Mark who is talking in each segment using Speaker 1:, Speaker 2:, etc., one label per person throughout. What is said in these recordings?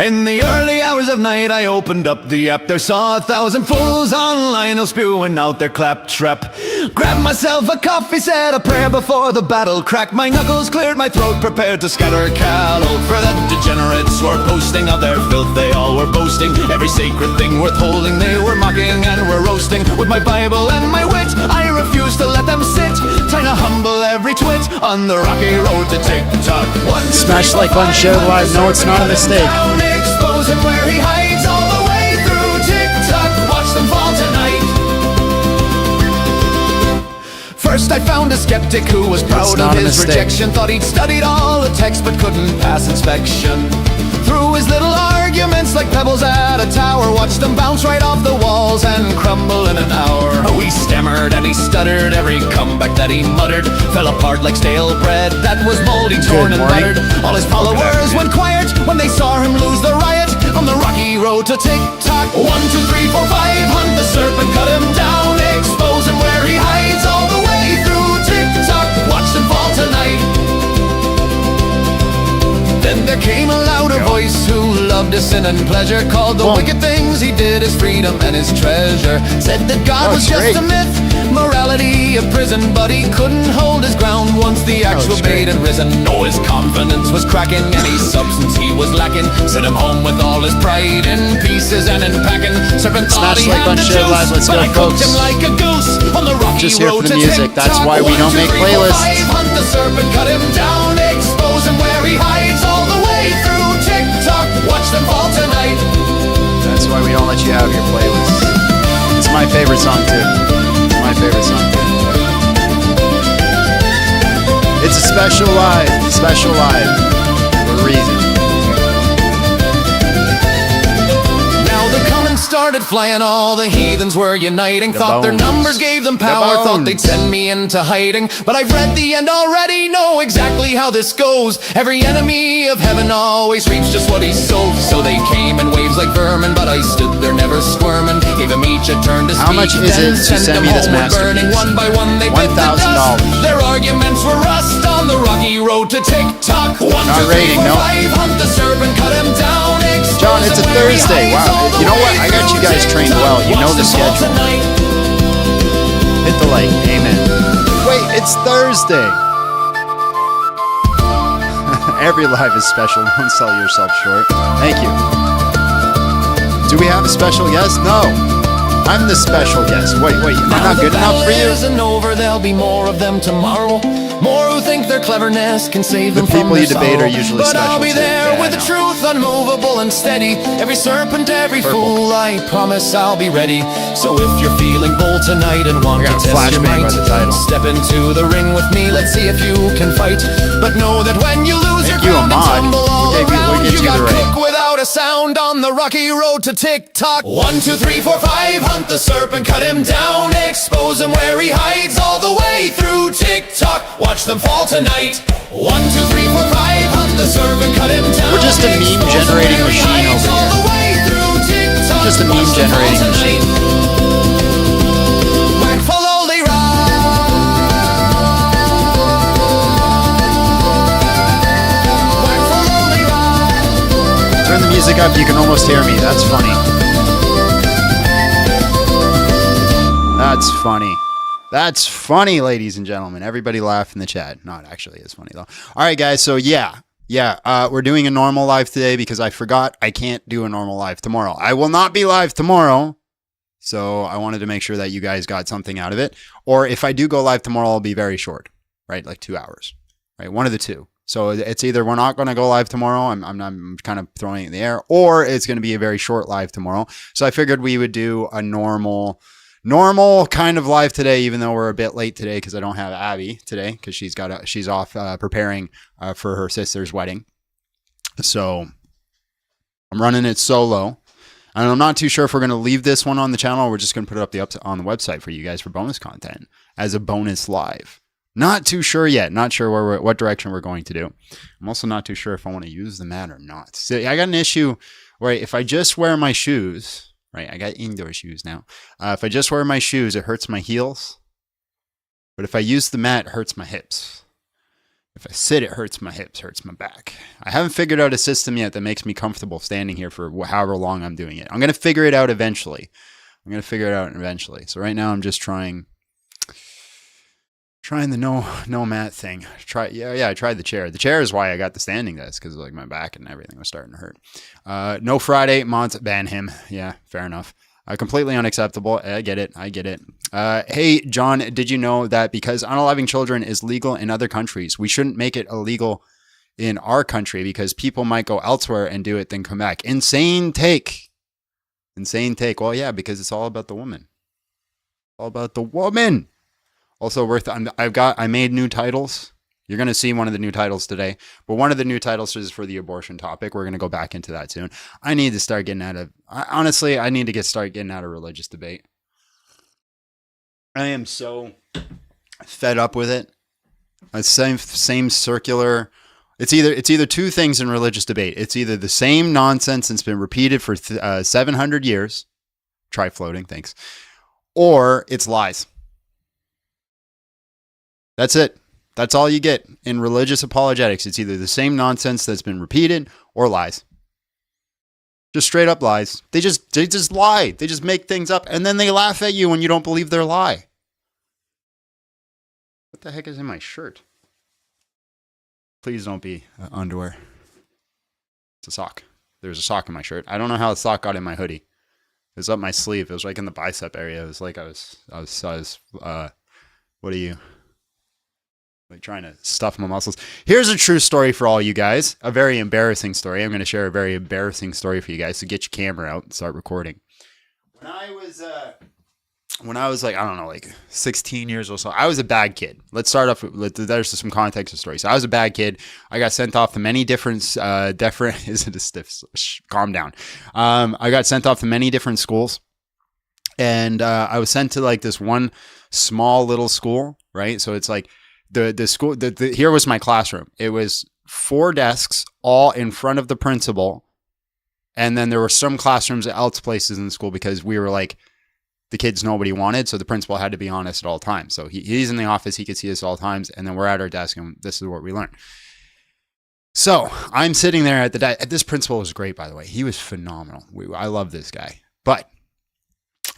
Speaker 1: In the early hours of night I opened up the app. There saw 1,000 fools online, all spewing out their claptrap. Grabbed myself a coffee, said a prayer before the battle. Cracked my knuckles, cleared my throat, prepared to scatter callow. For the degenerates were posting of their filth, they all were boasting. Every sacred thing worth holding they were mocking and were roasting. With my Bible and my wit, I refused to let them sit, trying to humble every twit on the rocky road to TikTok.
Speaker 2: Smash like button, share live. No, it's not a mistake.
Speaker 1: Expose him where he hides all the way through TikTok. Watch them fall tonight. First I found a skeptic who was proud of his rejection. Thought he'd studied all the text but couldn't pass inspection. Threw his little arguments like pebbles at a tower. Watched them bounce right off the walls and crumble in an hour. Oh, he stammered and he stuttered. Every comeback that he muttered fell apart like stale bread that was moldy, torn and buttered. All his followers went quiet when they saw him lose the riot on the rocky road to TikTok. 1, 2, 3, 4, 5, hunt the serpent, cut him down, expose him where he hides all the way through TikTok. Watch them fall tonight. Then there came a louder voice who loved his sin and pleasure, called the wicked things he did his freedom and his treasure. Said that God was just a myth, morality a prison, but he couldn't hold his ground once the actual bait had risen. No, his confidence was cracking, any substance he was lacking. Sent him home with all his pride in pieces and in packing. Serpent thought he had the juice, but I cooked him like a goose on the rocky road to TikTok.
Speaker 2: That's why we don't make playlists.
Speaker 1: Hunt the serpent, cut him down, expose him where he hides all the way through TikTok. Watch them fall tonight.
Speaker 2: That's why we don't let you have your playlists. It's my favorite song too. My favorite song too. It's a special live for a reason.
Speaker 1: Started flying, all the heathens were uniting. Thought their numbers gave them power, thought they'd send me into hiding. But I've read the end already, know exactly how this goes. Every enemy of heaven always reaps just what he sows. So they came in waves like vermin, but I stood there never squirming. Gave them each a turn to speak.
Speaker 2: How much is it to send me this masterpiece?
Speaker 1: One by one they bit the dust. Their arguments were rust on the rocky road to TikTok. 1, 2, 3, 4, 5, hunt the serpent, cut him down.
Speaker 2: John, it's a Thursday. Wow. You know what? I got you guys trained well. You know the schedule. Hit the like. Amen. Wait, it's Thursday. Every live is special. Don't sell yourself short. Thank you. Do we have a special guest? No. I'm the special guest. Wait. Am I not good enough for you?
Speaker 1: Isn't over. There'll be more of them tomorrow. More who think their cleverness can save them from their sorrow.
Speaker 2: The people you debate are usually special.
Speaker 1: But I'll be there with the truth, unmovable and steady. Every serpent, every fool, I promise I'll be ready. So if you're feeling bold tonight and want to test your might, step into the ring with me. Let's see if you can fight. But know that when you lose your ground and tumble all around, you got cooked without a sound on the rocky road to TikTok. 1, 2, 3, 4, 5, hunt the serpent, cut him down, expose him where he hides all the way through TikTok. Watch them fall tonight. 1, 2, 3, 4, 5, hunt the serpent, cut him down.
Speaker 2: We're just a meme generating machine over here. Just a meme generating machine. Turn the music up, you can almost hear me. That's funny. That's funny. That's funny, ladies and gentlemen. Everybody laugh in the chat. Not actually, it's funny though. All right, guys. So yeah. We're doing a normal live today because I forgot I can't do a normal live tomorrow. I will not be live tomorrow. So I wanted to make sure that you guys got something out of it. Or if I do go live tomorrow, I'll be very short, right? Like 2 hours, right? One of the two. So it's either we're not going to go live tomorrow. I'm kind of throwing it in the air, or it's going to be a very short live tomorrow. So I figured we would do a normal kind of live today, even though we're a bit late today because I don't have Abby today because she's off preparing for her sister's wedding. So I'm running it solo, and I'm not too sure if we're going to leave this one on the channel or we're just going to put it up on the website for you guys for bonus content as a bonus live. Not too sure yet. Not sure what direction we're going to do. I'm also not too sure if I want to use the mat or not. So I got an issue where if I just wear my shoes, right? I got indoor shoes now. If I just wear my shoes, it hurts my heels. But if I use the mat, it hurts my hips. If I sit, it hurts my hips, hurts my back. I haven't figured out a system yet that makes me comfortable standing here for however long I'm doing it. I'm going to figure it out eventually. So right now I'm just trying the no mat thing. I tried the chair. The chair is why I got the standing desk, because like my back and everything was starting to hurt. No Friday, Mont, ban him. Yeah, fair enough. Completely unacceptable. I get it. Hey, John, did you know that because unaliving children is legal in other countries, we shouldn't make it illegal in our country because people might go elsewhere and do it, then come back? Insane take. Well, yeah, because it's all about the woman. Also I made new titles. You're going to see one of the new titles today, but one of the new titles is for the abortion topic. We're going to go back into that soon. I need to start getting out of religious debate. I am so fed up with it. Same circular. It's either two things in religious debate. It's either the same nonsense that's been repeated for 700 years. Try floating, thanks. Or it's lies. That's it. That's all you get in religious apologetics. It's either the same nonsense that's been repeated or lies. Just straight up lies. They just lie. They just make things up and then they laugh at you when you don't believe their lie. What the heck is in my shirt? Please don't be underwear. It's a sock. There's a sock in my shirt. I don't know how the sock got in my hoodie. It was up my sleeve. It was like in the bicep area. It was like I was what are you? Like trying to stuff my muscles. Here's a true story for all you guys. A very embarrassing story. I'm going to share a very embarrassing story for you guys. So get your camera out and start recording. When I was like, I don't know, like 16 years or so, I was a bad kid. Let's start off with, there's some context of the story. So I was a bad kid. I got sent off to many different, is it a stiff? Calm down. I got sent off to many different schools. And I was sent to like this one small little school, right? So it's like, the school, here was my classroom. It was 4 desks all in front of the principal. And then there were some classrooms at else places in the school because we were like the kids nobody wanted. So the principal had to be honest at all times. So he's in the office. He could see us at all times. And then we're at our desk and this is what we learned. So I'm sitting there at the desk. This principal was great, by the way. He was phenomenal. I love this guy. But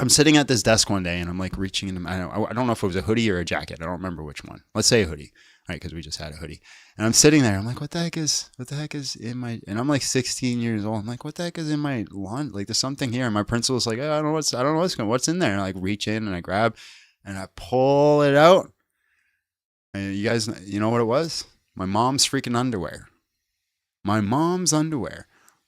Speaker 2: I'm sitting at this desk one day and I'm like reaching into I don't know if it was a hoodie or a jacket. I don't remember which one. Let's say a hoodie. All right, because we just had a hoodie. And I'm sitting there. I'm like, what the heck is in my, and I'm like 16 years old. I'm like, what the heck is in my lawn? Like there's something here. And my principal's like, I don't know what's in there. And I like reach in and I grab and I pull it out. And you guys, you know what it was? My mom's freaking underwear.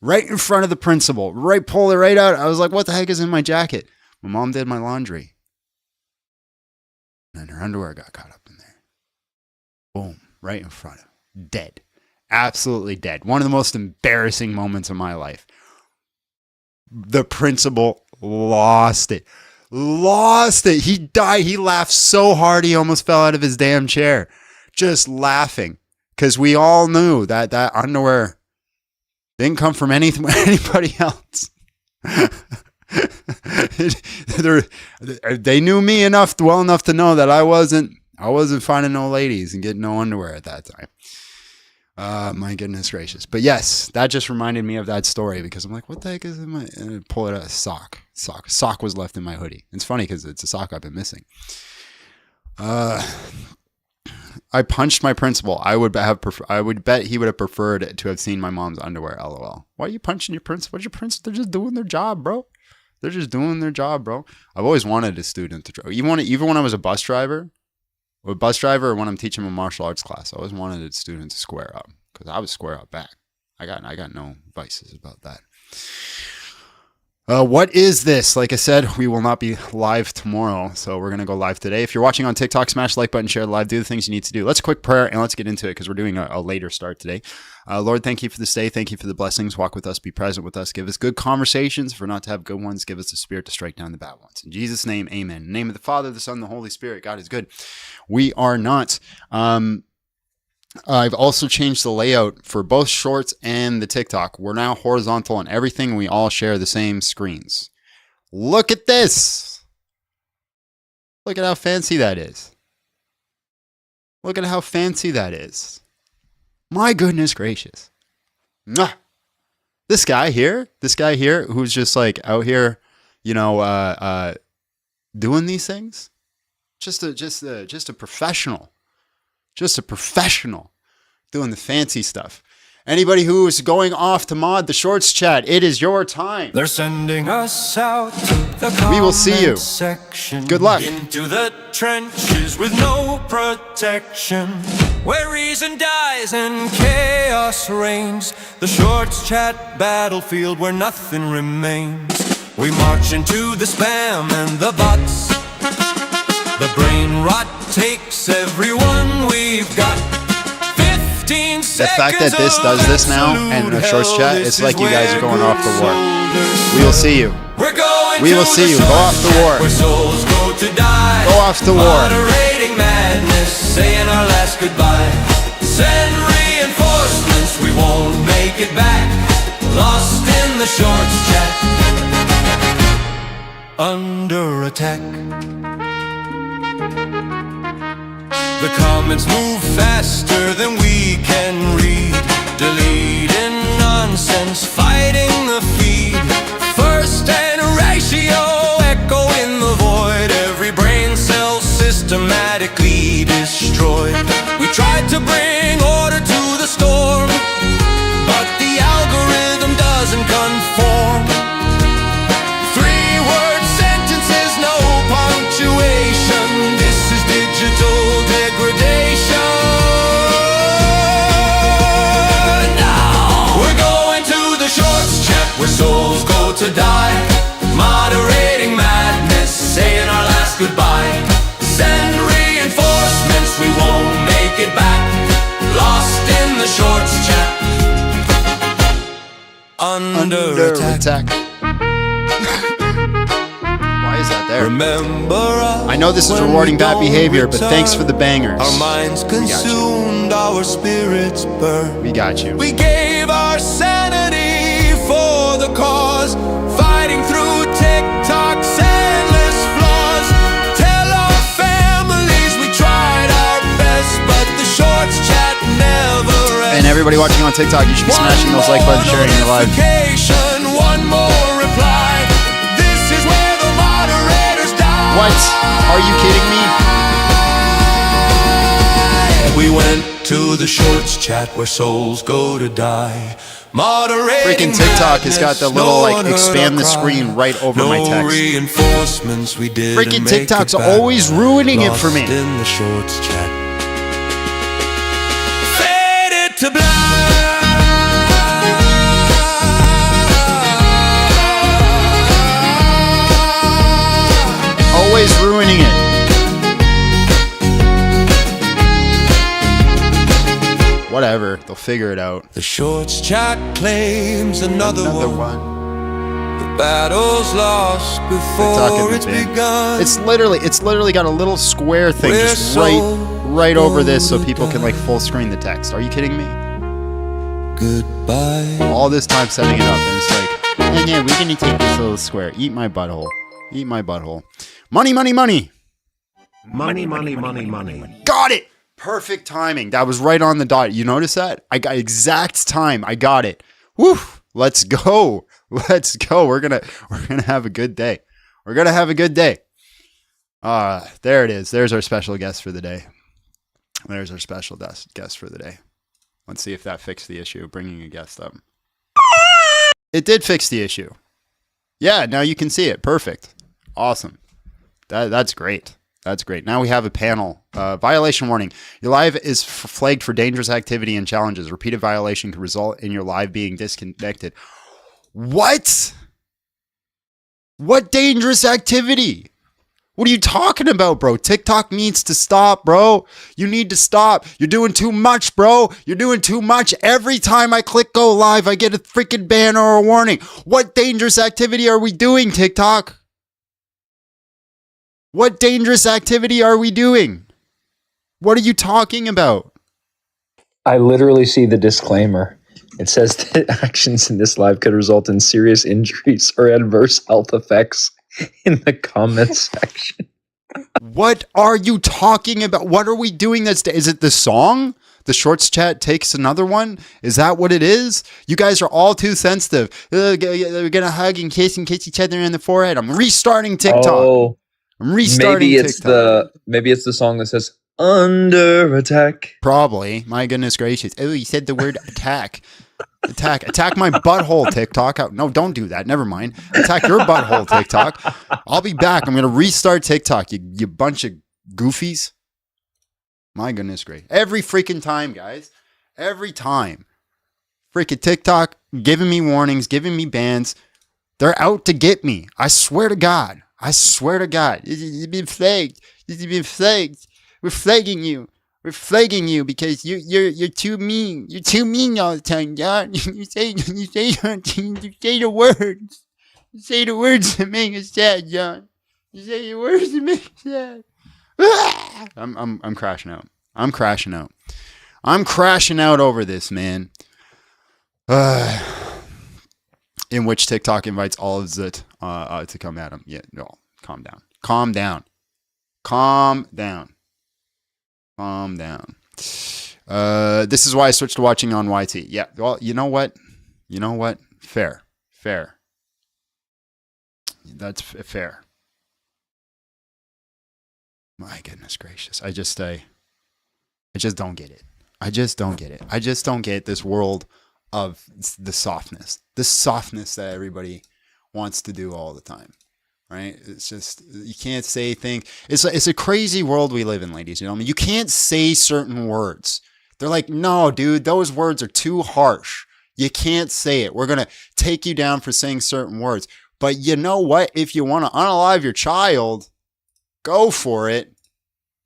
Speaker 2: Right in front of the principal. Pull it right out. I was like, what the heck is in my jacket? My mom did my laundry. And her underwear got caught up in there. Boom. Right in front of him. Dead. Absolutely dead. One of the most embarrassing moments of my life. The principal lost it. He died. He laughed so hard he almost fell out of his damn chair. Just laughing. Because we all knew that underwear didn't come from anybody else. They knew me well enough to know that I wasn't finding no ladies and getting no underwear at that time. My goodness gracious. But yes, that just reminded me of that story because I'm like, what the heck is in my, and I pull it out, sock was left in my hoodie. It's funny because it's a sock I've been missing. I punched my principal. I would bet he would have preferred to have seen my mom's underwear. LOL. Why are you punching your principal? What's your principal? They're just doing their job, bro. I've always wanted a student to try. Even when I was a bus driver, or when I'm teaching a martial arts class, I always wanted a student to square up because I would square up back. I got no vices about that. What is this? Like I said, we will not be live tomorrow, so we're going to go live today. If you're watching on TikTok, smash the like button, share the live, do the things you need to do. Let's quick prayer, and let's get into it because we're doing a later start today. Lord, thank you for this day. Thank you for the blessings. Walk with us, be present with us. Give us good conversations. For not to have good ones, give us the spirit to strike down the bad ones. In Jesus' name, amen. In the name of the Father, the Son, and the Holy Spirit, God is good. We are not. I've also changed the layout for both shorts and the TikTok. We're now horizontal on everything. We all share the same screens. Look at this. Look at how fancy that is. My goodness gracious. Mwah. This guy here, who's just like out here, you know, doing these things, just a professional, doing the fancy stuff. Anybody who is going off to mod the shorts chat, it is your time.
Speaker 3: They're sending us out to the
Speaker 2: We will see you.
Speaker 3: Section.
Speaker 2: Good luck.
Speaker 3: Into the trenches with no protection, where reason dies and chaos reigns. The shorts chat battlefield where nothing remains. We march into the spam and the bots. The brain rot takes everyone we've got.
Speaker 2: The fact that this does this now and the shorts chat, it's like you guys are going off the war. We will see you. We will see you. Go off the war. Go off the war.
Speaker 3: Moderating madness, saying our last goodbye. Send reinforcements, we won't make it back. Lost in the shorts chat. Under attack. The comments move faster than we can read. Deleting nonsense, fighting the feed. First and ratio, echo in the void. Every brain cell systematically destroyed. We tried to bring order to the storm, but the algorithm doesn't conform. 3-word sentences, no punctuation. This is digital degradation. Now we're going to the shorts chat where souls go to die. Moderating madness, saying our last goodbye. Send reinforcements, we won't make it back. Lost in the shorts chat. Under attack.
Speaker 2: Why is that there?
Speaker 3: Remember us
Speaker 2: I know this is
Speaker 3: when
Speaker 2: rewarding
Speaker 3: we
Speaker 2: bad
Speaker 3: don't
Speaker 2: behavior, but thanks for the
Speaker 3: return.
Speaker 2: bangers.
Speaker 3: Our minds consumed, our spirits burned.
Speaker 2: We got you.
Speaker 3: We gave our sanity for the cause, fighting through TikTok's endless flaws. Tell our families we tried our best, but the shorts chat never ends.
Speaker 2: And everybody watching on TikTok, you should be smashing those like buttons, sharing your live.
Speaker 3: One more reply. This is where the moderators die.
Speaker 2: What? Are you kidding me?
Speaker 3: We went to the shorts chat where souls go to die. Moderating
Speaker 2: Freaking TikTok has got the
Speaker 3: madness,
Speaker 2: little
Speaker 3: no
Speaker 2: like
Speaker 3: one heard
Speaker 2: expand
Speaker 3: our
Speaker 2: the
Speaker 3: cry.
Speaker 2: screen right over
Speaker 3: No
Speaker 2: my text.
Speaker 3: reinforcements, we didn't
Speaker 2: Freaking
Speaker 3: make it
Speaker 2: TikTok's
Speaker 3: back.
Speaker 2: always ruining it for me.
Speaker 3: Lost in the shorts chat. Faded to black.
Speaker 2: Always ruining it. Whatever, they'll figure it out.
Speaker 3: The shorts chat claims another one. The battle's lost
Speaker 2: TikTok
Speaker 3: before
Speaker 2: in
Speaker 3: it's
Speaker 2: the bin.
Speaker 3: begun.
Speaker 2: It's literally got a little square thing
Speaker 3: We're
Speaker 2: just
Speaker 3: so
Speaker 2: right over this so people can like full screen the text. Are you kidding me?
Speaker 3: Goodbye.
Speaker 2: All this time setting it up and it's like, and yeah, we're gonna take this little square. Eat my butthole. Eat my butthole. Money, money, money.
Speaker 4: Money, money, money, money.
Speaker 2: Got it. Perfect timing. That was right on the dot. You notice that? I got exact time. I got it. Woo! Let's go. Let's go. We're gonna have a good day. We're gonna have a good day. There it is. There's our special guest for the day. There's our special guest for the day. Let's see if that fixed the issue. Bringing a guest up. It did fix the issue. Yeah. Now you can see it. Perfect. Awesome. That's great. That's great. Now we have a panel. Violation warning. Your live is flagged for dangerous activity and challenges. Repeated violation could result in your live being disconnected. What? What dangerous activity? What are you talking about, bro? TikTok needs to stop, bro. You need to stop. You're doing too much, bro. You're doing too much. Every time I click go live, I get a freaking ban or a warning. What dangerous activity are we doing, TikTok? What dangerous activity are we doing? What are you talking about?
Speaker 5: I literally see the disclaimer. It says that actions in this live could result in serious injuries or adverse health effects in the comments section.
Speaker 2: What are you talking about? What are we doing this day? Is it the song? The shorts chat takes another one? Is that what it is? You guys are all too sensitive. We're gonna hug and kiss each other in the forehead. I'm restarting TikTok.
Speaker 5: Oh,
Speaker 2: I'm restarting TikTok.
Speaker 5: Maybe it's the song that says "Under Attack."
Speaker 2: Probably. My goodness gracious. Oh, you said the word attack. Attack my butthole, TikTok. No, don't do that. Never mind. Attack your butthole, TikTok. I'll be back. I'm gonna restart TikTok. You bunch of goofies. My goodness gracious. Every freaking time, guys. Every time. Freaking TikTok giving me warnings, giving me bans. They're out to get me. I swear to God. I swear to God. You've been flagged. You've been flagged. We're flagging you. We're flagging you because you're too mean. You're too mean all the time, John. You say the words. You say the words that make us sad, John. You say the words that make us sad. I'm crashing out. I'm crashing out. I'm crashing out over this, man. In which TikTok invites all of Zit to come at him. Yeah, no, calm down. Calm down. Calm down. Calm down. This is why I switched to watching on YT. Yeah, well, you know what? You know what? Fair. Fair. That's fair. My goodness gracious. I just don't get it. I just don't get it. I just don't get this world of the softness that everybody wants to do all the time, right? It's just, you can't say things. It's a crazy world we live in, ladies and gentlemen. You can't say certain words. They're like, no, dude, those words are too harsh. You can't say it. We're going to take you down for saying certain words. But you know what? If you want to unalive your child, go for it.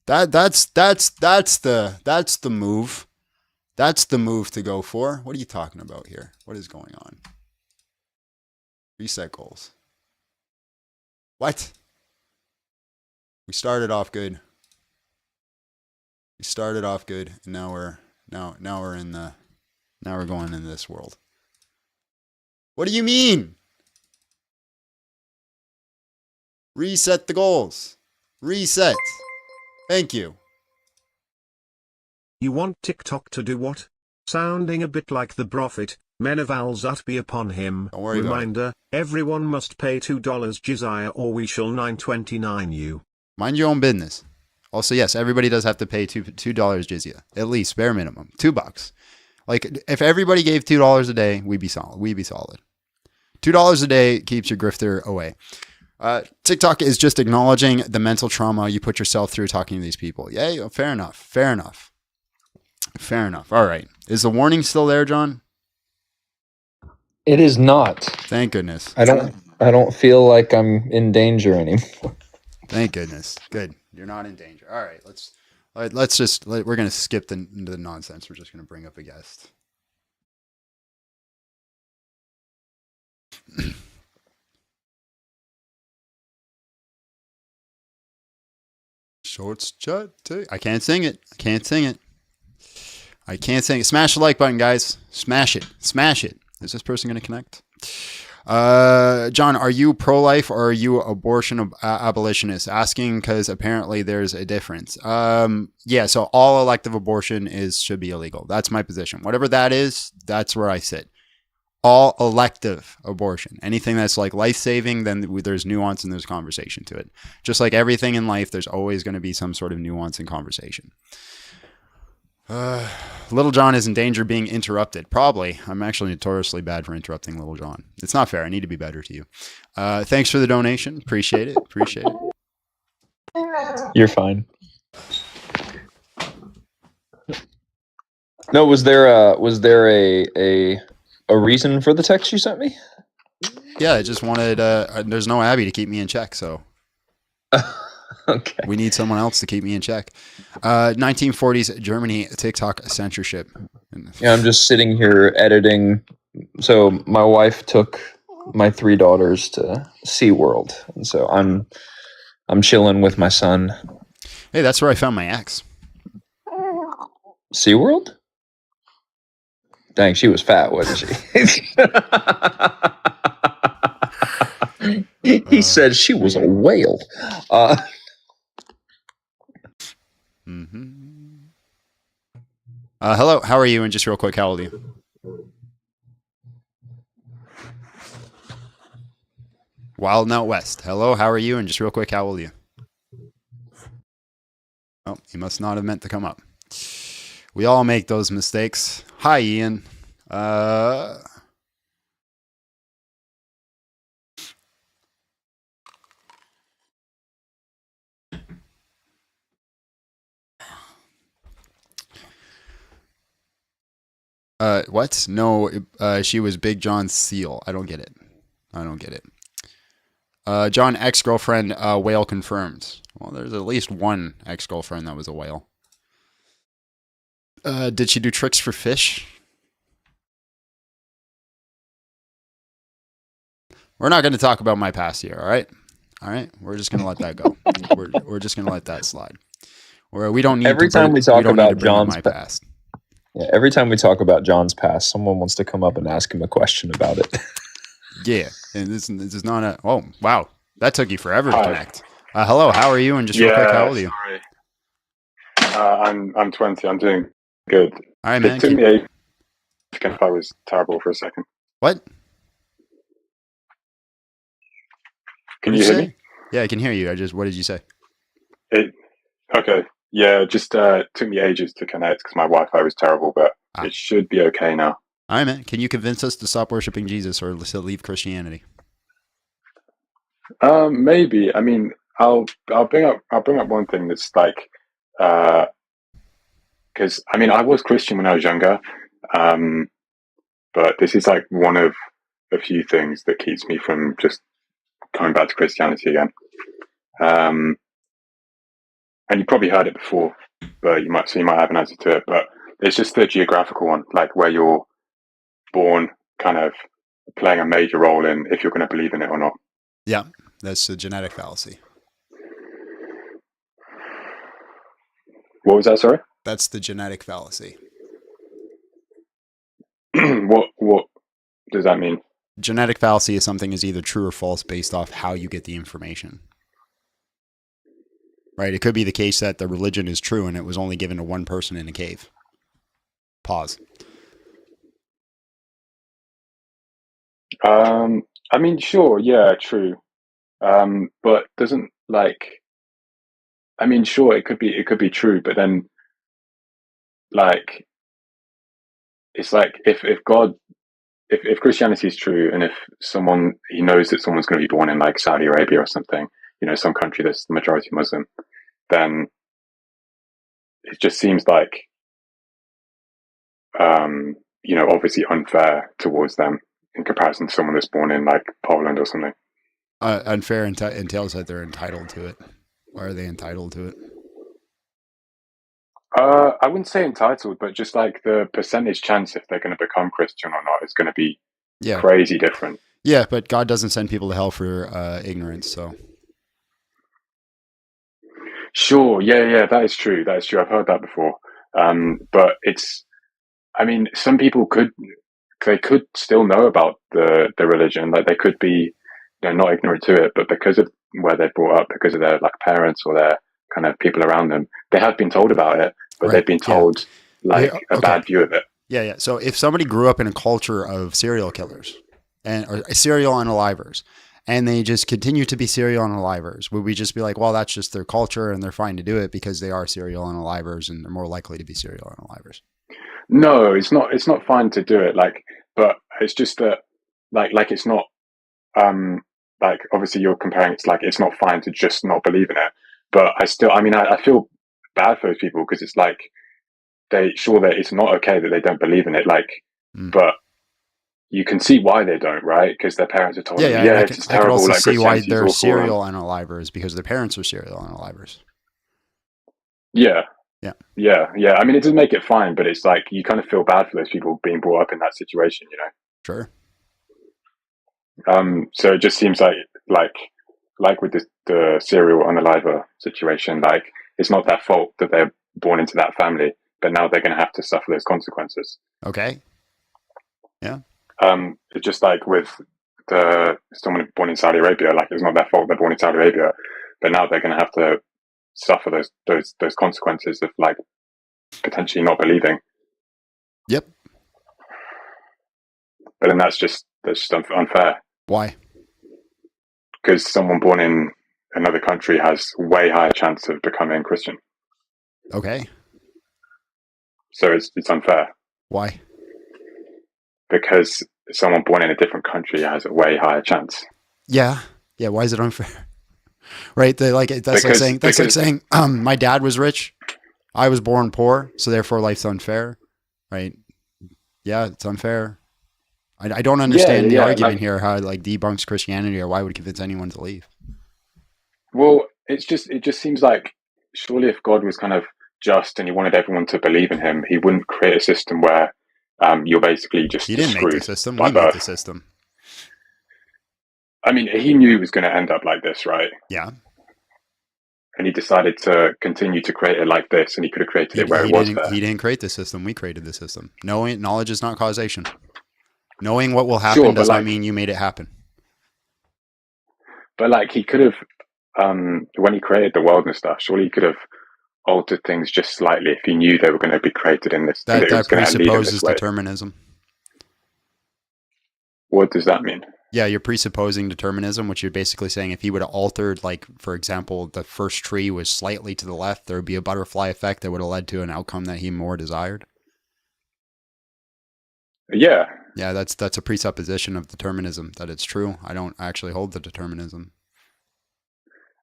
Speaker 2: That's the move. That's the move to go for. What are you talking about here? What is going on? Reset goals. What? We started off good. And now we're going into this world. What do you mean? Reset the goals. Reset. Thank you.
Speaker 4: You want TikTok to do what? Sounding a bit like the prophet, men of Al-Zut be upon him.
Speaker 2: Don't worry
Speaker 4: Reminder, everyone must pay $2 jizya or we shall 929 you.
Speaker 2: Mind your own business. Also, yes, everybody does have to pay $2 jizya. At least, bare minimum. $2. Like, if everybody gave $2 a day, we'd be solid. $2 a day keeps your grifter away. TikTok is just acknowledging the mental trauma you put yourself through talking to these people. Yeah, fair enough. All right. Is the warning still there, John?
Speaker 5: It is not.
Speaker 2: Thank goodness.
Speaker 5: I don't feel like I'm in danger anymore.
Speaker 2: Thank goodness. Good. You're not in danger. All right. We're going to skip the nonsense. We're just going to bring up a guest. Shorts chat. I can't sing it. Smash the like button, guys. Smash it. Is this person going to connect? John, are you pro-life or are you abortion abolitionist? Asking because apparently there's a difference. Yeah, so all elective abortion should be illegal. That's my position. Whatever that is, that's where I sit. All elective abortion. Anything that's like life-saving, then there's nuance and there's conversation to it. Just like everything in life, there's always going to be some sort of nuance and conversation. Little John is in danger of being interrupted. Probably. I'm actually notoriously bad for interrupting Little John. It's not fair. I need to be better to you. Thanks for the donation. Appreciate it.
Speaker 5: You're fine. No, was there a reason for the text you sent me?
Speaker 2: Yeah, I just wanted. There's no Abby to keep me in check, so
Speaker 5: okay.
Speaker 2: We need someone else to keep me in check. 1940s Germany TikTok censorship.
Speaker 5: Yeah, I'm just sitting here editing. So my wife took my 3 daughters to SeaWorld, and so I'm chilling with my son.
Speaker 2: Hey, that's where I found my ex.
Speaker 5: SeaWorld? Dang, she was fat, wasn't she? He said she was a whale.
Speaker 2: Hello, how are you? And just real quick, how old are you? Wild Note West. Hello, how are you? And just real quick, how old are you? Oh, he must not have meant to come up. We all make those mistakes. Hi, Ian. What? No, she was Big John's seal. I don't get it. John, ex-girlfriend, whale confirmed. Well, there's at least one ex-girlfriend that was a whale. Did she do tricks for fish? We're not going to talk about my past here, all right? All right? We're just going to let that go. We're just going to let that slide. We don't need
Speaker 5: Every
Speaker 2: to
Speaker 5: time we talk about
Speaker 2: John's
Speaker 5: John's
Speaker 2: past.
Speaker 5: Yeah, every time we talk about John's past, someone wants to come up and ask him a question about it.
Speaker 2: Yeah, and this is not a. Oh wow, that took you forever to connect. Hello, how are you? And just real quick, how old are you?
Speaker 6: Sorry. I'm 20. I'm doing good.
Speaker 2: All right, man.
Speaker 6: It took me ages if I was terrible for a second.
Speaker 2: What?
Speaker 6: Can you hear me?
Speaker 2: Yeah, I can hear you. What did you say?
Speaker 6: Okay. Yeah, just took me ages to connect because my Wi-Fi was terrible, but it should be okay now.
Speaker 2: All right, man. Can you convince us to stop worshiping Jesus or to leave Christianity?
Speaker 6: Maybe. I mean, I'll bring up one thing that's like, because I mean, I was Christian when I was younger, but this is like one of a few things that keeps me from just coming back to Christianity again. And you probably heard it before, but you might have an answer to it. But it's just the geographical one, like where you're born, kind of playing a major role in if you're going to believe in it or not.
Speaker 2: Yeah, that's the genetic fallacy.
Speaker 6: What was that? Sorry.
Speaker 2: That's the genetic fallacy.
Speaker 6: What does that mean?
Speaker 2: Genetic fallacy is something is either true or false based off how you get the information. Right? It could be the case that the religion is true and it was only given to one person in a cave. Pause.
Speaker 6: I mean, sure, yeah, true. But doesn't like, I mean, sure, it could be true, but then like, it's like if God, if Christianity is true, and if he knows that someone's going to be born in like Saudi Arabia or something, some country that's the majority Muslim, then it just seems like, obviously unfair towards them in comparison to someone that's born in like Poland or something.
Speaker 2: Unfair entails that they're entitled to it. Why are they entitled to it?
Speaker 6: I wouldn't say entitled, but just like the percentage chance if they're going to become Christian or not is going to be crazy different.
Speaker 2: Yeah, but God doesn't send people to hell for ignorance, so.
Speaker 6: Sure, yeah, that is true. I've heard that before. But some people could still know about the religion. Like they could be, not ignorant to it, but because of where they're brought up, because of their like parents or their kind of people around them, they have been told about it, but they've been told a bad view of it.
Speaker 2: Yeah. So if somebody grew up in a culture of serial killers or serial unalivers, and they just continue to be serial unalivers, would we just be like, well, that's just their culture and they're fine to do it because they are serial unalivers and they're more likely to be serial unalivers?
Speaker 6: No, it's not. It's not fine to do it. But it's just that, it's not. Obviously, you're comparing. It's like it's not fine to just not believe in it. But I feel bad for those people because it's like that it's not okay that they don't believe in it. But you can see why they don't, right? Because their parents have told them, it's terrible. I can
Speaker 2: also see why they're serial unalivers because their parents are serial unalivers.
Speaker 6: Yeah. I mean, it doesn't make it fine, but it's like you kind of feel bad for those people being brought up in that situation,
Speaker 2: Sure.
Speaker 6: So it just seems like with the serial unaliver situation, like it's not their fault that they're born into that family, but now they're going to have to suffer those consequences.
Speaker 2: Okay. Yeah.
Speaker 6: It's just like with someone born in Saudi Arabia, like it's not their fault they're born in Saudi Arabia, but now they're going to have to suffer those consequences of like potentially not believing.
Speaker 2: Yep.
Speaker 6: But then that's just unfair.
Speaker 2: Why?
Speaker 6: Because someone born in another country has way higher chance of becoming Christian.
Speaker 2: Okay.
Speaker 6: So it's unfair.
Speaker 2: Why?
Speaker 6: Because someone born in a different country has a way higher chance.
Speaker 2: Yeah. Yeah. Why is it unfair? Right. That's like saying my dad was rich. I was born poor. So therefore life's unfair. Right. Yeah. It's unfair. I don't understand the argument here, how it like debunks Christianity or why would it convince anyone to leave.
Speaker 6: Well, it just seems like surely if God was kind of just and he wanted everyone to believe in him, he wouldn't create a system where you're basically just
Speaker 2: He didn't make the system. We made the system.
Speaker 6: I mean, he knew he was going to end up like this, right?
Speaker 2: Yeah.
Speaker 6: And he decided to continue to create it like this, and he could have created it where it was there.
Speaker 2: He didn't create the system. We created the system. Knowledge is not causation. Knowing what will happen does not mean you made it happen.
Speaker 6: But like he could have, when he created the world and stuff, surely he could have altered things just slightly if he knew they were going to be created in this.
Speaker 2: That presupposes determinism.
Speaker 6: What does that mean?
Speaker 2: Yeah, you're presupposing determinism, which you're basically saying if he would have altered, like, for example, the first tree was slightly to the left, there would be a butterfly effect that would have led to an outcome that he more desired.
Speaker 6: Yeah.
Speaker 2: Yeah, that's a presupposition of determinism, that it's true. I don't actually hold the determinism.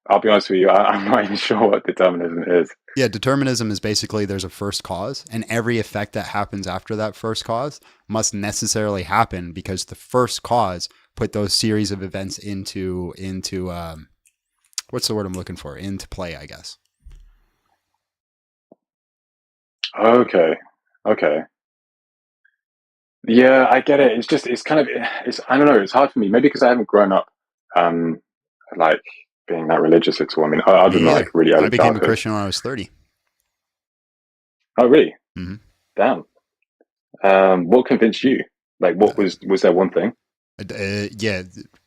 Speaker 6: I'll be honest with you, I'm not even sure what determinism is.
Speaker 2: Yeah, determinism is basically there's a first cause, and every effect that happens after that first cause must necessarily happen because the first cause put those series of events into what's the word I'm looking for? Into play, I guess.
Speaker 6: Okay. Yeah, I get it. It's kind of, I don't know, it's hard for me. Maybe because I haven't grown up, like being that religious at all. I mean, other than like really early
Speaker 2: I became
Speaker 6: childhood.
Speaker 2: a Christian when I was 30.
Speaker 6: Oh, really?
Speaker 2: Mm-hmm.
Speaker 6: Damn. What convinced you? Like, what was there one thing?
Speaker 2: Yeah,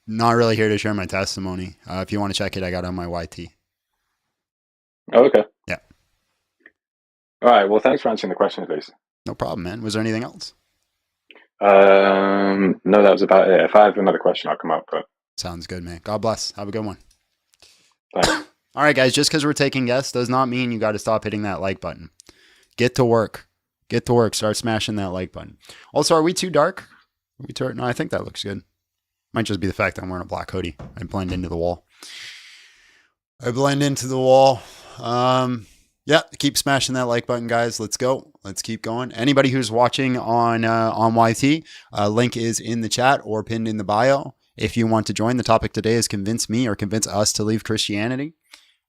Speaker 2: not really here to share my testimony. If you want to check it, I got it on my YT.
Speaker 6: Oh, okay.
Speaker 2: Yeah.
Speaker 6: All right. Well, thanks for answering the question, at least.
Speaker 2: No problem, man. Was there anything else?
Speaker 6: No, that was about it. If I have another question, I'll come up. But
Speaker 2: sounds good, man. God bless. Have a good one.
Speaker 6: thanks.
Speaker 2: All right, guys. Just because we're taking guests does not mean you got to stop hitting that like button. Get to work. Get to work. Start smashing that like button. Also, are we too dark? No, I think that looks good. Might just be the fact that I'm wearing a black hoodie. I blend into the wall. Yeah, keep smashing that like button, guys. Let's go. Let's keep going. Anybody who's watching on YT, link is in the chat or pinned in the bio. If you want to join, the topic today is convince me or convince us to leave Christianity.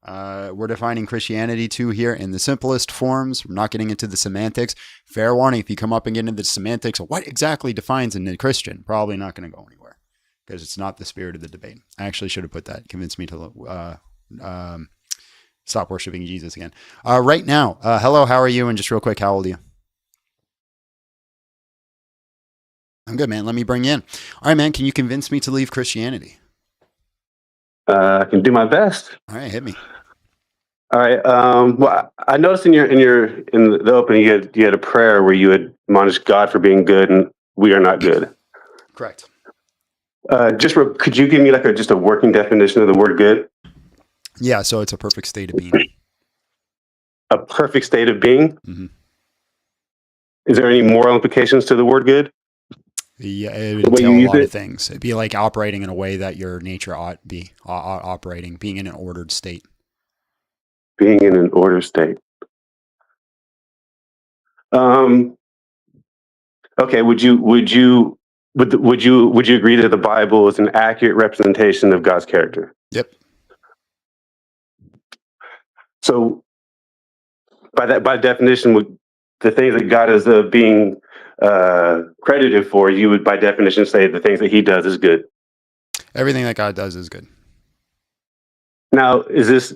Speaker 2: We're defining Christianity too here in the simplest forms. We're not getting into the semantics. Fair warning, if you come up and get into the semantics of what exactly defines a Christian, probably not going to go anywhere because it's not the spirit of the debate. I actually should have put that. Convince me to stop worshiping Jesus again. Right now, hello, how are you? And just real quick, how old are you? I'm good, man. Let me bring you in. All right, man. Can you convince me to leave Christianity?
Speaker 7: I can do my best.
Speaker 2: All right, hit me.
Speaker 7: All right. Well, I noticed in the opening you had a prayer where you had admonished God for being good and we are not good.
Speaker 2: Correct.
Speaker 7: Could you give me just a working definition of the word good?
Speaker 2: Yeah. So it's a perfect state of being.
Speaker 7: A perfect state of being.
Speaker 2: Mm-hmm.
Speaker 7: Is there any moral implications to the word good?
Speaker 2: Yeah, it would entail a lot of things. It'd be like operating in a way that your nature ought be operating, being in an ordered state.
Speaker 7: Being in an ordered state. Okay. Would you agree that the Bible is an accurate representation of God's character?
Speaker 2: Yep.
Speaker 7: So, by definition, the things that God is being credited for, you would by definition say the things that he does is good.
Speaker 2: Everything that God does is good.
Speaker 7: Now, this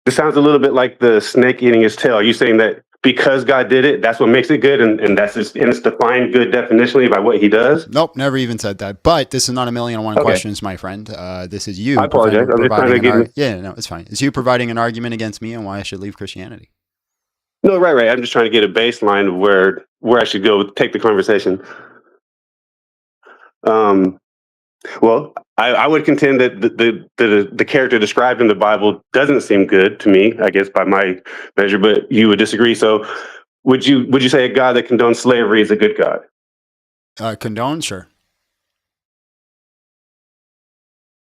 Speaker 7: sounds a little bit like the snake eating his tail. Are you saying that because God did it, that's what makes it good, and that's just, and it's defined good definitionally by what he does?
Speaker 2: Nope, never even said that. But this is not a million and one
Speaker 7: Okay.
Speaker 2: questions, my friend. This is you.
Speaker 7: I apologize. I'm just trying to get.
Speaker 2: Yeah, no, it's fine. It's you providing an argument against me and why I should leave Christianity.
Speaker 7: No, right. I'm just trying to get a baseline of where I should go take the conversation. Well, I would contend that the character described in the Bible doesn't seem good to me, I guess by my measure, but you would disagree. So would you say a God that condones slavery is a good God?
Speaker 2: Condone, sure.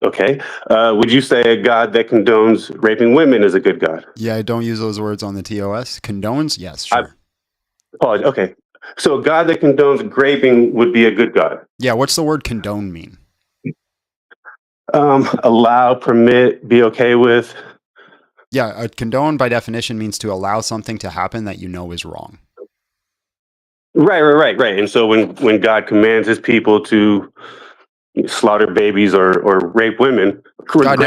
Speaker 7: Okay. Would you say a God that condones raping women is a good God?
Speaker 2: Yeah, I don't use those words on the TOS. Condones, yes, sure.
Speaker 7: Apologize. Okay. So a God that condones raping would be a good God.
Speaker 2: Yeah, what's the word condone mean?
Speaker 7: Allow, permit, be okay with.
Speaker 2: Yeah, a condone by definition means to allow something to happen that you know is wrong.
Speaker 7: Right. And so when God commands his people to slaughter babies or rape women,
Speaker 2: God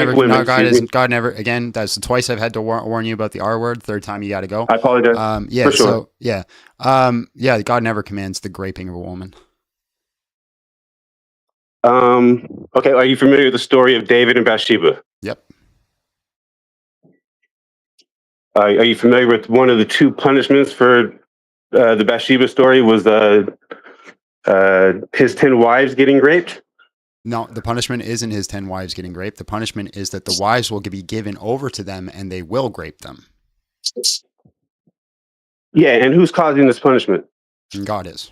Speaker 2: never, again, that's twice I've had to warn you about the R word. Third time you got to go.
Speaker 7: I apologize.
Speaker 2: Yeah,
Speaker 7: for sure.
Speaker 2: so, yeah. God never commands the raping of a woman.
Speaker 7: Okay, are you familiar with the story of David and Bathsheba?
Speaker 2: Yep.
Speaker 7: Are you familiar with one of the two punishments for the Bathsheba story was his 10 wives getting raped?
Speaker 2: No, the punishment isn't his 10 wives getting raped. The punishment is that the wives will be given over to them and they will rape them.
Speaker 7: Yeah, and who's causing this punishment?
Speaker 2: And God is.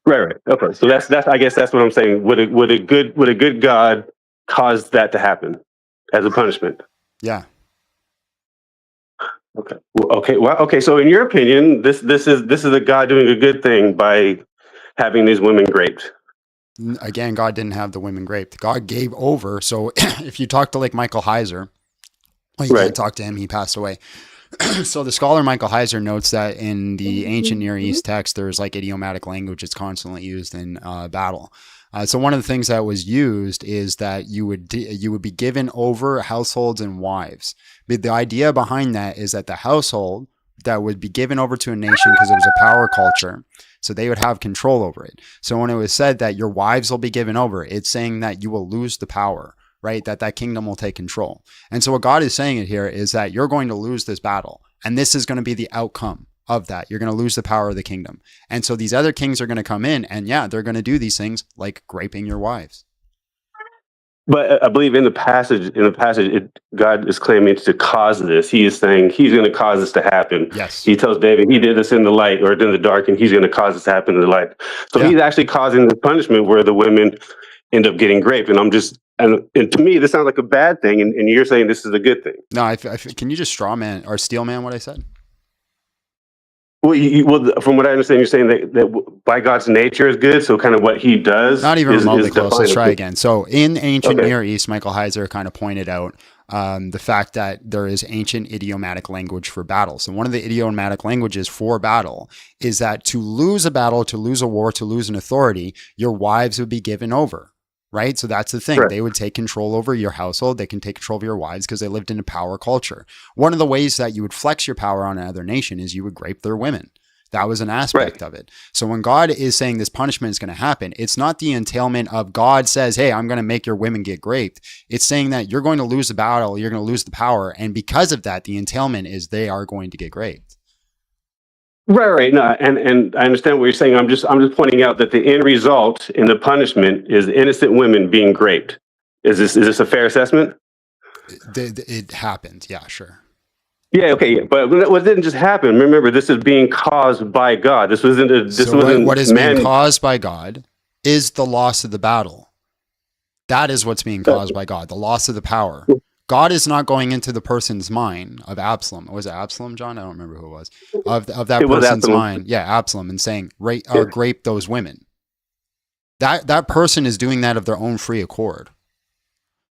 Speaker 7: Right. Okay, so that's I guess that's what I'm saying. Would a good God cause that to happen as a punishment?
Speaker 2: Yeah.
Speaker 7: Okay. So in your opinion, this is a God doing a good thing by having these women raped.
Speaker 2: Again, God didn't have the women raped. God gave over. So if you talk to like Michael Heiser, well, you can't talk to him. He passed away. So the scholar Michael Heiser notes that in the ancient Near East text, there's like idiomatic language that's constantly used in battle. So one of the things that was used is that you would be given over households and wives. But the idea behind that is that the household that would be given over to a nation because it was a power culture, so they would have control over it. So when it was said that your wives will be given over, it's saying that you will lose the power, right? That kingdom will take control. And so what God is saying it here is that you're going to lose this battle, and this is going to be the outcome of that. You're going to lose the power of the kingdom. And so these other kings are going to come in, and yeah, they're going to do these things like raping your wives.
Speaker 7: But I believe in the passage, God is claiming to cause this. He is saying he's going to cause this to happen.
Speaker 2: Yes.
Speaker 7: He tells David he did this in the light or in the dark, and he's going to cause this to happen in the light. So he's actually causing the punishment where the women end up getting raped. And and to me, this sounds like a bad thing. And you're saying this is a good thing.
Speaker 2: No, can you just straw man or steel man what I said?
Speaker 7: Well, from what I understand, you're saying that by God's nature is good. So kind of what he does.
Speaker 2: Not even remotely close. Let's try again. So in ancient Near East, Michael Heiser kind of pointed out the fact that there is ancient idiomatic language for battles. And one of the idiomatic languages for battle is that to lose a battle, to lose a war, to lose an authority, your wives would be given over. Right? So that's the thing. Right. They would take control over your household. They can take control of your wives because they lived in a power culture. One of the ways that you would flex your power on another nation is you would rape their women. That was an aspect of it. So when God is saying this punishment is going to happen, it's not the entailment of God says, hey, I'm going to make your women get raped. It's saying that you're going to lose the battle. You're going to lose the power. And because of that, the entailment is they are going to get raped.
Speaker 7: Right. No, and I understand what you're saying. I'm just pointing out that the end result in the punishment is innocent women being raped. Is this a fair assessment?
Speaker 2: It happened. Yeah, sure.
Speaker 7: Yeah. Okay. But what didn't just happen? Remember, this is being caused by God. This wasn't.
Speaker 2: What is being caused by God is the loss of the battle. That is what's being caused by God. The loss of the power. God is not going into the person's mind of Absalom. Was it Absalom, John? I don't remember who it was. Of that person's mind. Yeah, Absalom, and saying, rape those women. That person is doing that of their own free accord.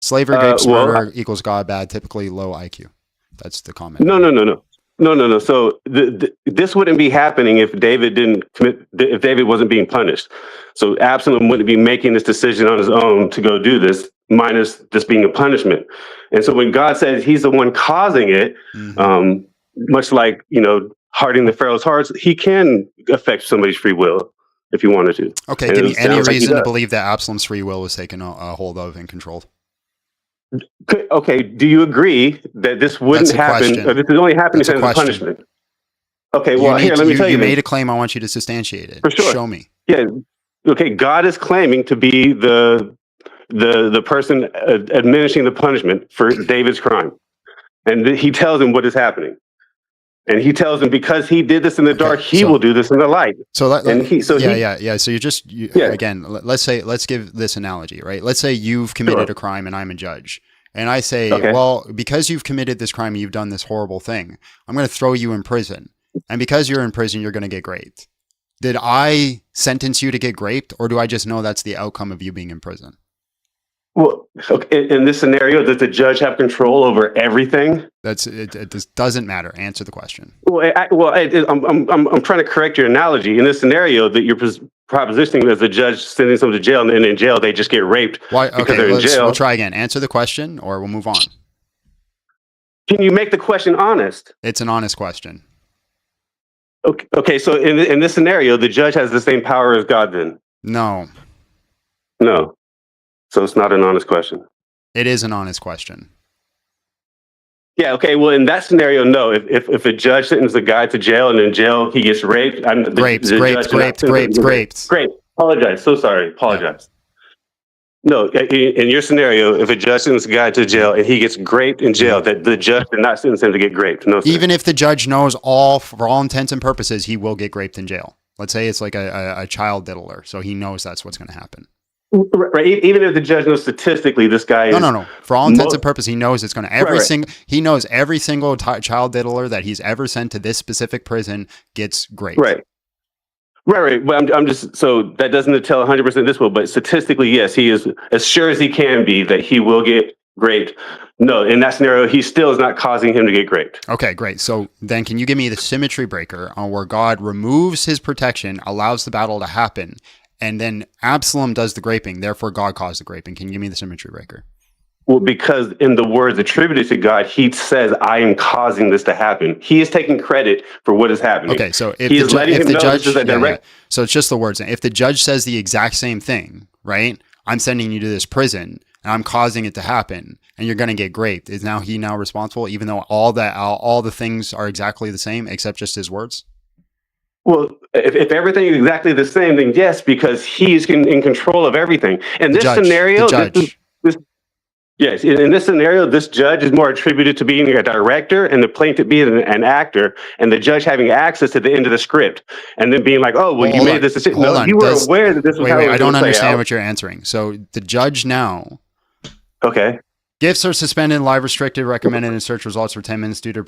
Speaker 2: Slavery, rape, murder equals God bad, typically low IQ. That's the comment.
Speaker 7: No. So this wouldn't be happening if David if David wasn't being punished. So Absalom wouldn't be making this decision on his own to go do this, minus this being a punishment. And so when God says he's the one causing it, much like, hardening the Pharaoh's hearts, he can affect somebody's free will if he wanted to.
Speaker 2: Okay,
Speaker 7: And
Speaker 2: give
Speaker 7: it
Speaker 2: me any
Speaker 7: sounds like he
Speaker 2: reason to
Speaker 7: does.
Speaker 2: believe that Absalom's free will was taken a hold of and controlled.
Speaker 7: Okay, do you agree that this wouldn't
Speaker 2: That's a
Speaker 7: happen?
Speaker 2: question.
Speaker 7: Or this is only happening
Speaker 2: That's a
Speaker 7: as a
Speaker 2: question.
Speaker 7: punishment. Okay, well, here, let me tell you.
Speaker 2: You
Speaker 7: then.
Speaker 2: made a claim. I want you to substantiate it.
Speaker 7: For sure.
Speaker 2: Show me.
Speaker 7: Yeah. Okay, God is claiming to be the person administering the punishment for David's crime, and he tells him what is happening, and he tells him because he did this in the dark, he will do this in the light. So
Speaker 2: So again, let's give this analogy, right? Let's say you've committed a crime and I'm a judge. And I say, well, because you've committed this crime and you've done this horrible thing, I'm going to throw you in prison. And because you're in prison, you're going to get raped. Did I sentence you to get raped, or do I just know that's the outcome of you being in prison?
Speaker 7: Well, okay, in this scenario, does the judge have control over everything?
Speaker 2: It just doesn't matter. Answer the question.
Speaker 7: I'm trying to correct your analogy. In this scenario, that you're propositioning as a judge sending someone to jail, and then in jail they just get raped.
Speaker 2: Why?
Speaker 7: Because
Speaker 2: Okay,
Speaker 7: they're in jail.
Speaker 2: we'll try again. Answer the question, or we'll move on.
Speaker 7: Can you make the question honest?
Speaker 2: It's an honest question.
Speaker 7: Okay. So in this scenario, the judge has the same power as God. Then
Speaker 2: no.
Speaker 7: So it's not an honest question.
Speaker 2: It is an honest question.
Speaker 7: Yeah. Okay. Well, in that scenario, no. If a judge sentences a guy to jail and in jail he gets raped,
Speaker 2: Raped.
Speaker 7: Great. Apologize. So sorry. Apologize. No, in your scenario, if a judge sentences a guy to jail and he gets raped in jail, that the judge did not sentence him to get raped. No, sir.
Speaker 2: Even if the judge knows for all intents and purposes, he will get raped in jail. Let's say it's like a child diddler, so he knows that's what's going to happen.
Speaker 7: Right. Even if the judge knows statistically this guy is
Speaker 2: no. For all intents and purposes, he knows it's going to he knows every single child diddler that he's ever sent to this specific prison gets raped.
Speaker 7: Right. But I'm just, so that doesn't tell 100% this will, but statistically, yes, he is as sure as he can be that he will get raped. No, in that scenario, he still is not causing him to get raped.
Speaker 2: Okay, great. So then can you give me the symmetry breaker on where God removes his protection, allows the battle to happen, and then Absalom does the graping, therefore God caused the graping? Can you give me the symmetry breaker?
Speaker 7: Well, because in the words attributed to God, he says, I am causing this to happen. He is taking credit for what is happening.
Speaker 2: Okay, so if
Speaker 7: the
Speaker 2: judge, so it's just the words. If the judge says the exact same thing, right? I'm sending you to this prison and I'm causing it to happen and you're going to get raped. Is he now responsible, even though all the things are exactly the same except just his words?
Speaker 7: Well, if everything is exactly the same, then yes, because he's in control of everything. In this scenario, yes, in this scenario, this judge is more attributed to being a director and the plaintiff being an actor, and the judge having access to the end of the script and then being like, oh, well, you made this decision. No, you were aware that this was how it was.
Speaker 2: I don't understand what you're answering. So the judge now.
Speaker 7: Okay.
Speaker 2: Gifts are suspended, live restricted, recommended in search results for 10 minutes due to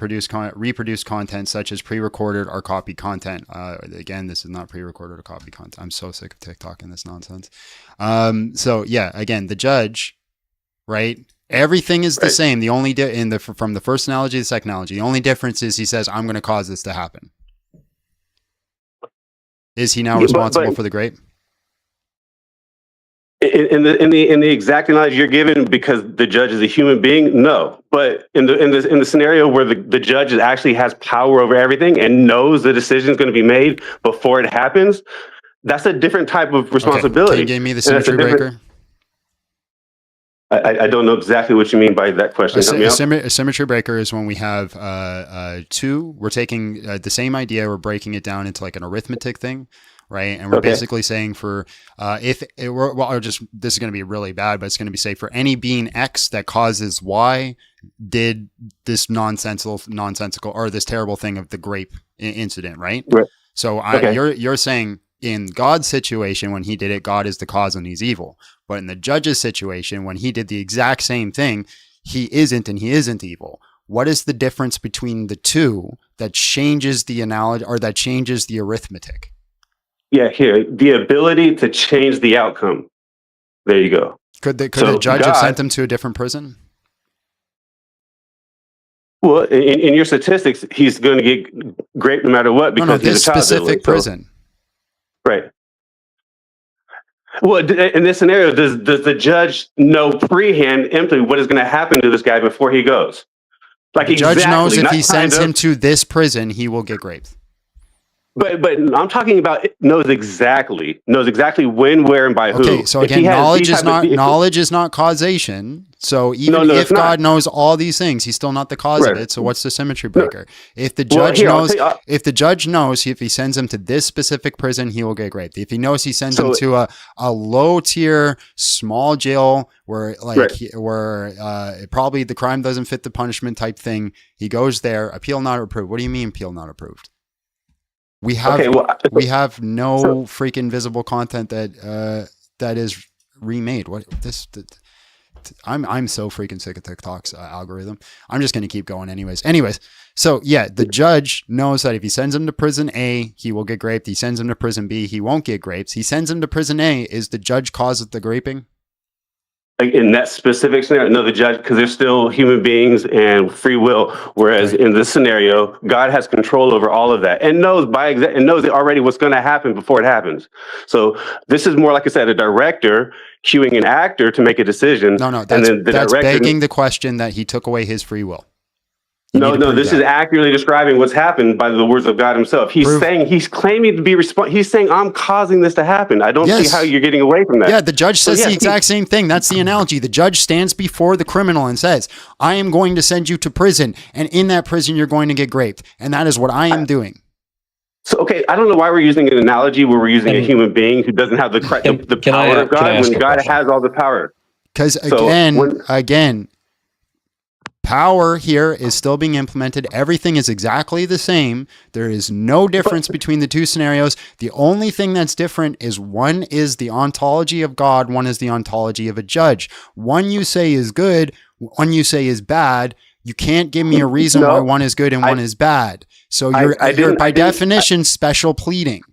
Speaker 2: reproduce content such as pre-recorded or copied content. Again, this is not pre-recorded or copied content. I'm so sick of TikTok and this nonsense. So yeah, again, the judge, right? Everything is the same. The only from the first analogy to the second analogy, the only difference is he says, I'm going to cause this to happen. Is he now responsible for the grape?
Speaker 7: In the exact analogy you're given, because the judge is a human being, no. But in the scenario where the judge actually has power over everything and knows the decision is going to be made before it happens, that's a different type of responsibility.
Speaker 2: Okay. Can you give me the symmetry breaker?
Speaker 7: I don't know exactly what you mean by that question.
Speaker 2: A symmetry breaker is when we have we're taking the same idea, we're breaking it down into like an arithmetic thing. Right. And we're basically saying this is going to be really bad, but it's going to be say for any being X that causes Y did this nonsensical or this terrible thing of the grape incident. Right. So you're saying in God's situation, when he did it, God is the cause and he's evil. But in the judge's situation, when he did the exact same thing, he isn't and he isn't evil. What is the difference between the two that changes the analogy or that changes the arithmetic?
Speaker 7: Yeah, here, the ability to change the outcome. There you go.
Speaker 2: Could the judge have sent him to a different prison?
Speaker 7: Well, in your statistics, he's going to get raped no matter what because he's a child
Speaker 2: specific prison.
Speaker 7: Right. Well, in this scenario, does the judge know freehand empty what is going to happen to this guy before he goes? Like
Speaker 2: The judge knows
Speaker 7: exactly,
Speaker 2: if
Speaker 7: not
Speaker 2: he
Speaker 7: kind
Speaker 2: sends
Speaker 7: of.
Speaker 2: him to this prison, he will get raped.
Speaker 7: But I'm talking about knows exactly when, where, and by who.
Speaker 2: Okay, so
Speaker 7: If he
Speaker 2: again,
Speaker 7: has
Speaker 2: knowledge
Speaker 7: these
Speaker 2: is
Speaker 7: type of-
Speaker 2: knowledge is not causation. So even
Speaker 7: no,
Speaker 2: if
Speaker 7: it's not.
Speaker 2: God knows all these things, he's still not the cause of
Speaker 7: Right.
Speaker 2: it. So what's the symmetry breaker? If the
Speaker 7: Well,
Speaker 2: judge
Speaker 7: here, I'll
Speaker 2: knows,
Speaker 7: tell you,
Speaker 2: if the judge knows if he sends him to this specific prison, he will get raped. If he knows he sends him
Speaker 7: So-
Speaker 2: to a low tier small jail where
Speaker 7: Right.
Speaker 2: probably the crime doesn't fit the punishment type thing, he goes there. Appeal not approved. What do you mean appeal not approved? We have no freaking visible content that is remade. I'm so freaking sick of TikTok's algorithm. I'm just gonna keep going anyways. So yeah, the judge knows that if he sends him to prison A, he will get raped. He sends him to prison B, he won't get raped. He sends him to prison A. Is the judge cause of the raping?
Speaker 7: Like in that specific scenario, no, the judge, because they're still human beings and free will. Whereas
Speaker 2: Right.
Speaker 7: in this scenario, God has control over all of that and knows already what's going to happen before it happens. So this is more, like I said, a director cueing an actor to make a decision.
Speaker 2: No,
Speaker 7: and then the
Speaker 2: that's
Speaker 7: director,
Speaker 2: begging the question that he took away his free will.
Speaker 7: This is accurately describing what's happened by the words of God himself. He's claiming to be he's saying, I'm causing this to happen. I don't see how you're getting away from that.
Speaker 2: Yeah, the judge says the exact same thing. That's the analogy. The judge stands before the criminal and says, I am going to send you to prison, and in that prison, you're going to get raped. And that is what I am doing.
Speaker 7: So, okay, I don't know why we're using an analogy where we're using a human being who doesn't have the power of God when God has all the power.
Speaker 2: Because again, power here is still being implemented. Everything is exactly the same. There is no difference between the two scenarios. The only thing that's different is one is the ontology of God, one is the ontology of a judge. One you say is good, one you say is bad. You can't give me a reason why one is good and one is bad. So you're by definition special pleading.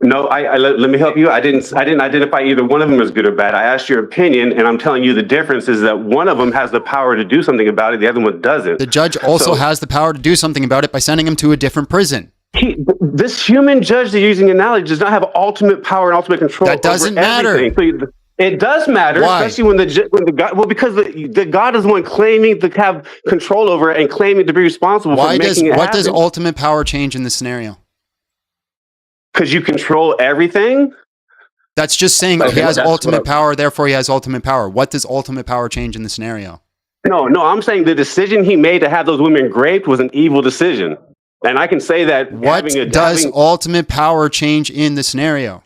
Speaker 7: No, let me help you. I didn't identify either one of them as good or bad. I asked your opinion, and I'm telling you the difference is that one of them has the power to do something about it. The other one doesn't.
Speaker 2: The judge also has the power to do something about it by sending him to a different prison.
Speaker 7: This human judge that you're using analogy does not have ultimate power and ultimate control.
Speaker 2: That doesn't matter.
Speaker 7: So it does matter,
Speaker 2: Why?
Speaker 7: especially when the God. Well, because the God is the one claiming to have control over it and claiming to be responsible for making it happen.
Speaker 2: What does ultimate power change in this scenario?
Speaker 7: Because you control everything.
Speaker 2: That's just saying he has ultimate power, therefore he has ultimate power. What does ultimate power change in the scenario?
Speaker 7: No, I'm saying the decision he made to have those women raped was an evil decision. And I can say that.
Speaker 2: What does ultimate power change in the scenario?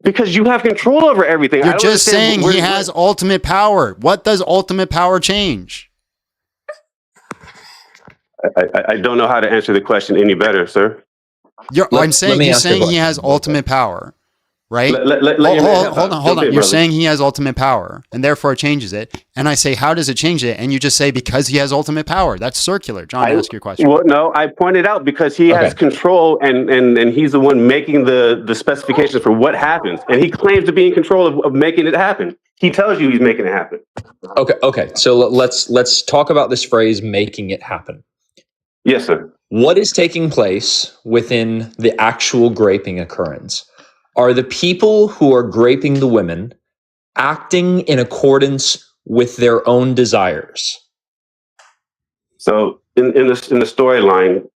Speaker 7: Because you have control over everything.
Speaker 2: You're just saying he has ultimate power. What does ultimate power change?
Speaker 7: I don't know how to answer the question any better, sir.
Speaker 2: I'm saying you're saying he has ultimate power, right? Hold on. You're saying he has ultimate power, and therefore it changes it. And I say, how does it change it? And you just say, because he has ultimate power. That's circular. John, ask your question.
Speaker 7: Well, no, I pointed out because he has control, and he's the one making the specifications for what happens, and he claims to be in control of making it happen. He tells you he's making it happen.
Speaker 5: Okay. So let's talk about this phrase, making it happen.
Speaker 7: Yes, sir.
Speaker 5: What is taking place within the actual graping occurrence? Are the people who are graping the women acting in accordance with their own desires?
Speaker 7: So in the storyline,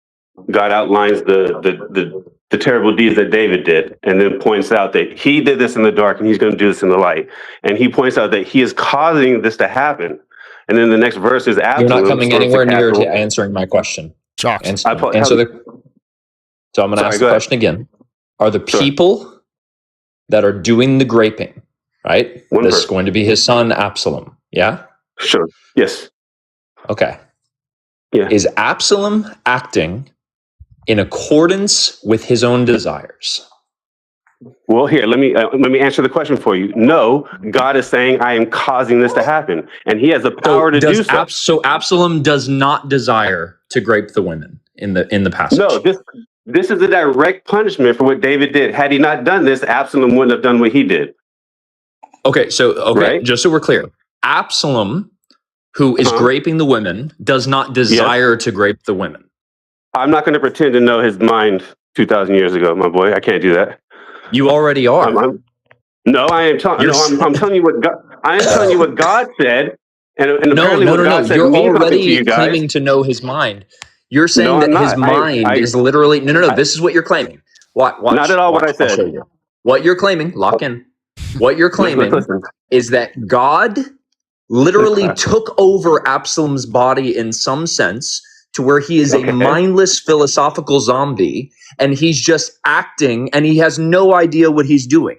Speaker 7: God outlines the terrible deeds that David did, and then points out that he did this in the dark and he's going to do this in the light. And he points out that he is causing this to happen. And then the next verse is Absalom.
Speaker 5: You're not coming anywhere near to answering my question. So I'm going to ask the question again. Are the people that are doing the graping, right? This is going to be his son, Absalom. Yeah?
Speaker 7: Sure. Yes.
Speaker 5: Okay.
Speaker 7: Yeah.
Speaker 5: Is Absalom acting in accordance with his own desires?
Speaker 7: Well, here, let me answer the question for you. No, God is saying, I am causing this to happen, and he has the power to do so.
Speaker 5: So Absalom does not desire to grape the women in the passage.
Speaker 7: No, this is a direct punishment for what David did. Had he not done this, Absalom wouldn't have done what he did.
Speaker 5: Okay, right? Just so we're clear, Absalom, who is graping the women, does not desire to grape the women.
Speaker 7: I'm not going to pretend to know his mind 2,000 years ago, my boy. I can't do that.
Speaker 5: You already are.
Speaker 7: I'm telling you what God. I am telling you what God said, And apparently what God said
Speaker 5: You're
Speaker 7: means something to
Speaker 5: already
Speaker 7: you guys.
Speaker 5: claiming to know his mind. You're saying that his mind is literally this is what you're claiming. Watch.
Speaker 7: Not at all what I said.
Speaker 5: I'll show you. What you're claiming, lock in. What you're claiming is that God literally took over Absalom's body in some sense to where he is a mindless philosophical zombie and he's just acting and he has no idea what he's doing.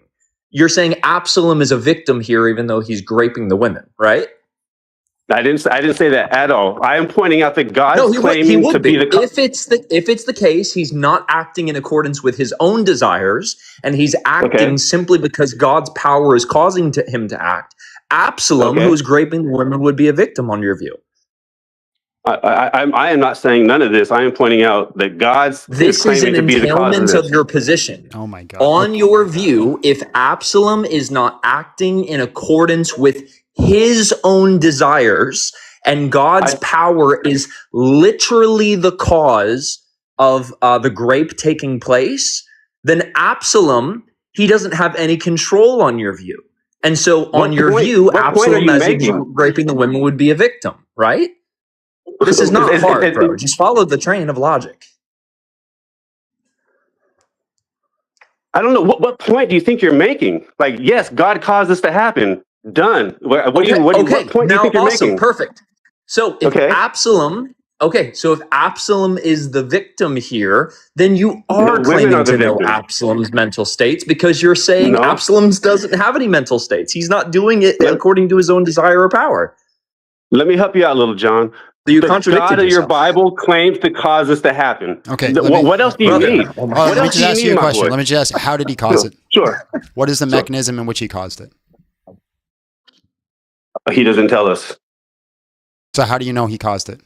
Speaker 5: You're saying Absalom is a victim here, even though he's graping the women, right?
Speaker 7: I didn't say that at all. I am pointing out that God's claiming to be the.
Speaker 5: If it's the case, he's not acting in accordance with his own desires, and he's acting simply because God's power is causing him to act. Absalom, who's graping the women, would be a victim on your view.
Speaker 7: I am not saying none of this. I am pointing out that God's
Speaker 5: this is an entailment of your position.
Speaker 2: Oh my God!
Speaker 5: On your view, if Absalom is not acting in accordance with his own desires and God's power is literally the cause of the grape taking place, then Absalom, he doesn't have any control on your view. And so on your view, Absalom as graping the women would be a victim, right? This is not hard, bro. Just follow the train of logic.
Speaker 7: I don't know. What point do you think you're making? Like, yes, God caused this to happen. Done. What point do you think you're making?
Speaker 5: Perfect. So if Absalom, so if Absalom is the victim here, then you are claiming to know Absalom's mental states because you're saying Absalom doesn't have any mental states. He's not doing it according to his own desire or power.
Speaker 7: Let me help you out, little John.
Speaker 5: So you
Speaker 7: the God of your Bible claims to cause this to happen.
Speaker 2: Okay.
Speaker 7: What else do you need?
Speaker 2: Let me just ask you a question. Let me just ask, how did he cause it?
Speaker 7: Sure.
Speaker 2: What is the mechanism in which he caused it?
Speaker 7: He doesn't tell us.
Speaker 2: So how do you know he caused it?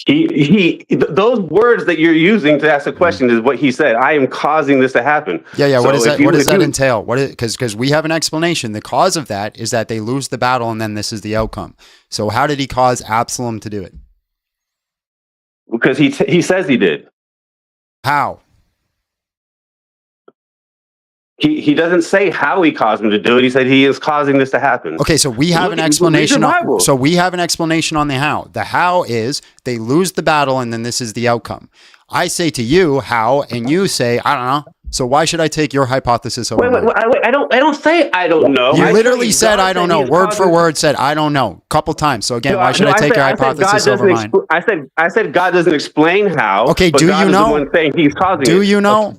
Speaker 7: Those words that you're using to ask a question is what he said. I am causing this to happen.
Speaker 2: Yeah. So what does that entail? Because we have an explanation. The cause of that is that they lose the battle, and then this is the outcome. So how did he cause Absalom to do it?
Speaker 7: Because he says he did.
Speaker 2: How?
Speaker 7: He doesn't say how he caused him to do it. He said he is causing this to happen.
Speaker 2: Okay, so we have an explanation. So we have an explanation on the how. The how is they lose the battle and then this is the outcome. I say to you how, and you say I don't know. So why should I take your hypothesis over?
Speaker 7: Wait, I don't say I don't know.
Speaker 2: You literally said I don't know. Word for word said I don't know. Couple times. So again, why should I take your hypothesis over mine?
Speaker 7: I said God doesn't explain how.
Speaker 2: Okay, do you know?
Speaker 7: One saying he's causing
Speaker 2: do you know?
Speaker 7: Okay.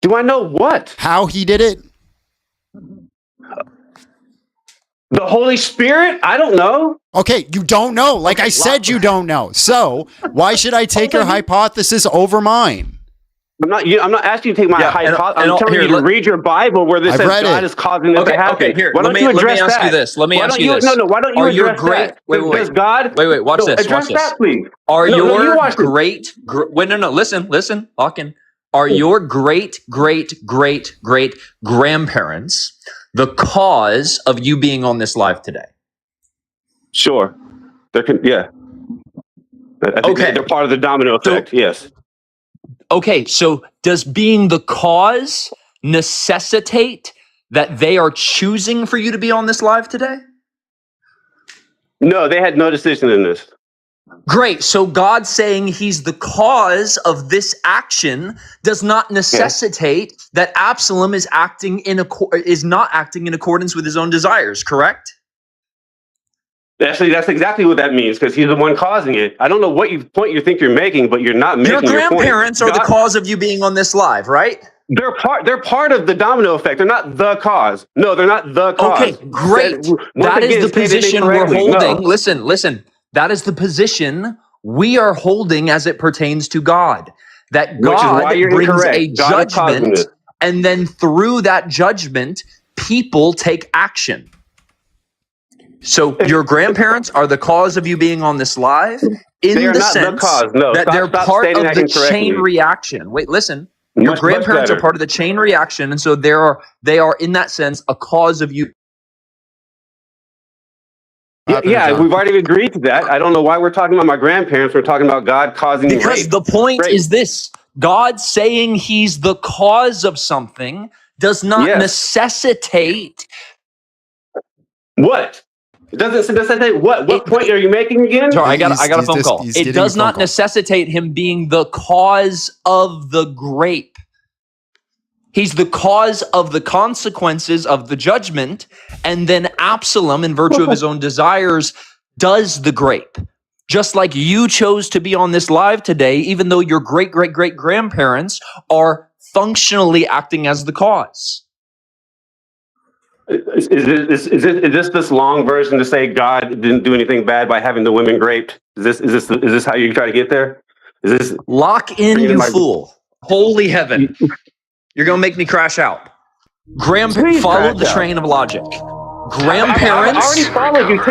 Speaker 7: Do I know what?
Speaker 2: How he did it?
Speaker 7: The Holy Spirit? I don't know.
Speaker 2: Okay, you don't know. Like I said, you don't know. So why should I take your hypothesis over mine?
Speaker 7: I'm not asking you to take my hypothesis. I'm telling you to read your Bible where this says God is causing this to happen.
Speaker 5: Okay, here. Let me ask you this. Let me ask you this.
Speaker 7: No, why don't you address that?
Speaker 5: Wait.
Speaker 7: God?
Speaker 5: Wait. Watch this.
Speaker 7: Address that, please.
Speaker 5: Are your great? Wait, no. Listen. Lock in. Are your great grandparents the cause of you being on this live today?
Speaker 7: Sure. I think they're part of the domino effect, yes.
Speaker 5: Okay, so does being the cause necessitate that they are choosing for you to be on this live today?
Speaker 7: No, they had no decision in this.
Speaker 5: Great. So God saying he's the cause of this action does not necessitate that Absalom is not acting in accordance with his own desires, correct?
Speaker 7: Actually, that's exactly what that means, because he's the one causing it. I don't know what point you think you're making, but you're not making your point.
Speaker 5: Your grandparents are the cause of you being on this live, right?
Speaker 7: They're part of the domino effect. They're not the cause. No, they're not the cause.
Speaker 5: Okay, great. That is the position we're holding. No. Listen. That is the position we are holding as it pertains to God. That God brings a judgment, and then through that judgment, people take action. So your grandparents are the cause of you being on this live in the sense that they're part of the chain reaction. Wait, listen. Your grandparents are part of the chain reaction, and so they are in that sense a cause of you.
Speaker 7: Yeah, we've already agreed to that. I don't know why we're talking about my grandparents. We're talking about God causing rape.
Speaker 5: Because the point is this. God saying he's the cause of something does not necessitate.
Speaker 7: What? Does it say what point are you making again?
Speaker 5: Sorry, I got a phone call. It does not necessitate him being the cause of the grape. He's the cause of the consequences of the judgment, and then Absalom, in virtue of his own desires, does the grape. Just like you chose to be on this live today, even though your great-great-great-grandparents are functionally acting as the cause.
Speaker 7: Is this long version to say God didn't do anything bad by having the women raped? Is this how you try to get there? Is this
Speaker 5: lock in, you fool? Holy heaven! You're gonna make me crash out. Follow the train of logic. Grandparents.
Speaker 7: I already followed you.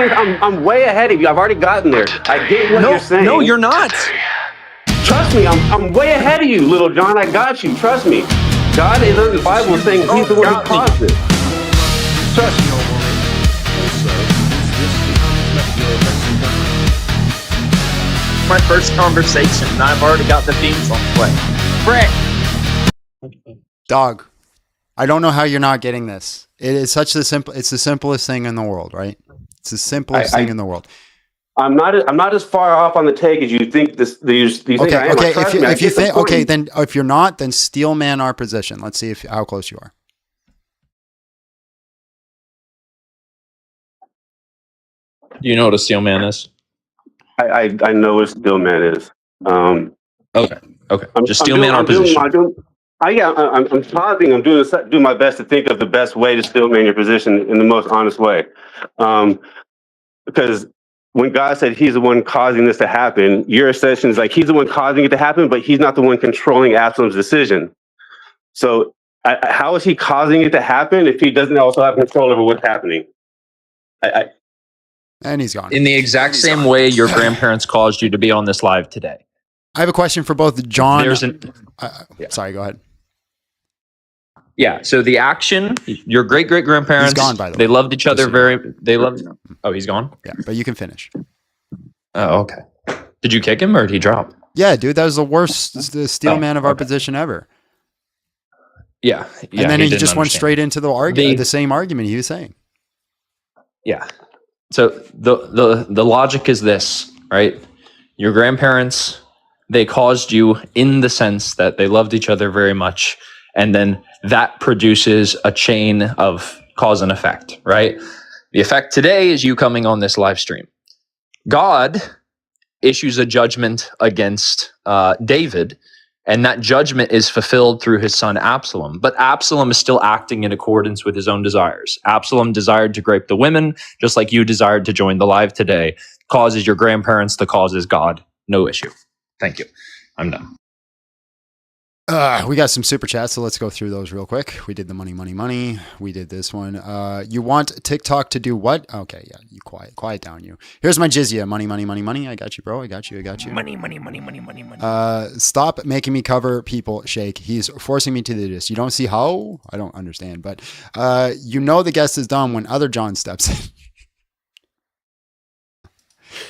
Speaker 7: I'm way ahead of you. I've already gotten there. I get what you're saying.
Speaker 5: No, you're not.
Speaker 7: Trust me, I'm way ahead of you, little John. I got you. Trust me. God is in the Bible saying He's the one who caused it. Trust me.
Speaker 5: My first conversation, and I've already got the theme song play. Frick.
Speaker 2: Dog, I don't know how you're not getting this. It is such the simple. It's the simplest thing in the world, right? It's the simplest thing in the world.
Speaker 7: I'm not as far off on the take as you think. These think I am.
Speaker 2: Okay. If you think okay, then if you're not, then steel man our position. Let's see how close you are.
Speaker 5: Do you know what a steel man is?
Speaker 7: I know what a steel man is.
Speaker 5: Okay. Just steel man our position.
Speaker 7: I'm pausing. I'm doing my best to think of the best way to steel man your position in the most honest way. Because when God said He's the one causing this to happen, your assertion is like He's the one causing it to happen, but He's not the one controlling Absalom's decision. So how is He causing it to happen if He doesn't also have control over what's happening?
Speaker 2: And he's gone.
Speaker 5: In the exact same way your grandparents caused you to be on this live today.
Speaker 2: I have a question for both John.
Speaker 5: Sorry,
Speaker 2: go ahead.
Speaker 5: Yeah. So the action, your great-great-grandparents,
Speaker 2: he's gone, by the way.
Speaker 5: They loved each other Oh, he's gone?
Speaker 2: Yeah, but you can finish.
Speaker 5: Oh, okay. Did you kick him or did he drop?
Speaker 2: Yeah, dude, that was the worst steel man of our position ever.
Speaker 5: Yeah.
Speaker 2: And then he just went straight into the same argument he was saying.
Speaker 5: Yeah. So the logic is this, right? Your grandparents, they caused you in the sense that they loved each other very much, and then that produces a chain of cause and effect, right? The effect today is you coming on this live stream. God issues a judgment against David, and that judgment is fulfilled through his son Absalom. But Absalom is still acting in accordance with his own desires. Absalom desired to grape the women, just like you desired to join the live today. Cause is your grandparents, the cause is God. No issue. Thank you. I'm done.
Speaker 2: We got some super chats, so let's go through those real quick. We did the money. We did this one. You want TikTok to do what? Okay, yeah, you quiet down, you. Here's my jizya. Money. I got you, bro. I got you. Money. Stop making me cover people, Shake. He's forcing me to do this. You don't see how? I don't understand, but you know the guest is dumb when other John steps in.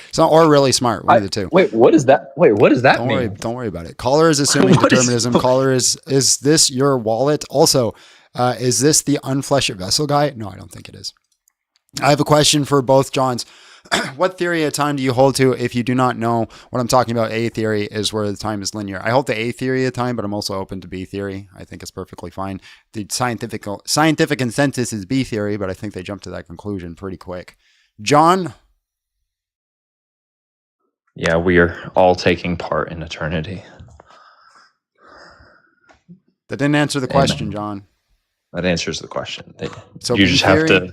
Speaker 2: It's not or really smart. One of the two.
Speaker 5: What does that mean?
Speaker 2: Don't worry about it. Caller is assuming determinism. Caller is this your wallet? Also, is this the unfleshed vessel guy? No, I don't think it is. I have a question for both Johns. What theory of time do you hold to? If you do not know what I'm talking about, A theory is where the time is linear. I hold to A theory of time, but I'm also open to B theory. I think it's perfectly fine. The scientific consensus is B theory, but I think they jumped to that conclusion pretty quick. John?
Speaker 5: Yeah, we are all taking part in eternity.
Speaker 2: That didn't answer the question, John.
Speaker 5: That answers the question.
Speaker 2: So
Speaker 5: you just have to.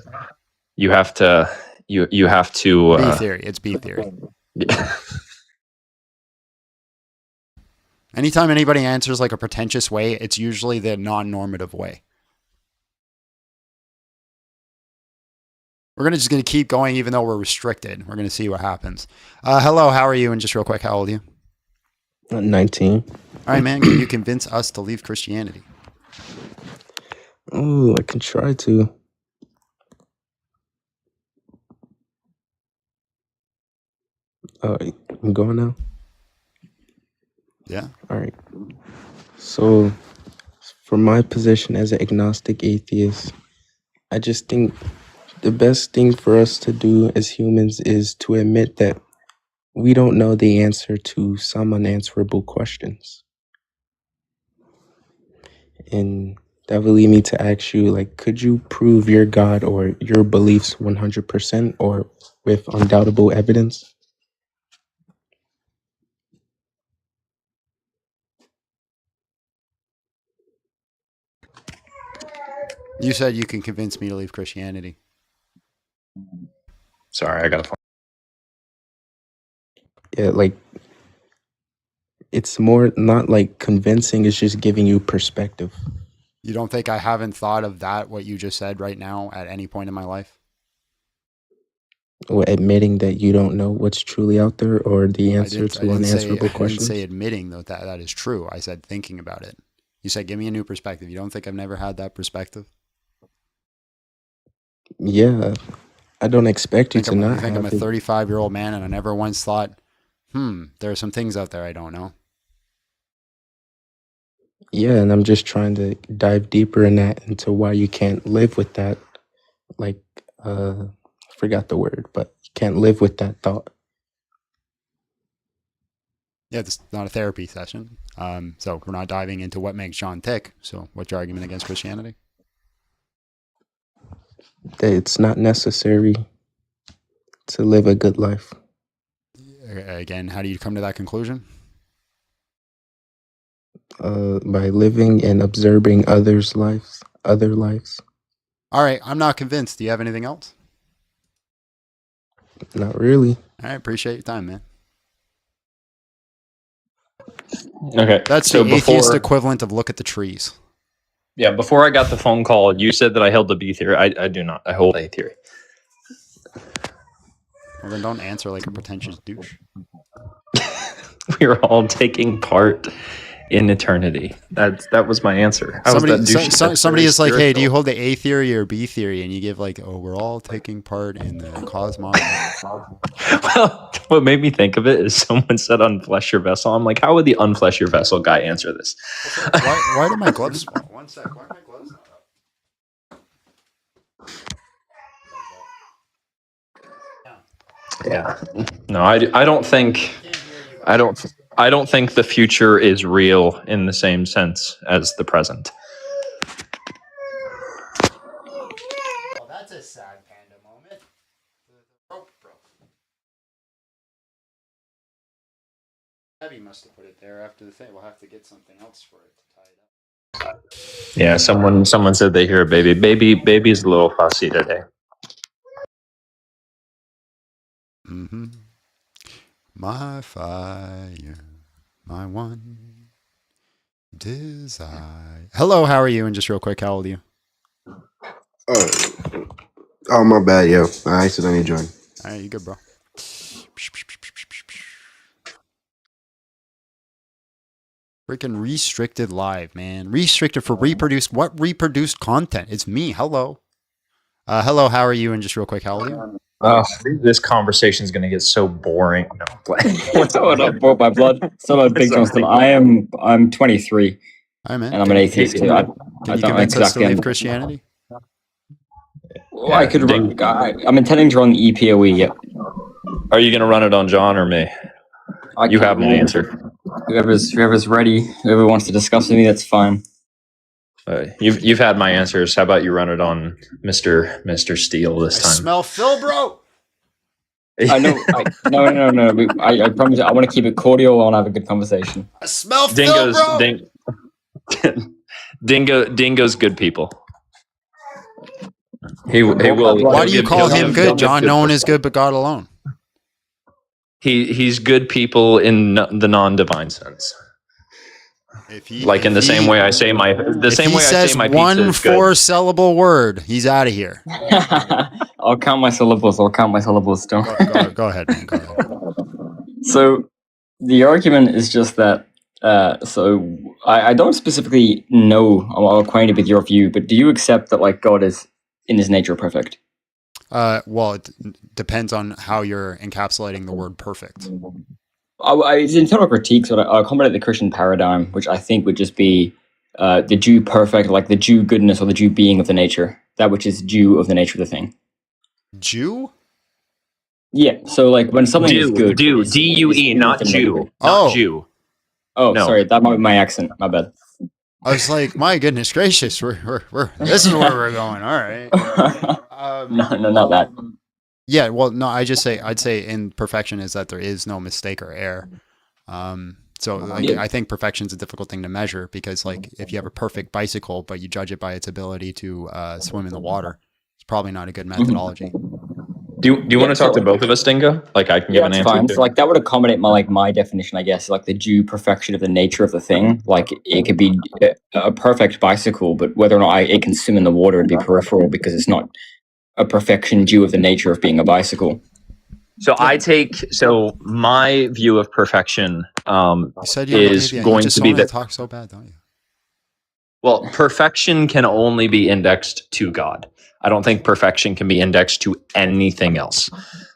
Speaker 5: You have to. You have to.
Speaker 2: B theory. It's B theory.
Speaker 5: Yeah.
Speaker 2: Anytime anybody answers like a pretentious way, it's usually the non-normative way. We're just going to keep going even though we're restricted. We're going to see what happens. Hello, how are you? And just real quick, how old are you?
Speaker 8: 19.
Speaker 2: All right, man. Can you convince us to leave Christianity?
Speaker 8: Oh, I can try to. All right, I'm going now.
Speaker 2: Yeah.
Speaker 8: All right. So, from my position as an agnostic atheist, I just think the best thing for us to do as humans is to admit that we don't know the answer to some unanswerable questions. And that will lead me to ask you, like, could you prove your God or your beliefs 100% or with undoubtable evidence?
Speaker 2: You said you can convince me to leave Christianity.
Speaker 5: Sorry, I got a phone.
Speaker 8: Yeah, like, it's more not like convincing, it's just giving you perspective.
Speaker 2: You don't think I haven't thought of that, what you just said right now, at any point in my life?
Speaker 8: Or admitting that you don't know what's truly out there or the answer to unanswerable questions?
Speaker 2: I didn't say admitting that is true. I said thinking about it. You said, give me a new perspective. You don't think I've never had that perspective?
Speaker 8: Yeah, I don't expect you to not have it.
Speaker 2: You think I'm a 35-year-old man and I never once thought, there are some things out there I don't know?
Speaker 8: Yeah, and I'm just trying to dive deeper in that into why you can't live with that. Like, I forgot the word, but you can't live with that thought.
Speaker 2: Yeah, this is not a therapy session. So we're not diving into what makes John tick. So what's your argument against Christianity?
Speaker 8: That it's not necessary to live a good life.
Speaker 2: Again, how do you come to that conclusion?
Speaker 8: By living and observing other lives.
Speaker 2: All right, I'm not convinced. Do you have anything else?
Speaker 8: Not really.
Speaker 2: I appreciate your time, man.
Speaker 5: Okay.
Speaker 2: That's the atheist equivalent of look at the trees.
Speaker 5: Yeah, before I got the phone call, you said that I held the B theory. I do not. I hold A theory.
Speaker 2: Well, then don't answer like a pretentious douche.
Speaker 5: We're all taking part in eternity. That was my answer.
Speaker 2: Somebody is like, hey, do you hold the A theory or B theory? And you give like, oh, we're all taking part in the cosmos.
Speaker 5: Well, what made me think of it is someone said unflesh your vessel. I'm like, how would the unflesh your vessel guy answer this?
Speaker 2: Why do my gloves fall? One sec. Why are my gloves not up?
Speaker 5: Yeah. No, I don't think the future is real in the same sense as the present.
Speaker 2: Oh, that's a sad panda moment. The rope broke. Abby must have put it there after the thing. We'll have to get something else for it to tie it up.
Speaker 5: Yeah, someone said they hear a baby. Baby's a little fussy today.
Speaker 2: Mm-hmm. My fire, my one desire. Hello, how are you? And just real quick, how old are you?
Speaker 9: Oh, my bad, yo. I accidentally joined.
Speaker 2: All right, you good, bro. Freaking restricted live, man. Restricted for reproduced. What reproduced content? It's me. Hello. Hello, how are you? And just real quick, how old are you?
Speaker 5: This conversation is going to get so boring. No,
Speaker 10: what's up, bro? My blood. So Big Johnston. I'm 23.
Speaker 2: Hi, man.
Speaker 10: And I'm an atheist too.
Speaker 2: Can you convince us to leave Christianity?
Speaker 10: Well, I could. I'm intending to run the EPOE. Yep.
Speaker 5: Are you going to run it on John or me? You have my answer.
Speaker 10: Whoever's ready, whoever wants to discuss with me, that's fine.
Speaker 5: You've had my answers. How about you run it on Mr. Steele this time?
Speaker 2: Smell Phil, bro.
Speaker 10: I know. No. I promise you, I want to keep it cordial. I want to have a good conversation.
Speaker 2: I smell Phil, bro.
Speaker 5: Dingo's good people. He will.
Speaker 2: Why do you call him good, John? No one is good but God alone.
Speaker 5: He's good people in the non-divine sense. In the same way I say my pizza is good.
Speaker 2: One 4-syllable word, he's out of here.
Speaker 10: I'll count my syllables.
Speaker 2: Go ahead, man. Go ahead.
Speaker 10: So the argument is just that. So I don't specifically know. I'm acquainted with your view, but do you accept that God is in his nature perfect?
Speaker 2: Well, it depends on how you're encapsulating the word perfect.
Speaker 10: It's internal critique, so I accommodate the Christian paradigm, which I think would just be the Jew perfect, like the Jew goodness or the Jew being of the nature, that which is due of the nature of the thing.
Speaker 2: Jew?
Speaker 10: Yeah. So like when something is good,
Speaker 5: D-U-E, not Jew. Not Jew.
Speaker 10: Oh, no. Sorry, that might be my accent. My bad.
Speaker 2: I was like, my goodness gracious, we're this is where we're going. All right.
Speaker 10: No, not that.
Speaker 2: Yeah, well, no, I'd say in perfection is that there is no mistake or error. So like, I think perfection is a difficult thing to measure because like if you have a perfect bicycle, but you judge it by its ability to swim in the water, it's probably not a good methodology.
Speaker 5: Do you want to talk to both of us, Dingo? Like I can give an answer.
Speaker 10: Fine. So like that would accommodate my definition, I guess, like the due perfection of the nature of the thing. Like it could be a perfect bicycle, but whether or not it can swim in the water would be peripheral because it's not a perfection due of the nature of being a bicycle.
Speaker 5: So my view of perfection is going to be that
Speaker 2: talk so bad, don't you?
Speaker 5: Well, perfection can only be indexed to God. I don't think perfection can be indexed to anything else.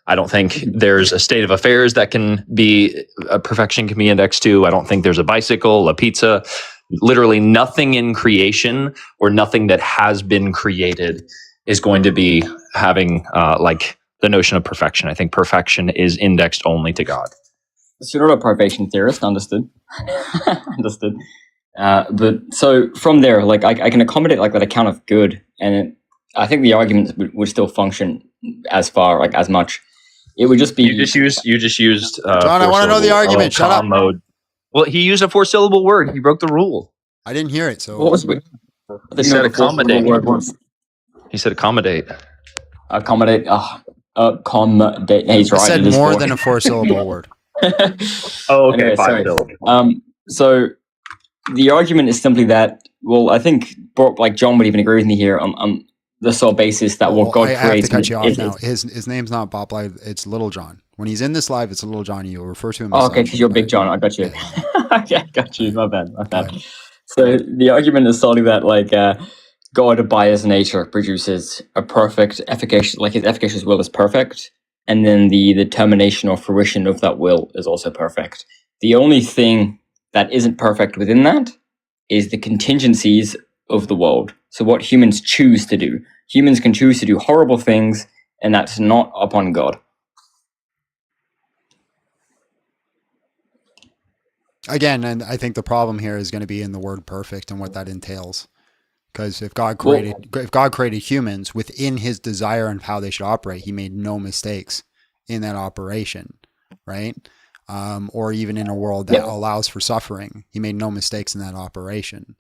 Speaker 5: I don't think there's a state of affairs that can be perfection can be indexed to. I don't think there's a bicycle, a pizza, literally nothing in creation or nothing that has been created is going to be having like the notion of perfection. I think perfection is indexed only to God.
Speaker 10: So you're not a perfection theorist, understood? Understood. But so from there, like I can accommodate like that account of good, and I think the argument would still function as far like as much. It would just be
Speaker 5: you just used
Speaker 2: John. I want to know the argument. Shut up.
Speaker 5: Mode. Well, he used a 4-syllable word. He broke the rule.
Speaker 2: I didn't hear it. So
Speaker 10: what was it?
Speaker 5: He said accommodate. He said accommodate.
Speaker 10: Accommodate. Accommodate. He's right.
Speaker 2: I said more than a 4-syllable word.
Speaker 5: Oh, okay. Anyway, 5 syllables.
Speaker 10: So the argument is simply that. Well, I think like John would even agree with me here on the sole basis that what God creates.
Speaker 2: I have to cut you off now. His name's not Bob Live. It's Little John. When he's in this live, it's Little John. You'll refer to him.
Speaker 10: Oh, okay, because you're Big John. I got you. Okay, I got you. My bad. So the argument is solely that like God by his nature produces a perfect, efficacious, like his efficacious will is perfect, and then the termination or fruition of that will is also perfect. The only thing that isn't perfect within that is the contingencies of the world. So what humans choose to do. Humans can choose to do horrible things, and that's not upon God.
Speaker 2: Again, and I think the problem here is going to be in the word perfect and what that entails. Because if God created humans within his desire and how they should operate, he made no mistakes in that operation, right? Or even in a world that allows for suffering, he made no mistakes in that operation.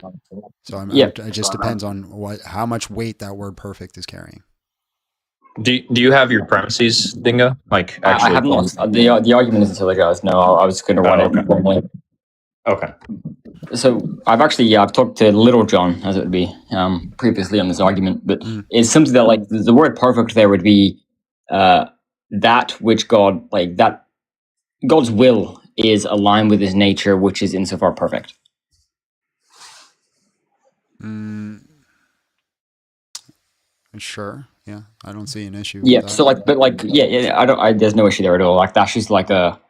Speaker 2: So it just depends on how much weight that word perfect is carrying.
Speaker 5: Do you have your premises, Dingo? Like actually,
Speaker 10: I have not. The argument isn't silly, guys. No, I was going to run it formally.
Speaker 5: Okay.
Speaker 10: So I've talked to Little John, as it would be, previously on this argument, but it's simply that like the word perfect there would be that which God, like that God's will is aligned with his nature, which is insofar perfect.
Speaker 2: Sure. Yeah. I don't see an issue.
Speaker 10: Yeah.
Speaker 2: With that.
Speaker 10: So there's no issue there at all. Like that's just like a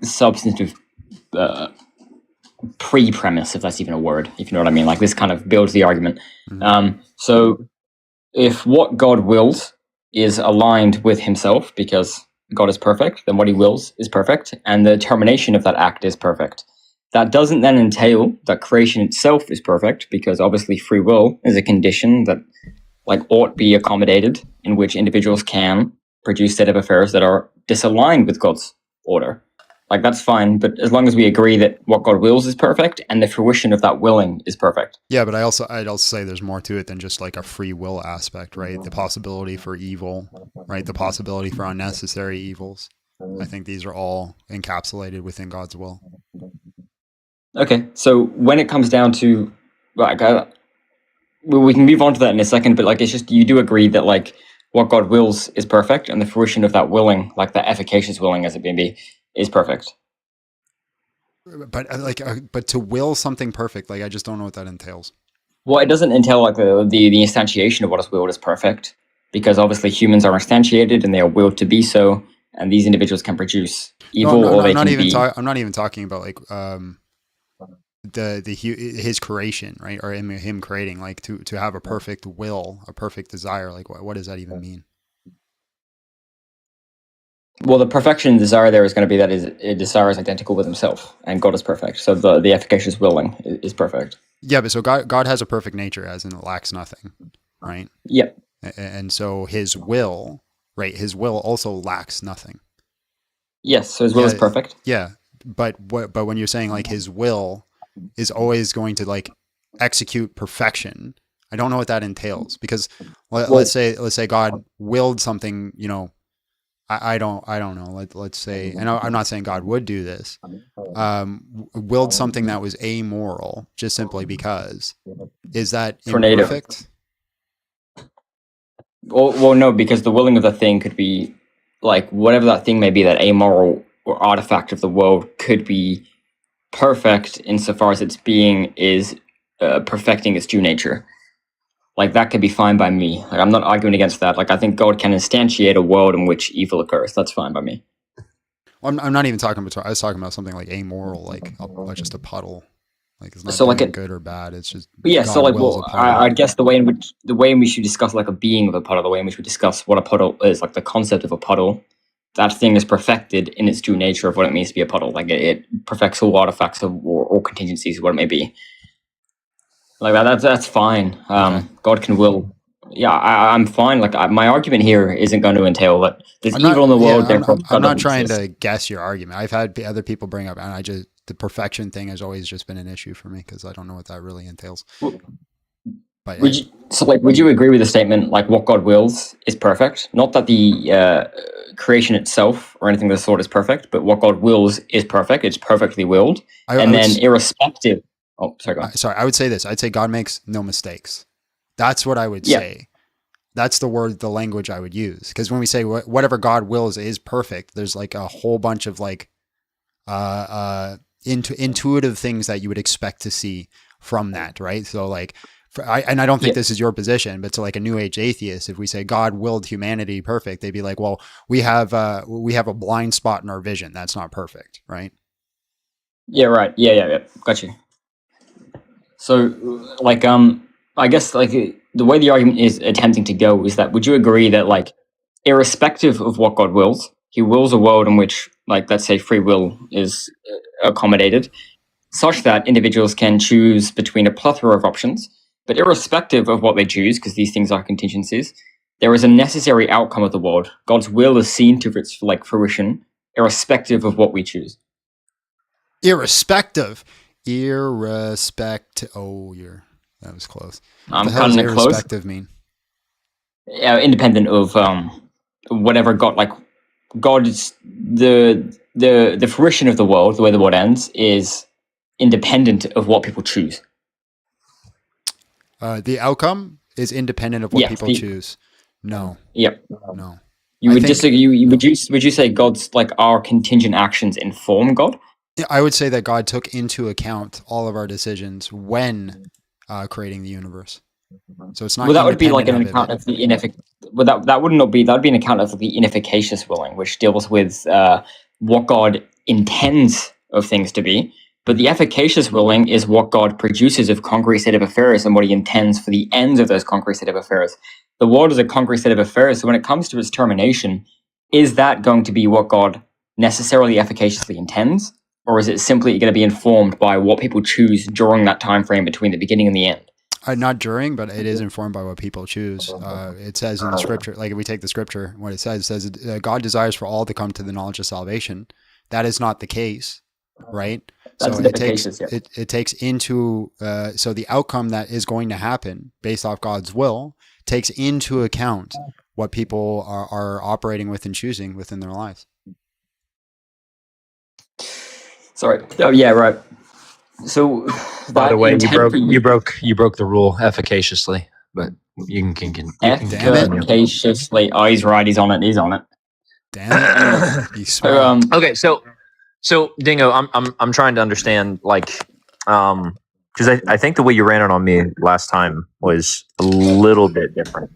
Speaker 10: substantive pre-premise, if that's even a word, if you know what I mean. Like this kind of builds the argument. So if what God wills is aligned with himself, because God is perfect, then what he wills is perfect, and the termination of that act is perfect. That doesn't then entail that creation itself is perfect, because obviously free will is a condition that like ought be accommodated, in which individuals can produce state of affairs that are disaligned with God's order. Like that's fine, but as long as we agree that what God wills is perfect and the fruition of that willing is perfect.
Speaker 2: Yeah, but I'd also say there's more to it than just like a free will aspect, right? The possibility for evil, right? The possibility for unnecessary evils. I think these are all encapsulated within God's will.
Speaker 10: Okay, so when it comes down to like, we can move on to that in a second, but like it's just you do agree that like what God wills is perfect, and the fruition of that willing, like that efficacious willing, as it may be, is perfect.
Speaker 2: But but to will something perfect, like I just don't know what that entails.
Speaker 10: Well, it doesn't entail like the instantiation of what is willed is perfect, because obviously humans are instantiated and they are willed to be so, and these individuals can produce evil, or they can be.
Speaker 2: I'm not even talking about like his creation, right, or him creating, like to have a perfect will, a perfect desire. Like what does that even mean?
Speaker 10: Well, the perfection desire there is going to be that a desire is identical with himself, and God is perfect. So the efficacious willing is perfect.
Speaker 2: Yeah, but so God has a perfect nature, as in it lacks nothing, right?
Speaker 10: Yep.
Speaker 2: And so his will, right? His will also lacks nothing.
Speaker 10: Yes, so his will is perfect.
Speaker 2: Yeah, but when you're saying like his will is always going to like execute perfection, I don't know what that entails, because let's say God willed something, you know, I don't know. Let's say, and I'm not saying God would do this. Willed something that was amoral just simply because. Is that imperfect?
Speaker 10: Well, no, because the willing of the thing could be like whatever that thing may be, that amoral or artifact of the world could be perfect insofar as its being is perfecting its due nature. Like that could be fine by me. Like I'm not arguing against that. Like I think God can instantiate a world in which evil occurs. That's fine by me.
Speaker 2: Well, I'm not even talking about. I was talking about something like amoral, like just a puddle. Like it's not
Speaker 10: so like
Speaker 2: good or bad. It's just
Speaker 10: God so like well, I guess the way in which we should discuss like a being of a puddle, the way in which we discuss what a puddle is, like the concept of a puddle. That thing is perfected in its true nature of what it means to be a puddle. Like it perfects all artifacts or contingencies, what it may be. Like that's fine.
Speaker 2: Okay.
Speaker 10: God can will. Yeah, I'm fine. Like my argument here isn't going to entail that there's evil in the world.
Speaker 2: Yeah, I'm not trying to guess your argument. I've had other people bring up, and the perfection thing has always just been an issue for me because I don't know what that really entails. But
Speaker 10: would you agree with the statement like what God wills is perfect? Not that the creation itself or anything of the sort is perfect, but what God wills is perfect. It's perfectly willed, irrespective. Oh, sorry. Go on.
Speaker 2: Sorry, I would say this. I'd say God makes no mistakes. That's what I would say. That's the language I would use. Because when we say whatever God wills is perfect, there's like a whole bunch of like intuitive things that you would expect to see from that, right? So like, I don't think this is your position, but to like a New Age atheist, if we say God willed humanity perfect, they'd be like, well, we have a blind spot in our vision. That's not perfect, right?
Speaker 10: Yeah, right. Yeah. Got you. So, like, I guess, like, the way the argument is attempting to go is that, would you agree that, like, irrespective of what God wills, he wills a world in which, like, let's say free will is accommodated, such that individuals can choose between a plethora of options, but irrespective of what they choose, because these things are contingencies, there is a necessary outcome of the world. God's will is seen to its, like, fruition, irrespective of what we choose.
Speaker 2: Irrespective. That was close.
Speaker 10: I'm cutting it close.
Speaker 2: Irrespective mean?
Speaker 10: Yeah, independent of whatever God, like God is the fruition of the world, the way the world ends, is independent of what people choose.
Speaker 2: The outcome is independent of what people choose. No.
Speaker 10: Yep.
Speaker 2: No.
Speaker 10: You would would you say God's like our contingent actions inform God?
Speaker 2: I would say that God took into account all of our decisions when creating the universe. So it's not.
Speaker 10: Well, that would be like an account of the inefficacious. Well, that wouldn't be. That would be an account of the inefficacious willing, which deals with what God intends of things to be. But the efficacious willing is what God produces of concrete state of affairs and what He intends for the ends of those concrete state of affairs. The world is a concrete state of affairs. So when it comes to its termination, is that going to be what God necessarily efficaciously intends? Or is it simply going to be informed by what people choose during that time frame between the beginning and the end?
Speaker 2: Not during, but it is informed by what people choose. It says in the scripture, like if we take the scripture, what it says God desires for all to come to the knowledge of salvation. That is not the case, right?
Speaker 10: That's
Speaker 2: so it takes into, so the outcome that is going to happen based off God's will takes into account what people are operating with and choosing within their lives.
Speaker 10: Sorry. Oh yeah, right. So,
Speaker 5: by the way, you broke the rule efficaciously, but you can
Speaker 10: efficaciously. Oh, he's right. He's on it.
Speaker 2: Damn it. He's smart.
Speaker 5: Okay, so Dingo, I'm trying to understand, like, because I think the way you ran it on me last time was a little bit different.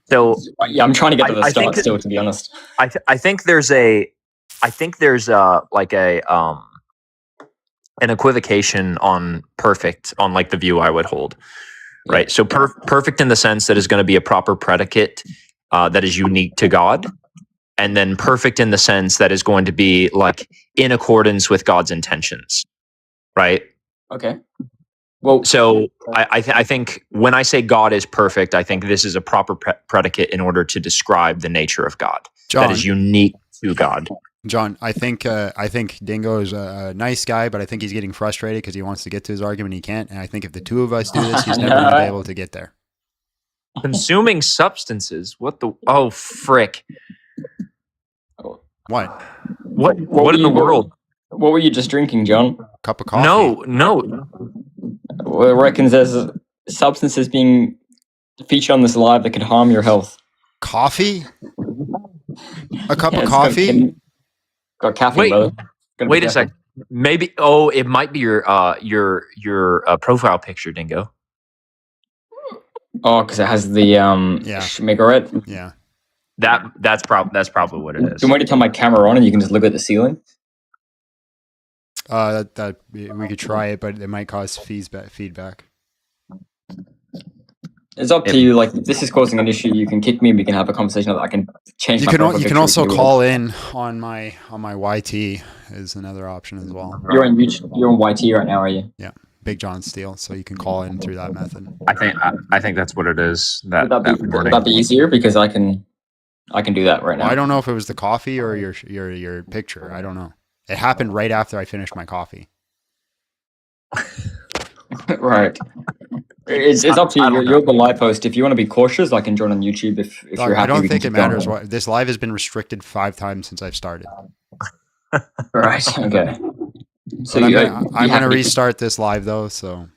Speaker 5: So
Speaker 10: yeah, I'm trying to get to the start still, to be honest.
Speaker 5: I think there's like an equivocation on perfect on like the view I would hold, right? So perfect in the sense that is going to be a proper predicate that is unique to God, and then perfect in the sense that is going to be like in accordance with God's intentions, right?
Speaker 10: Okay. Well,
Speaker 5: so I think when I say God is perfect, I think this is a proper predicate in order to describe the nature of God that is unique to God.
Speaker 2: John, I think Dingo is a nice guy, but I think he's getting frustrated because he wants to get to his argument and he can't. And I think if the two of us do this, he's never going to be able to get there.
Speaker 5: Consuming substances? What the? Oh, frick!
Speaker 2: What?
Speaker 5: What in the world?
Speaker 10: What were you just drinking, John?
Speaker 2: Cup of coffee.
Speaker 5: No.
Speaker 10: Well, it reckons there's substances being featured on this live that could harm your health.
Speaker 2: Coffee? A cup of coffee?
Speaker 10: Got caffeine, brother.
Speaker 5: Wait a sec. Maybe. Oh, it might be your profile picture, Dingo.
Speaker 10: Oh, because it has the schmiggerette.
Speaker 2: Yeah.
Speaker 5: That's probably what it is.
Speaker 10: Do you want me to turn my camera on and you can just look at the ceiling?
Speaker 2: That we could try it, but it might cause feedback.
Speaker 10: It's up to you. Like, if this is causing an issue, you can kick me and we can have a conversation that I can change.
Speaker 2: You can also call in on my YT is another option as well.
Speaker 10: You're on YouTube. You're on YT right now, are you?
Speaker 2: Yeah, Big John Steele. So you can call in through that method.
Speaker 5: I think that's what it is. Would
Speaker 10: that be easier because I can do that right now.
Speaker 2: Well, I don't know if it was the coffee or your picture. I don't know. It happened right after I finished my coffee.
Speaker 10: Right. It's up to you. You're the live host. If you want to be cautious, I can join on YouTube if you're happy.
Speaker 2: I don't think it matters. This live has been restricted 5 times since I've started.
Speaker 10: Right. Okay.
Speaker 2: So I'm going to restart this live though. So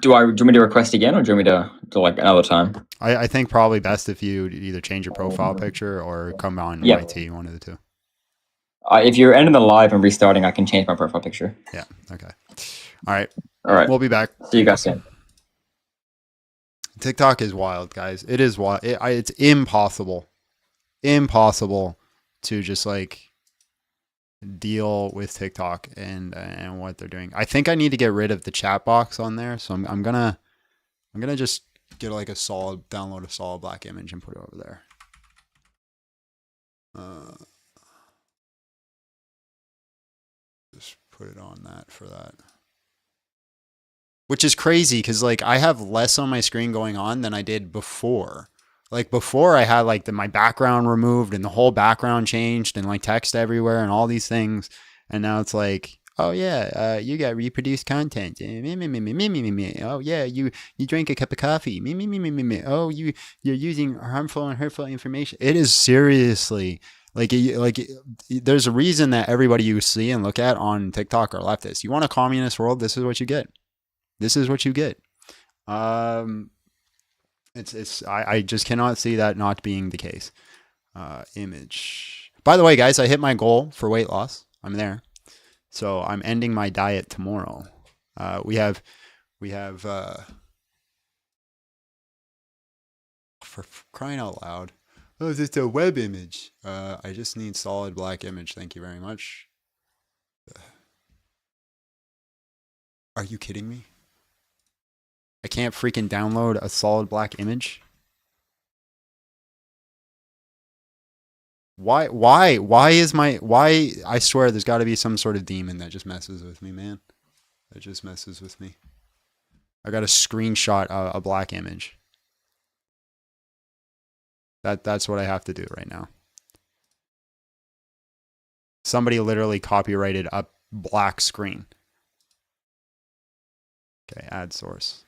Speaker 10: do you want me to request again, or do you want me to like another time?
Speaker 2: I think probably best if you either change your profile picture or come on YT, one of the two.
Speaker 10: If you're ending the live and restarting, I can change my profile picture.
Speaker 2: Yeah. Okay. All right.
Speaker 10: We'll
Speaker 2: be back.
Speaker 10: See you guys soon.
Speaker 2: TikTok is wild, guys. It is wild. It's impossible to just like deal with TikTok and what they're doing. I think I need to get rid of the chat box on there. So I'm gonna just get like download a solid black image and put it over there. Just put it on that for that. Which is crazy because like I have less on my screen going on than I did before. Like before I had like my background removed and the whole background changed and like text everywhere and all these things. And now it's like, oh yeah, you got reproduced content. Oh yeah, you drank a cup of coffee. Oh, you're using harmful and hurtful information. It is seriously like there's a reason that everybody you see and look at on TikTok are leftists. You want a communist world? This is what you get. This is what you get. I just cannot see that not being the case. Image. By the way, guys, I hit my goal for weight loss. I'm there. So I'm ending my diet tomorrow. We have for crying out loud. Oh, is this a web image? I just need solid black image. Thank you very much. Are you kidding me? I can't freaking download a solid black image. Why I swear there's got to be some sort of demon that just messes with me, man. That just messes with me. I got to screenshot a black image. That's what I have to do right now. Somebody literally copyrighted a black screen. Okay, add source.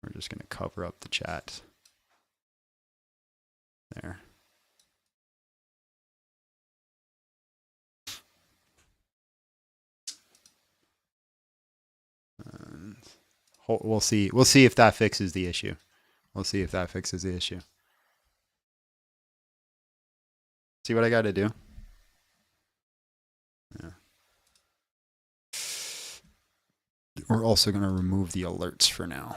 Speaker 2: We're just going to cover up the chat. There. And we'll see. We'll see if that fixes the issue. We'll see if that fixes the issue. See what I got to do? Yeah. We're also going to remove the alerts for now.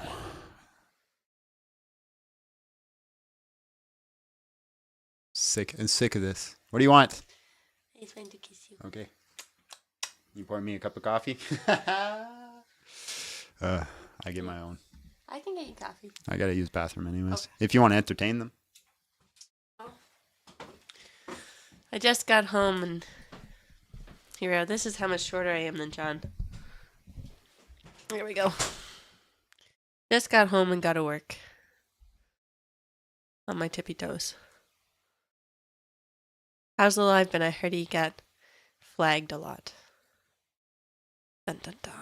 Speaker 2: Sick of this. What do you want?
Speaker 11: I just want to kiss you.
Speaker 2: Okay. You pour me a cup of coffee? I get my own.
Speaker 11: I can get you coffee.
Speaker 2: I gotta use bathroom anyways. Oh. If you want to entertain them.
Speaker 11: Oh. I just got home and here we go. This is how much shorter I am than John. Here we go. Just got home and got to work. On my tippy toes. How's the live been? I heard he got flagged a lot. Dun, dun, dun.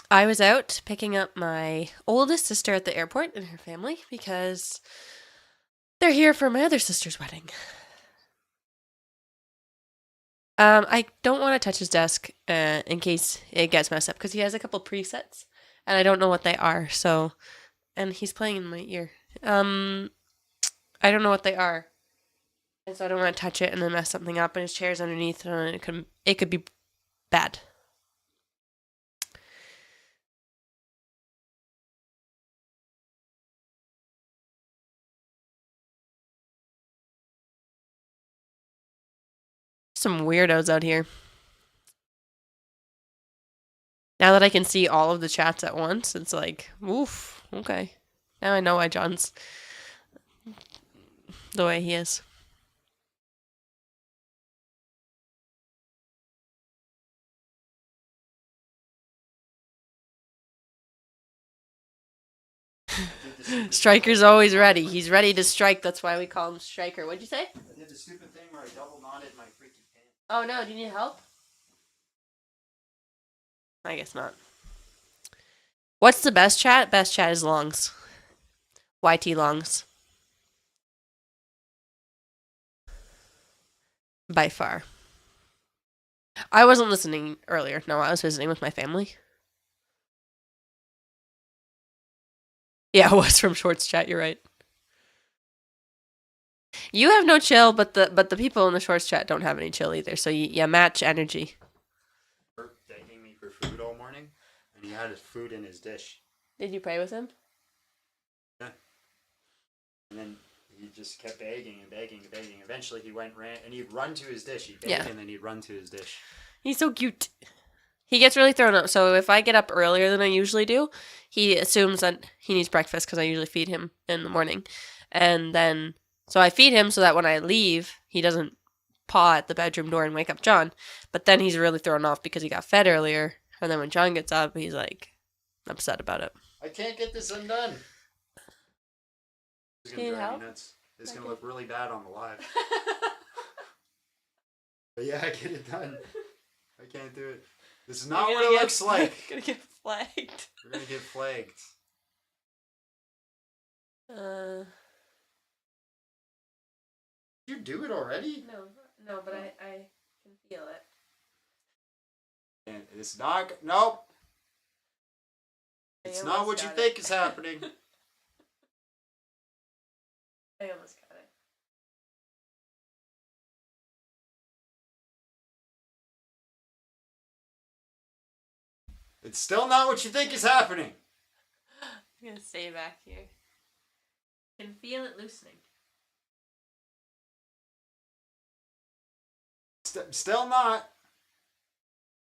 Speaker 11: I was out picking up my oldest sister at the airport and her family because they're here for my other sister's wedding. I don't want to touch his desk in case it gets messed up because he has a couple presets and I don't know what they are. So, and he's playing in my ear. I don't know what they are, and so I don't want to touch it and then mess something up. And his chair's underneath, and it could be bad. Some weirdos out here. Now that I can see all of the chats at once, it's like, oof, okay. Now I know why John's the way he is. Striker's always ready. He's ready to strike. That's why we call him Striker. What'd you say?
Speaker 2: I did the stupid thing where I double knotted my freaking pants.
Speaker 11: Oh no, do you need help? I guess not. What's the best chat? Best chat is longs. YT longs. By far. I wasn't listening earlier. No, I was visiting with my family. Yeah, it was from Shorts chat, you're right. You have no chill, but the people in the Shorts chat don't have any chill either, so you match energy.
Speaker 2: Begging me for food all morning, and he had his food in his dish.
Speaker 11: Did you pray with him?
Speaker 2: Yeah. And then he just kept begging and begging and begging. Eventually he ran, and he'd run to his dish. He'd beg and then he'd run to his dish.
Speaker 11: He's so cute. He gets really thrown up, so if I get up earlier than I usually do, he assumes that he needs breakfast because I usually feed him in the morning. And then, so I feed him so that when I leave, he doesn't paw at the bedroom door and wake up John. But then he's really thrown off because he got fed earlier. And then when John gets up, he's like upset about it.
Speaker 2: I can't get this undone. It's
Speaker 11: Can you help?
Speaker 2: It's going to look really bad on the live. But yeah, I get it done. I can't do it. This is not what it looks like.
Speaker 11: We're gonna get flagged.
Speaker 2: We're going to get flagged. Did you do it already?
Speaker 11: No, but I can feel it.
Speaker 2: And it's not. Nope. It's not what you think is happening.
Speaker 11: I almost got it.
Speaker 2: It's still not what you think is happening.
Speaker 11: I'm gonna stay back here. I can feel it loosening.
Speaker 2: Still not.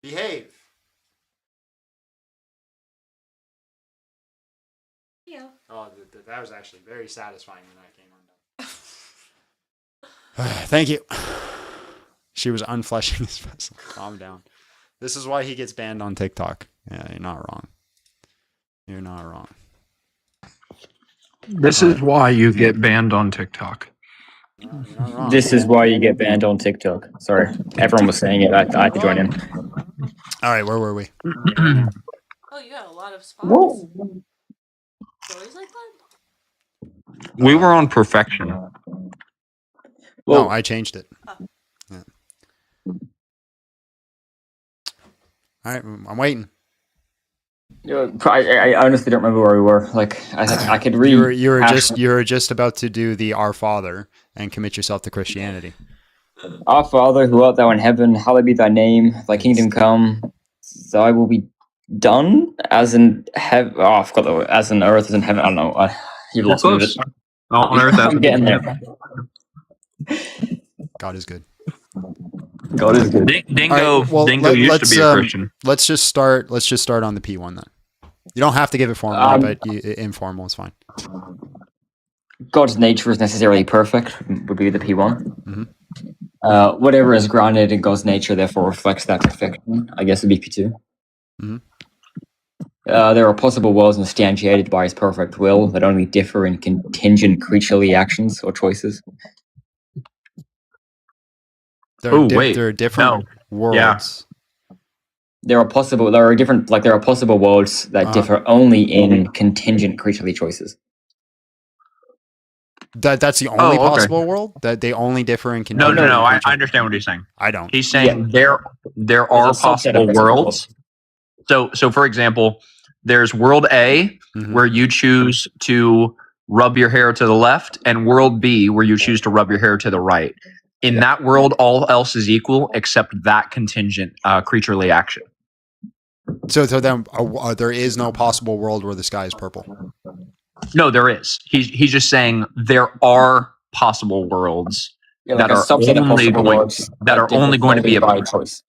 Speaker 2: Behave.
Speaker 11: Yeah.
Speaker 2: Oh, that was actually very satisfying when that came undone. Thank you. She was unfleshing his vessel. Calm down. This is why he gets banned on TikTok. Yeah, you're not wrong. You're not wrong.
Speaker 12: This is why you get banned on TikTok.
Speaker 2: No,
Speaker 10: This is why you get banned on TikTok. Sorry, everyone was saying it. I had to join in.
Speaker 2: All right, where were we?
Speaker 11: Oh, you got a lot of spots.
Speaker 10: Whoa.
Speaker 11: Always like that?
Speaker 12: We were on perfection.
Speaker 10: Well,
Speaker 2: no, I changed it.
Speaker 11: Oh.
Speaker 2: Yeah. All right, I'm waiting.
Speaker 10: I honestly don't remember where we were. Like I could read.
Speaker 2: You were just about to do the Our Father and commit yourself to Christianity.
Speaker 10: Our Father who art thou in heaven, hallowed be thy name. Thy kingdom come. Thy will be done as in heaven. Oh, I forgot the as in earth as in heaven. I don't know. You lost me with it.
Speaker 12: On earth as
Speaker 10: I'm getting there.
Speaker 2: God is good.
Speaker 10: God is good.
Speaker 12: Dingo.
Speaker 2: Right, well,
Speaker 12: Dingo used to be a Christian.
Speaker 2: Let's just start on the P1 then. You don't have to give it formal, but informal is fine.
Speaker 10: God's nature is necessarily perfect would be the P1.
Speaker 2: Mm-hmm.
Speaker 10: Whatever is grounded in God's nature therefore reflects that perfection. I guess would be P2.
Speaker 2: Mm-hmm.
Speaker 10: There are possible worlds instantiated by his perfect will that only differ in contingent creaturely actions or choices.
Speaker 2: There are different worlds.
Speaker 10: There are possible worlds that differ only in contingent creaturely choices.
Speaker 2: That's the only possible world? That they only differ in contingent?
Speaker 12: No. I understand what he's saying.
Speaker 2: I don't.
Speaker 12: He's saying there are possible worlds. So for example, there's world A where you choose to rub your hair to the left, and world B where you choose to rub your hair to the right. In that world, all else is equal except that contingent creaturely action.
Speaker 2: So then there is no possible world where the sky is purple?
Speaker 12: No, there is. He's just saying there are possible worlds that are only going to be a
Speaker 10: choice.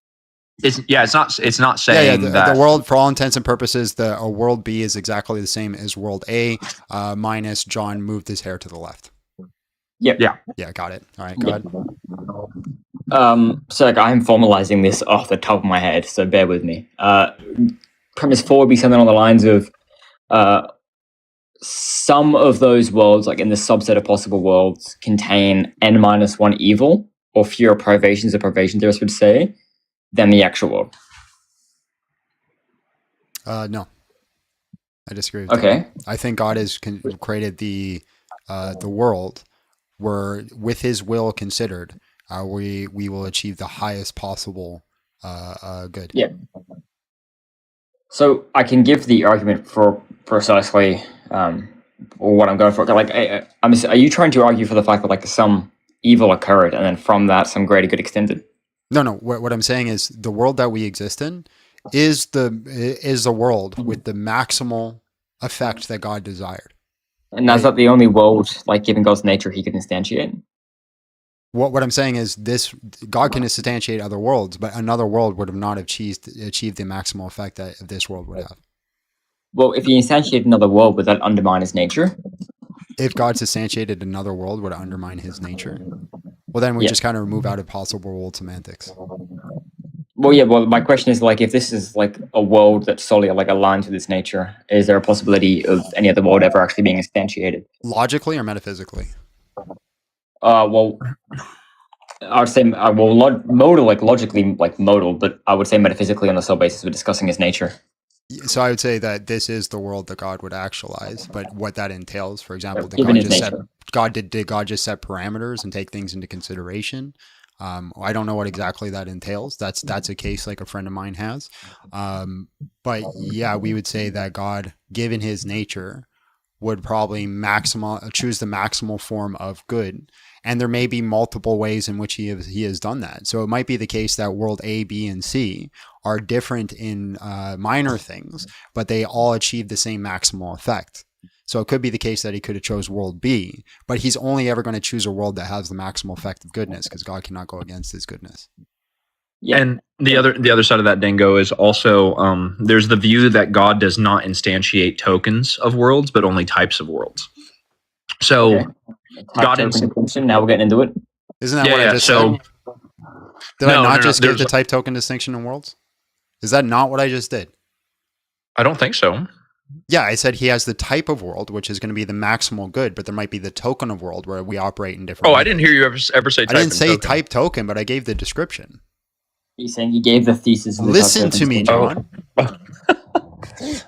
Speaker 12: It's not saying that
Speaker 2: the world, for all intents and purposes, a world B is exactly the same as world A, minus John moved his hair to the left.
Speaker 10: Yep.
Speaker 2: Yeah, got it. All right, go ahead.
Speaker 10: So I'm formalizing this off the top of my head, so bear with me. Premise 4 would be something on the lines of some of those worlds, like in the subset of possible worlds, contain n-1 evil, or fewer privations, a privation theorists would say, than the actual world.
Speaker 2: No. I disagree with that. I think God has created the world where, with his will considered, we will achieve the highest possible good.
Speaker 10: Yeah. So I can give the argument for precisely what I'm going for. Like, are you trying to argue for the fact that like some evil occurred and then from that some greater good extended?
Speaker 2: No. What I'm saying is the world that we exist in is the world with the maximal effect that God desired.
Speaker 10: And that's not the only world, like given God's nature, he could instantiate?
Speaker 2: What I'm saying is this: God can instantiate other worlds, but another world would have not achieved the maximal effect that this world would have.
Speaker 10: Well, if he instantiated another world, would that undermine his nature?
Speaker 2: If God's instantiated another world, would it undermine his nature? Well, then we just kind of move out of possible world semantics.
Speaker 10: Well, my question is, like, if this is like a world that's solely like aligned to this nature, is there a possibility of any other world ever actually being instantiated?
Speaker 2: Logically or metaphysically?
Speaker 10: Well, I would say, modal, like logically, like modal, but I would say metaphysically on the sole basis of discussing his nature.
Speaker 2: So I would say that this is the world that God would actualize, but what that entails, for example, did God just set parameters and take things into consideration? I don't know what exactly that entails. That's a case like a friend of mine has. But yeah, we would say that God, given his nature, would probably choose the maximal form of good. And there may be multiple ways in which he has done that. So it might be the case that world A, B, and C are different in minor things, but they all achieve the same maximal effect. So it could be the case that he could have chose world B, but he's only ever going to choose a world that has the maximal effect of goodness, because God cannot go against his goodness.
Speaker 12: Yeah. And the other side of that, Dingo, is also there's the view that God does not instantiate tokens of worlds, but only types of worlds. So God
Speaker 10: now we're getting into it.
Speaker 2: Isn't that what I just said? Did I not just give the type token distinction in worlds? Is that not what I just did?
Speaker 12: I don't think so.
Speaker 2: Yeah, I said he has the type of world, which is going to be the maximal good, but there might be the token of world where we operate in different ways.
Speaker 12: I didn't hear you ever say type.
Speaker 2: I didn't say type token, but I gave the description.
Speaker 10: He's saying he gave the thesis.
Speaker 2: Listen to me, John.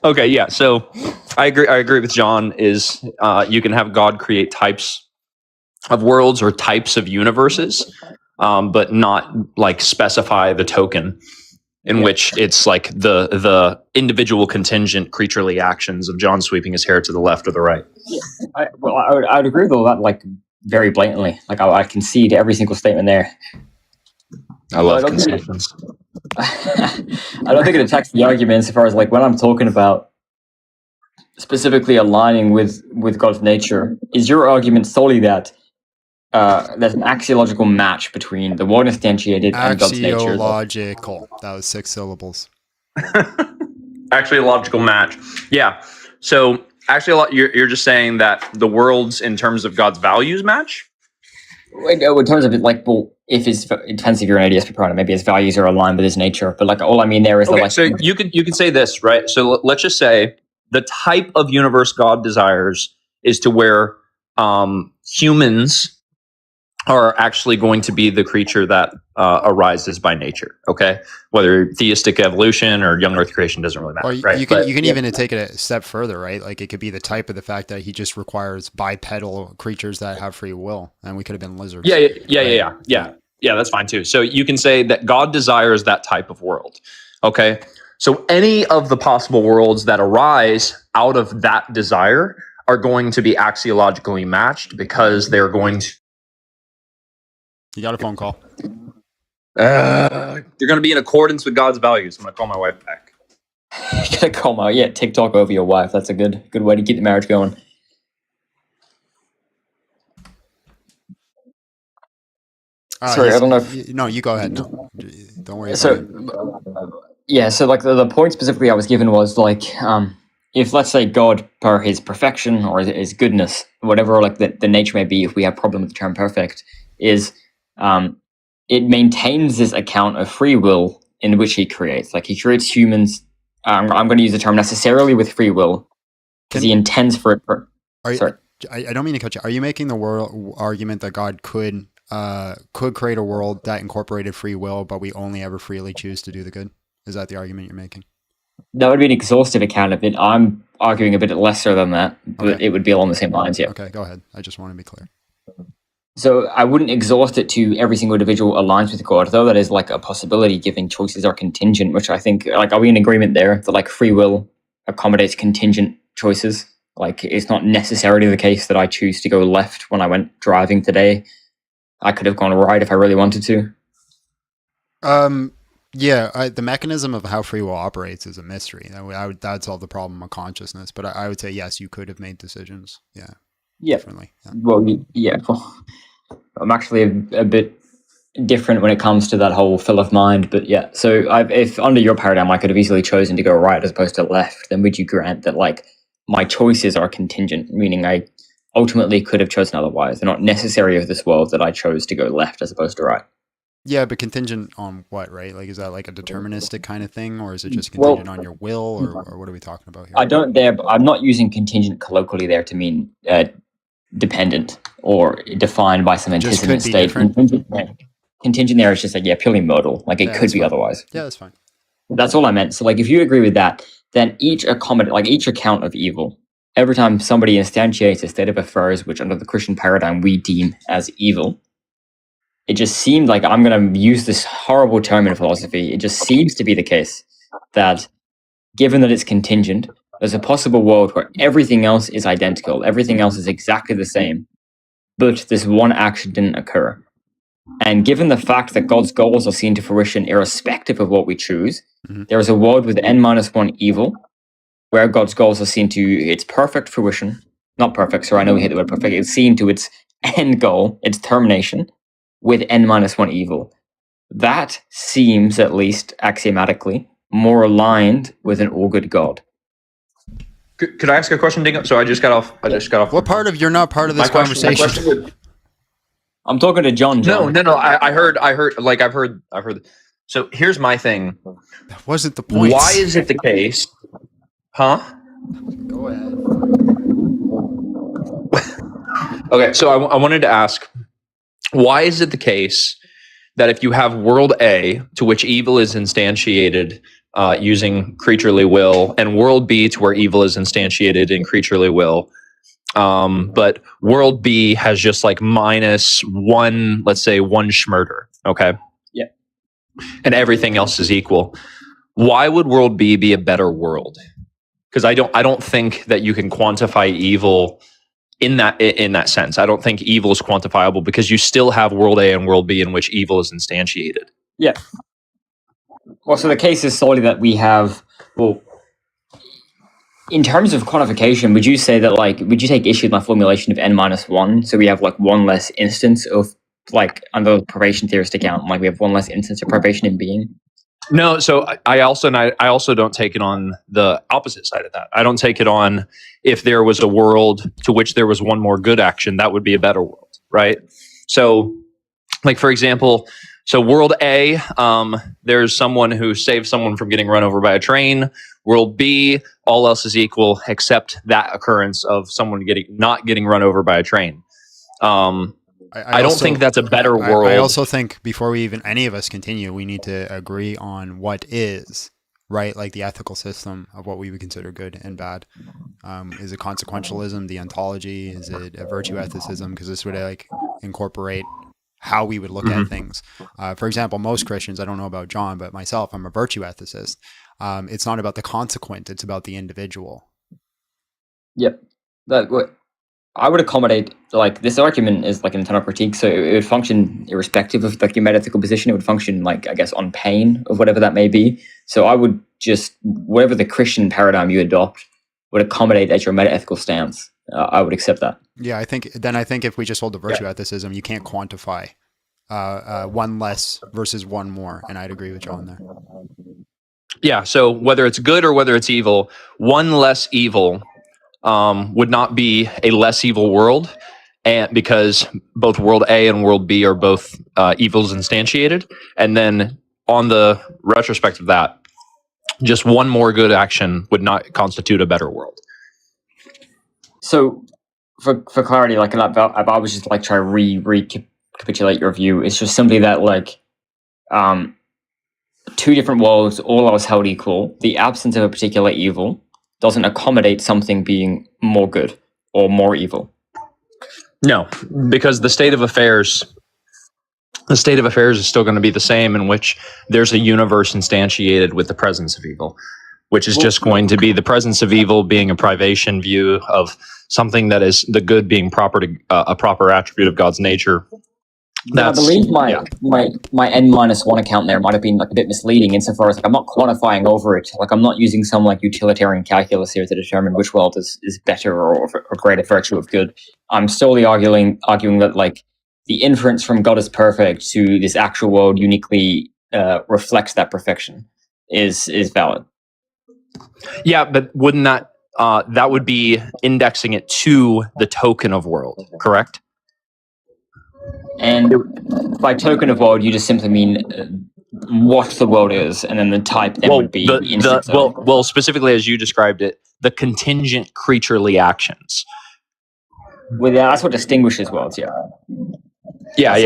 Speaker 12: Okay, yeah. So I agree with John. Is you can have God create types of worlds or types of universes, but not like specify the token in which it's like the individual contingent creaturely actions of John sweeping his hair to the left or the right.
Speaker 10: Yeah. I would agree with all that, like very blatantly. Like I concede every single statement there.
Speaker 12: I love concessions.
Speaker 10: I don't think it attacks the argument as far as like when I'm talking about specifically aligning with God's nature. Is your argument solely that there's an axiological match between the world instantiated and God's nature?
Speaker 2: Axiological. That was 6 syllables.
Speaker 12: Axiological match. Yeah. So actually, you're just saying that the worlds, in terms of God's values, match.
Speaker 10: In terms of it, like, well, if it depends if you're an atheist proponent, maybe his values are aligned with his nature. But like, all I mean there is
Speaker 12: okay.
Speaker 10: Like,
Speaker 12: so you could say this, right? So let's just say the type of universe God desires is to where humans are actually going to be the creature that arises by nature. Okay, whether theistic evolution or young Earth creation doesn't really matter.
Speaker 2: Or
Speaker 12: right?
Speaker 2: you can even take it a step further, right? Like it could be the type of the fact that he just requires bipedal creatures that have free will, and we could have been lizards.
Speaker 12: Yeah. That's fine too. So you can say that God desires that type of world. Okay, so any of the possible worlds that arise out of that desire are going to be axiologically matched because they're going to.
Speaker 2: You got a phone call.
Speaker 12: They're going to be in accordance with God's values. I'm going to call my wife back.
Speaker 10: You're gonna call TikTok over your wife. That's a good way to keep the marriage going. Sorry, I don't know if...
Speaker 2: No, you go ahead. No, don't worry.
Speaker 10: So like the point specifically I was given was like, if let's say God, per his perfection or his goodness, whatever like the nature may be, if we have problem with the term perfect, is it maintains this account of free will in which he creates. Like he creates humans. I'm going to use the term necessarily with free will because he intends for it. Sorry,
Speaker 2: I don't mean to cut you. Are you making the argument that God could create a world that incorporated free will, but we only ever freely choose to do the good? Is that the argument you're making?
Speaker 10: That would be an exhaustive account of it. I'm arguing a bit lesser than that, but it would be along the same lines. Yeah.
Speaker 2: Okay, go ahead. I just want to be clear.
Speaker 10: So I wouldn't exhaust it to every single individual aligns with God, though that is like a possibility given choices are contingent, which I think, like, are we in agreement there that like free will accommodates contingent choices? Like it's not necessarily the case that I choose to go left when I went driving today. I could have gone right if I really wanted to.
Speaker 2: Yeah, the mechanism of how free will operates is a mystery. That'd solve the problem of consciousness. But I would say, yes, you could have made decisions. Yeah. Definitely. Yeah.
Speaker 10: Well, yeah. I'm actually a bit different when it comes to that whole fill of mind. But yeah, so if under your paradigm I could have easily chosen to go right as opposed to left, then would you grant that like my choices are contingent, meaning I ultimately could have chosen otherwise? They're not necessary of this world that I chose to go left as opposed to right.
Speaker 2: Yeah, but contingent on what, right? Like, is that like a deterministic kind of thing, or is it just contingent on your will, or what are we talking about here?
Speaker 10: I'm not using contingent colloquially there to mean dependent or defined by some antecedent state. Contingent there is just like, purely modal. Like it could be otherwise.
Speaker 2: Yeah, that's fine.
Speaker 10: That's all I meant. So like, if you agree with that, then each account of evil, every time somebody instantiates a state of affairs which under the Christian paradigm we deem as evil, it just seemed like, I'm going to use this horrible term in philosophy, it just seems to be the case that given that it's contingent, there's a possible world where everything else is identical, everything else is exactly the same, but this one action didn't occur. And given the fact that God's goals are seen to fruition irrespective of what we choose, there is a world with n-1 evil, where God's goals are seen to its perfect fruition. Not perfect, sorry, I know we hate the word perfect. It's seen to its end goal, its termination, with n-1 evil. That seems, at least axiomatically, more aligned with an all-good God.
Speaker 12: Could I ask a question, Dingo? So I just got off.
Speaker 2: What part of you're not part of this conversation?
Speaker 10: I'm talking to John.
Speaker 12: No. I heard. Like I've heard. So here's my thing.
Speaker 2: That wasn't the point.
Speaker 12: Why is it the case? Huh?
Speaker 2: Go ahead.
Speaker 12: Okay, so I wanted to ask, why is it the case that if you have world A, to which evil is instantiated using creaturely will, and world B, to where evil is instantiated in creaturely will, but world B has just like -1, let's say 1 schmurder, okay?
Speaker 10: Yeah.
Speaker 12: And everything else is equal. Why would world B be a better world? Because I don't think that you can quantify evil in that sense. I don't think evil is quantifiable because you still have world A and world B in which evil is instantiated.
Speaker 10: Yeah. Well, so the case is solely that we have, well, in terms of quantification, would you say that, like, would you take issue with my formulation of n-1? So we have like one less instance of, like, under the probation theorist account, like we have one less instance of probation in being?
Speaker 12: No, so I also don't take it on the opposite side of that. I don't take it on if there was a world to which there was one more good action, that would be a better world, right? So, like for example, so world A, there's someone who saves someone from getting run over by a train. World B, all else is equal except that occurrence of someone not getting run over by a train. I don't think that's a better world.
Speaker 2: I also think before any of us continue, we need to agree on what is, right? Like the ethical system of what we would consider good and bad. Is it consequentialism, the ontology? Is it a virtue ethicism? Because this would like incorporate how we would look at things. For example, most Christians, I don't know about John, but myself, I'm a virtue ethicist. It's not about the consequent, it's about the individual.
Speaker 10: Yep. I would accommodate, like, this argument is like an internal critique, so it would function irrespective of like your metaphysical position. It would function, like, I guess, on pain of whatever that may be. So I would just, whatever the Christian paradigm you adopt would accommodate as your metaethical stance. I would accept that.
Speaker 2: Yeah, I think if we just hold the virtue ethicism, you can't quantify one less versus one more, and I'd agree with John there.
Speaker 12: Yeah, so whether it's good or whether it's evil, one less evil would not be a less evil world, and because both world A and world B are both evils instantiated. And then on the retrospect of that, just one more good action would not constitute a better world.
Speaker 10: So for clarity, like, if I was just like try to recapitulate your view, it's just simply that, like, two different worlds, all else held equal, the absence of a particular evil doesn't accommodate something being more good or more evil.
Speaker 12: No, because the state of affairs is still going to be the same, in which there's a universe instantiated with the presence of evil, which is just going to be the presence of evil being a privation view of something that is the good being a proper attribute of God's nature.
Speaker 10: I believe my N-1 account there might have been like a bit misleading insofar as, like, I'm not quantifying over it. Like, I'm not using some like utilitarian calculus here to determine which world is better or greater virtue of good. I'm solely arguing that, like, the inference from God is perfect to this actual world uniquely reflects that perfection is valid.
Speaker 12: Yeah, but wouldn't that would be indexing it to the token of world, correct?
Speaker 10: And by token of world, you just simply mean what the world is, and then the type then would be the instance of.
Speaker 12: Well, specifically as you described it, the contingent creaturely actions.
Speaker 10: Well, yeah, that's what distinguishes worlds.
Speaker 12: Yeah.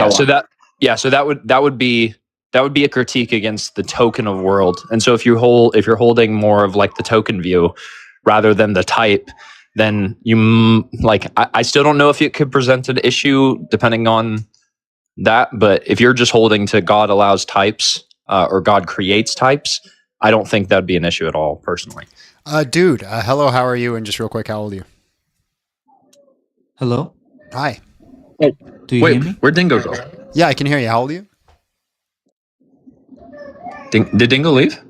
Speaker 12: So that would be a critique against the token of world. And so if you're holding more of like the token view rather than the type, then I still don't know if it could present an issue depending on that. But if you're just holding to God allows types or God creates types, I don't think that'd be an issue at all, personally.
Speaker 2: Dude, hello, how are you? And just real quick, how old are you?
Speaker 13: Hello?
Speaker 2: Hi.
Speaker 13: Do you hear me?
Speaker 12: Where'd Dingo go?
Speaker 2: Yeah, I can hear you. How old are you?
Speaker 12: Did Dingo leave?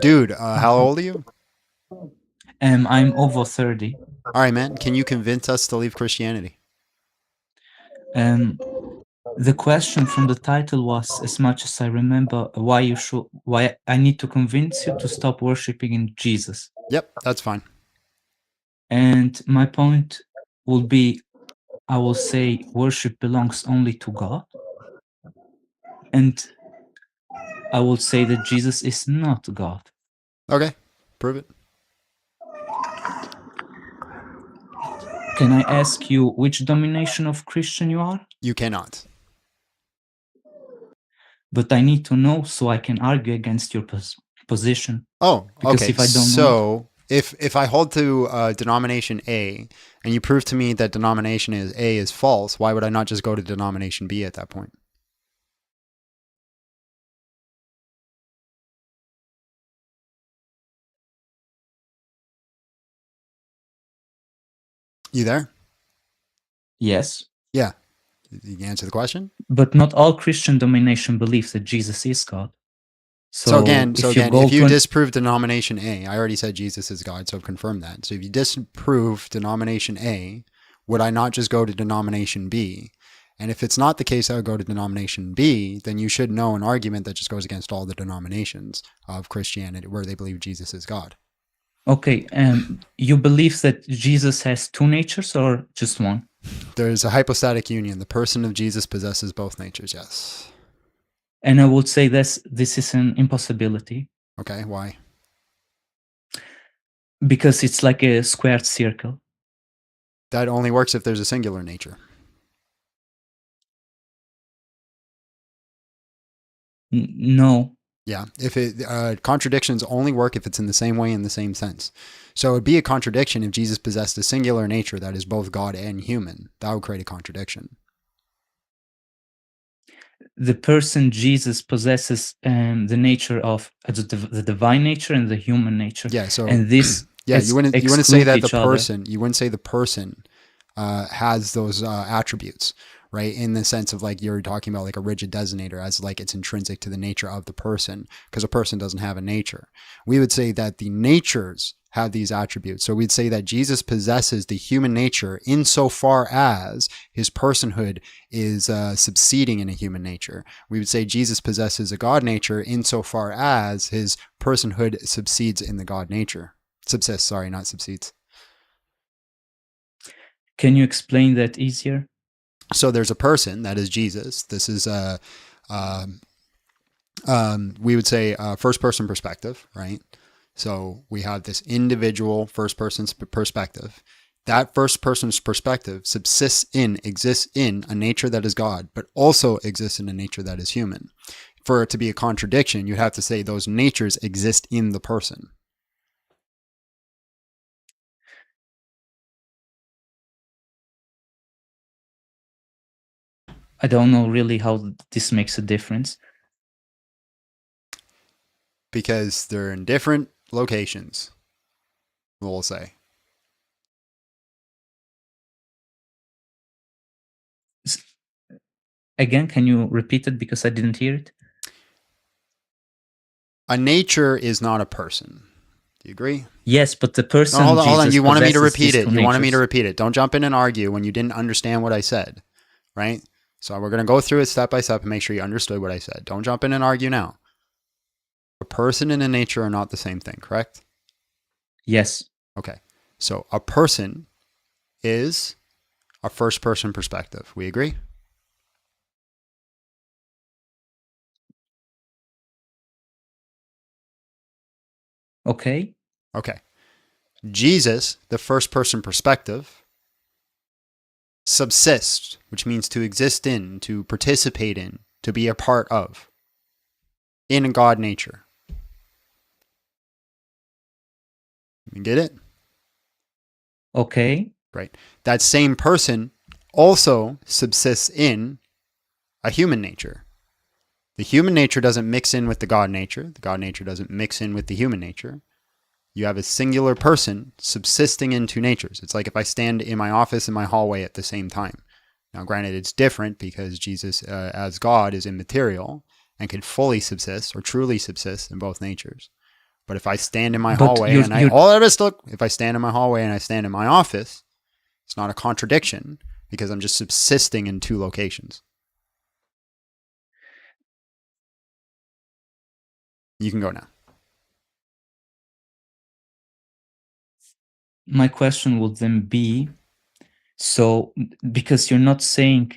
Speaker 2: Dude, how old are you?
Speaker 13: I'm over 30.
Speaker 2: All right, man. Can you convince us to leave Christianity?
Speaker 13: The question from the title was, as much as I remember, why I need to convince you to stop worshiping in Jesus.
Speaker 2: Yep, that's fine.
Speaker 13: And my point would be, I will say worship belongs only to God. And I will say that Jesus is not God.
Speaker 2: Okay, prove it.
Speaker 13: Can I ask you which denomination of Christian you are?
Speaker 2: You cannot.
Speaker 13: But I need to know so I can argue against your position.
Speaker 2: Oh,
Speaker 13: because
Speaker 2: okay.
Speaker 13: If I don't
Speaker 2: know, if I hold to denomination A and you prove to me that denomination A is false, why would I not just go to denomination B at that point? You there?
Speaker 13: Yes.
Speaker 2: Yeah. Did you answer the question?
Speaker 13: But not all Christian denomination believes that Jesus is God.
Speaker 2: So again, if you disprove denomination A, I already said Jesus is God, so I've confirmed that. So if you disprove denomination A, would I not just go to denomination B And if it's not the case, I would go to denomination B, then you should know an argument that just goes against all the denominations of Christianity where they believe Jesus is God.
Speaker 13: Okay, you believe that Jesus has two natures or just one?
Speaker 2: There's a hypostatic union. The person of Jesus possesses both natures, yes.
Speaker 13: And I would say this is an impossibility.
Speaker 2: Okay, why?
Speaker 13: Because it's like a squared circle.
Speaker 2: That only works if there's a singular nature.
Speaker 13: No.
Speaker 2: Yeah, if contradictions only work if it's in the same way in the same sense. So it'd be a contradiction if Jesus possessed a singular nature that is both God and human. That would create a contradiction.
Speaker 13: The person Jesus possesses the nature of the divine nature and the human nature.
Speaker 2: Yeah. So
Speaker 13: and this.
Speaker 2: Yeah, you wouldn't say that the person. You wouldn't say the person has those attributes. Right, in the sense of like you're talking about like a rigid designator as like it's intrinsic to the nature of the person, because a person doesn't have a nature. We would say that the natures have these attributes. So we'd say that Jesus possesses the human nature insofar as his personhood is subsisting in a human nature. We would say Jesus possesses a God nature insofar as his personhood subsists in the God nature. Subsists, sorry, not subsists.
Speaker 13: Can you explain that easier?
Speaker 2: So there's a person, that is Jesus. This is we would say first person perspective, right? So we have this individual first person's perspective. That first person's perspective exists in a nature that is God, but also exists in a nature that is human. For it to be a contradiction, you'd have to say those natures exist in the person.
Speaker 13: I don't know really how this makes a difference.
Speaker 2: Because they're in different locations, we'll say.
Speaker 13: Again, can you repeat it because I didn't hear it?
Speaker 2: A nature is not a person. Do you agree?
Speaker 13: Yes, but the person.
Speaker 2: No, hold on. You wanted me to repeat it. You wanted me to repeat it. Don't jump in and argue when you didn't understand what I said, right? So we're going to go through it step by step and make sure you understood what I said. Don't jump in and argue now. A person and a nature are not the same thing, correct?
Speaker 13: Yes.
Speaker 2: Okay. So a person is a first person perspective. We agree?
Speaker 13: Okay.
Speaker 2: Okay. Jesus, the first person perspective, subsists, which means to exist in, to participate in, to be a part of, in God nature. You get it?
Speaker 13: Okay.
Speaker 2: Great. That same person also subsists in a human nature. The human nature doesn't mix in with the God nature. The God nature doesn't mix in with the human nature. You have a singular person subsisting in two natures. It's like if I stand in my office and my hallway at the same time. Now, granted, it's different because Jesus, as God, is immaterial and can fully subsist or truly subsist in both natures. But if I stand in my hallway and if I stand in my hallway and I stand in my office, it's not a contradiction because I'm just subsisting in two locations. You can go now.
Speaker 13: My question would then be, so because you're not saying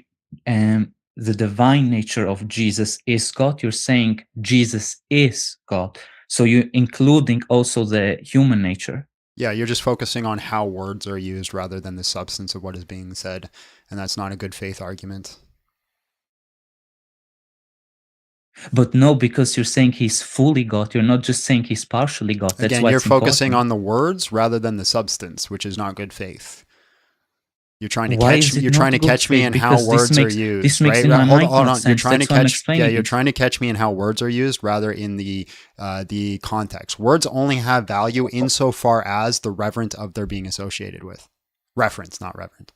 Speaker 13: the divine nature of Jesus is God, you're saying Jesus is God. So you're including also the human nature.
Speaker 2: Yeah, you're just focusing on how words are used rather than the substance of what is being said. And that's not a good faith argument.
Speaker 13: But no, because you're saying he's fully God. You're not just saying he's partially God. That's
Speaker 2: Again,
Speaker 13: why
Speaker 2: you're focusing on the words rather than the substance, which is not good faith. You're trying to catch me in how words are used.
Speaker 13: This makes
Speaker 2: right?
Speaker 13: in my mind
Speaker 2: hold on.
Speaker 13: sense.
Speaker 2: You're trying
Speaker 13: You're
Speaker 2: trying to catch me in how words are used rather in the context. Words only have value insofar as the reverent of their being associated with. Reference, not reverent.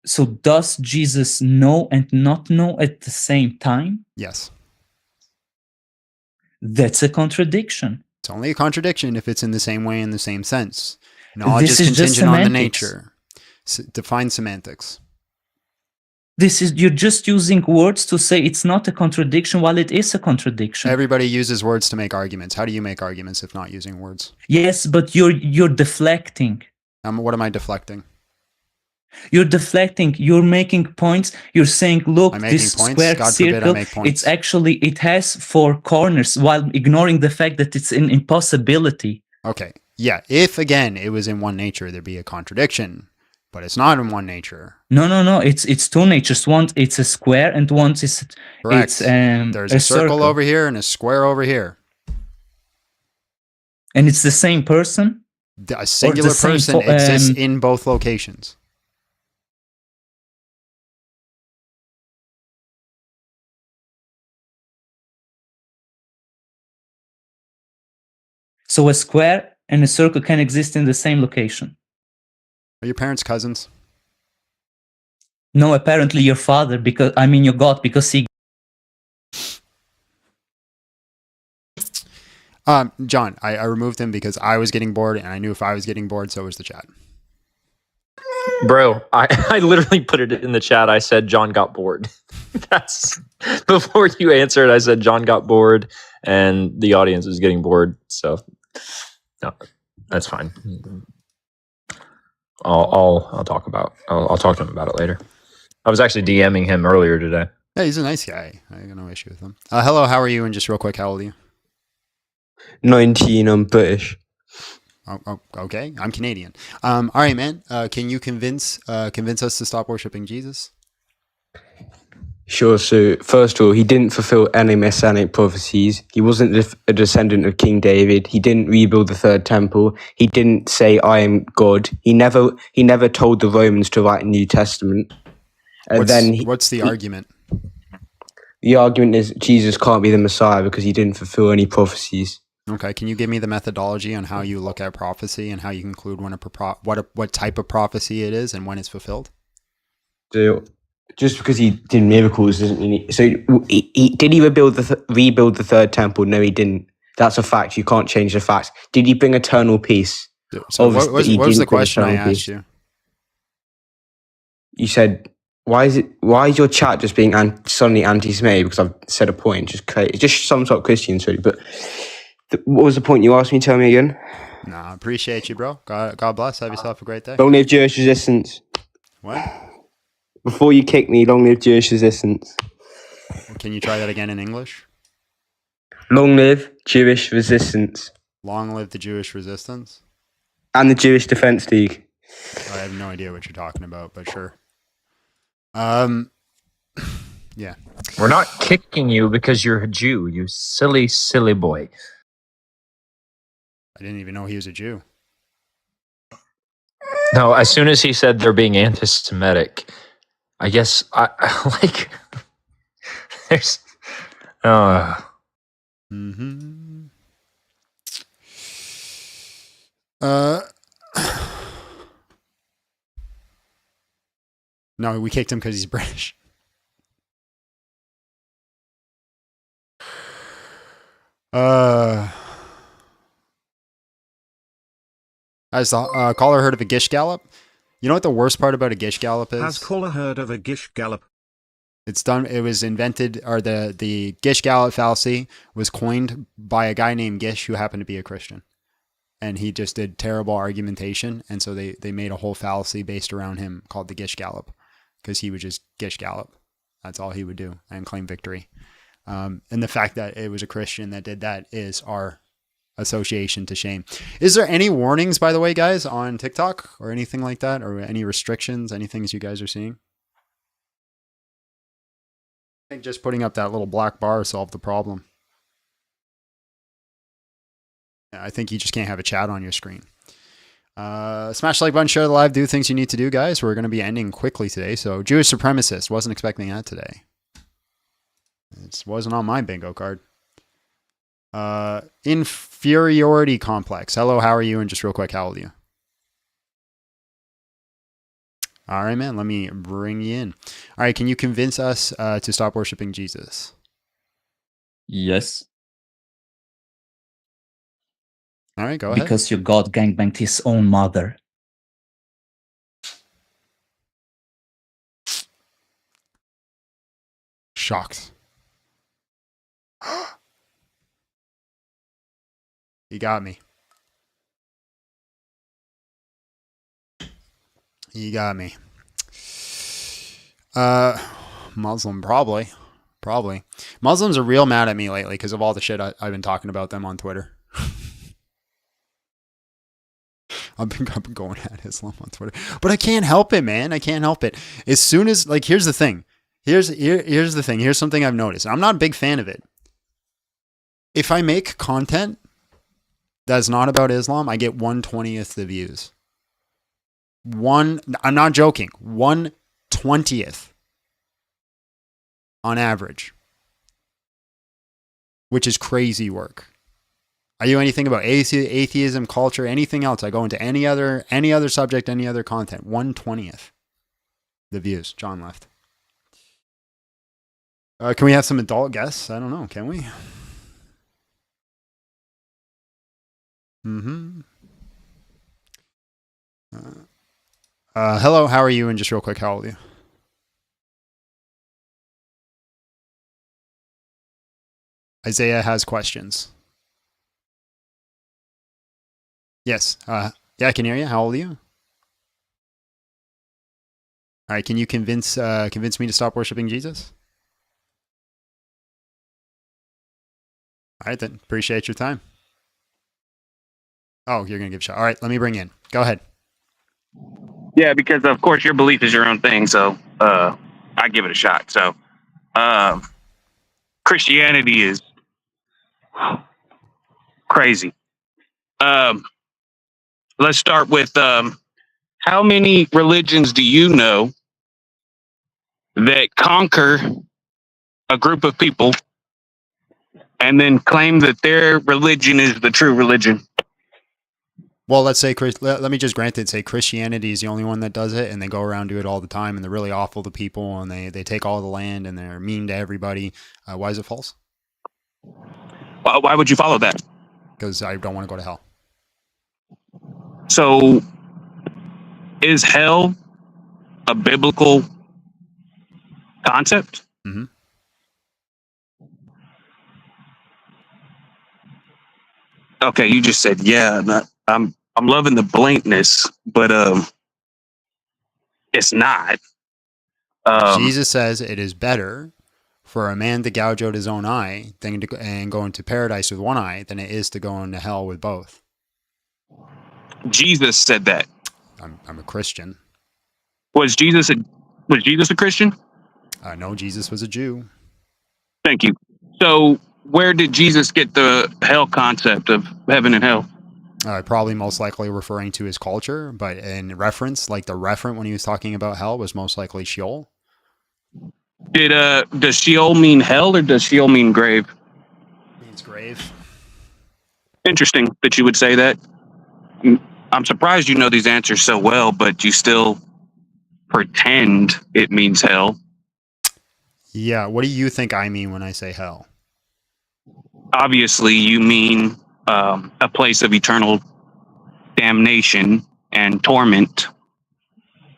Speaker 13: So does Jesus know and not know at the same time?
Speaker 2: Yes.
Speaker 13: That's a contradiction.
Speaker 2: It's only a contradiction if it's in the same way in the same sense. Knowledge is contingent on the nature. Define semantics.
Speaker 13: You're just using words to say it's not a contradiction while it is a contradiction.
Speaker 2: Everybody uses words to make arguments. How do you make arguments if not using words?
Speaker 13: Yes, but you're deflecting.
Speaker 2: What am I deflecting?
Speaker 13: You're deflecting. You're making points. You're saying, look, this square circle, it's actually, it has 4 corners, while ignoring the fact that it's an impossibility.
Speaker 2: Okay. Yeah. If, again, it was in one nature, there'd be a contradiction. But it's not in one nature.
Speaker 13: No. It's 2 natures. One, it's a square, and one is
Speaker 2: correct.
Speaker 13: It's
Speaker 2: there's a circle over here and a square over here.
Speaker 13: And it's the same person?
Speaker 2: A singular person exists in both locations.
Speaker 13: So a square and a circle can exist in the same location.
Speaker 2: Are your parents cousins?
Speaker 13: No, apparently your father, your God, because he...
Speaker 2: John, I removed him because I was getting bored, and I knew if I was getting bored, so was the chat.
Speaker 12: Bro, I literally put it in the chat. I said John got bored. That's before you answered. I said John got bored, and the audience was getting bored. So, no, that's fine. I'll talk to him about it later. I was actually DMing him earlier today.
Speaker 2: Yeah, he's a nice guy. I got no issue with him. Hello, how are you? And just real quick, how old are you?
Speaker 14: 19. I'm British.
Speaker 2: Oh, okay. I'm Canadian. All right, man. Can you convince us to stop worshiping Jesus?
Speaker 14: Sure. So, first of all, he didn't fulfill any messianic prophecies. He wasn't a descendant of King David. He didn't rebuild the third temple. He didn't say, "I am God." He never told the Romans to write a New Testament. And
Speaker 2: what's the argument?
Speaker 14: The argument is Jesus can't be the Messiah because he didn't fulfill any prophecies.
Speaker 2: Okay, can you give me the methodology on how you look at prophecy and how you conclude when what type of prophecy it is and when it's fulfilled?
Speaker 14: So, just because he did miracles doesn't mean did he rebuild the third temple? No, he didn't. That's a fact. You can't change the facts. Did he bring eternal peace?
Speaker 2: So what was the question I asked you?
Speaker 14: You said, why is your chat just being suddenly anti-Semitic because I've said a point? Just some sort of Christian, sorry. But what was the point you asked me? Tell me again.
Speaker 2: No, I appreciate you, bro. God bless. Have yourself a great day.
Speaker 14: Long live Jewish resistance.
Speaker 2: What?
Speaker 14: Before you kick me, long live Jewish resistance.
Speaker 2: Can you try that again in English?
Speaker 14: Long live Jewish resistance.
Speaker 2: Long live the Jewish resistance?
Speaker 14: And the Jewish Defense League.
Speaker 2: I have no idea what you're talking about, but sure. Yeah.
Speaker 15: We're not kicking you because you're a Jew, you silly, silly boy.
Speaker 2: I didn't even know he was a Jew.
Speaker 15: No, as soon as he said they're being anti-Semitic, I guess there's
Speaker 2: Mm-hmm. No, we kicked him because he's British. Has the caller heard of a gish gallop? You know what the worst part about a gish gallop is?
Speaker 4: Has caller heard of a gish gallop?
Speaker 2: It was invented, or the gish gallop fallacy was coined by a guy named Gish who happened to be a Christian. And he just did terrible argumentation, and so they made a whole fallacy based around him called the gish gallop, because he would just gish gallop. That's all he would do and claim victory. And the fact that it was a Christian that did that is our association to shame. Is there any warnings, by the way, guys, on TikTok or anything like that, or any restrictions, any things you guys are seeing? I think just putting up that little black bar solved the problem. I think you just can't have a chat on your screen. Smash the like button, share the live, do things you need to do, guys. We're going to be ending quickly today. So, Jewish supremacist, wasn't expecting that today. It wasn't on my bingo card. Inferiority complex. Hello, how are you? And just real quick, how old are you? All right, man. Let me bring you in. All right, can you convince us to stop worshiping Jesus?
Speaker 13: Yes.
Speaker 2: All right, go ahead.
Speaker 13: Because your God gangbanged his own mother.
Speaker 2: Shocked. He got me. He got me. Muslim, probably. Muslims are real mad at me lately because of all the shit I've been talking about them on Twitter. I've been going at Islam on Twitter, but I can't help it, man. I can't help it. As soon as, like, here's the thing. Here's the thing. Here's something I've noticed. I'm not a big fan of it. If I make content that's not about Islam, I get 1/20th the views. I'm not joking. 1/20th on average, which is crazy work. I do anything about atheism, culture, anything else. I go into any other subject, any other content. 1/20th the views. John left. Can we have some adult guests? I don't know. Can we? Hello, how are you? And just real quick, how old are you? Isaiah has questions. Yes. Yeah, I can hear you. How old are you? All right. Can you convince me to stop worshiping Jesus? All right, then. Appreciate your time. Oh, you're going to give a shot. All right. Let me bring you in. Go ahead.
Speaker 16: Yeah, because of course your belief is your own thing. So I give it a shot. So Christianity is crazy. Let's start with how many religions do you know that conquer a group of people and then claim that their religion is the true religion?
Speaker 2: Well, let's say, let me just grant it, say Christianity is the only one that does it, and they go around do it all the time, and they're really awful to people, and they take all the land, and they're mean to everybody. Why is it false?
Speaker 16: Why would you follow that?
Speaker 2: Because I don't want to go to hell.
Speaker 16: So, is hell a biblical concept?
Speaker 2: Mm-hmm.
Speaker 16: Okay, you just said yeah. I'm loving the blankness, but it's not.
Speaker 2: Jesus says it is better for a man to gouge out his own eye and go into paradise with one eye than it is to go into hell with both.
Speaker 16: Jesus said that.
Speaker 2: I'm a Christian.
Speaker 16: Was Jesus a Christian?
Speaker 2: No, Jesus was a Jew.
Speaker 16: Thank you. So where did Jesus get the hell concept of heaven and hell?
Speaker 2: Probably most likely referring to his culture, but in reference, like the referent when he was talking about hell was most likely Sheol.
Speaker 16: Does Sheol mean hell or does Sheol mean grave?
Speaker 2: It means grave.
Speaker 16: Interesting that you would say that. I'm surprised you know these answers so well, but you still pretend it means hell.
Speaker 2: Yeah, what do you think I mean when I say hell?
Speaker 16: Obviously, you mean a place of eternal damnation and torment.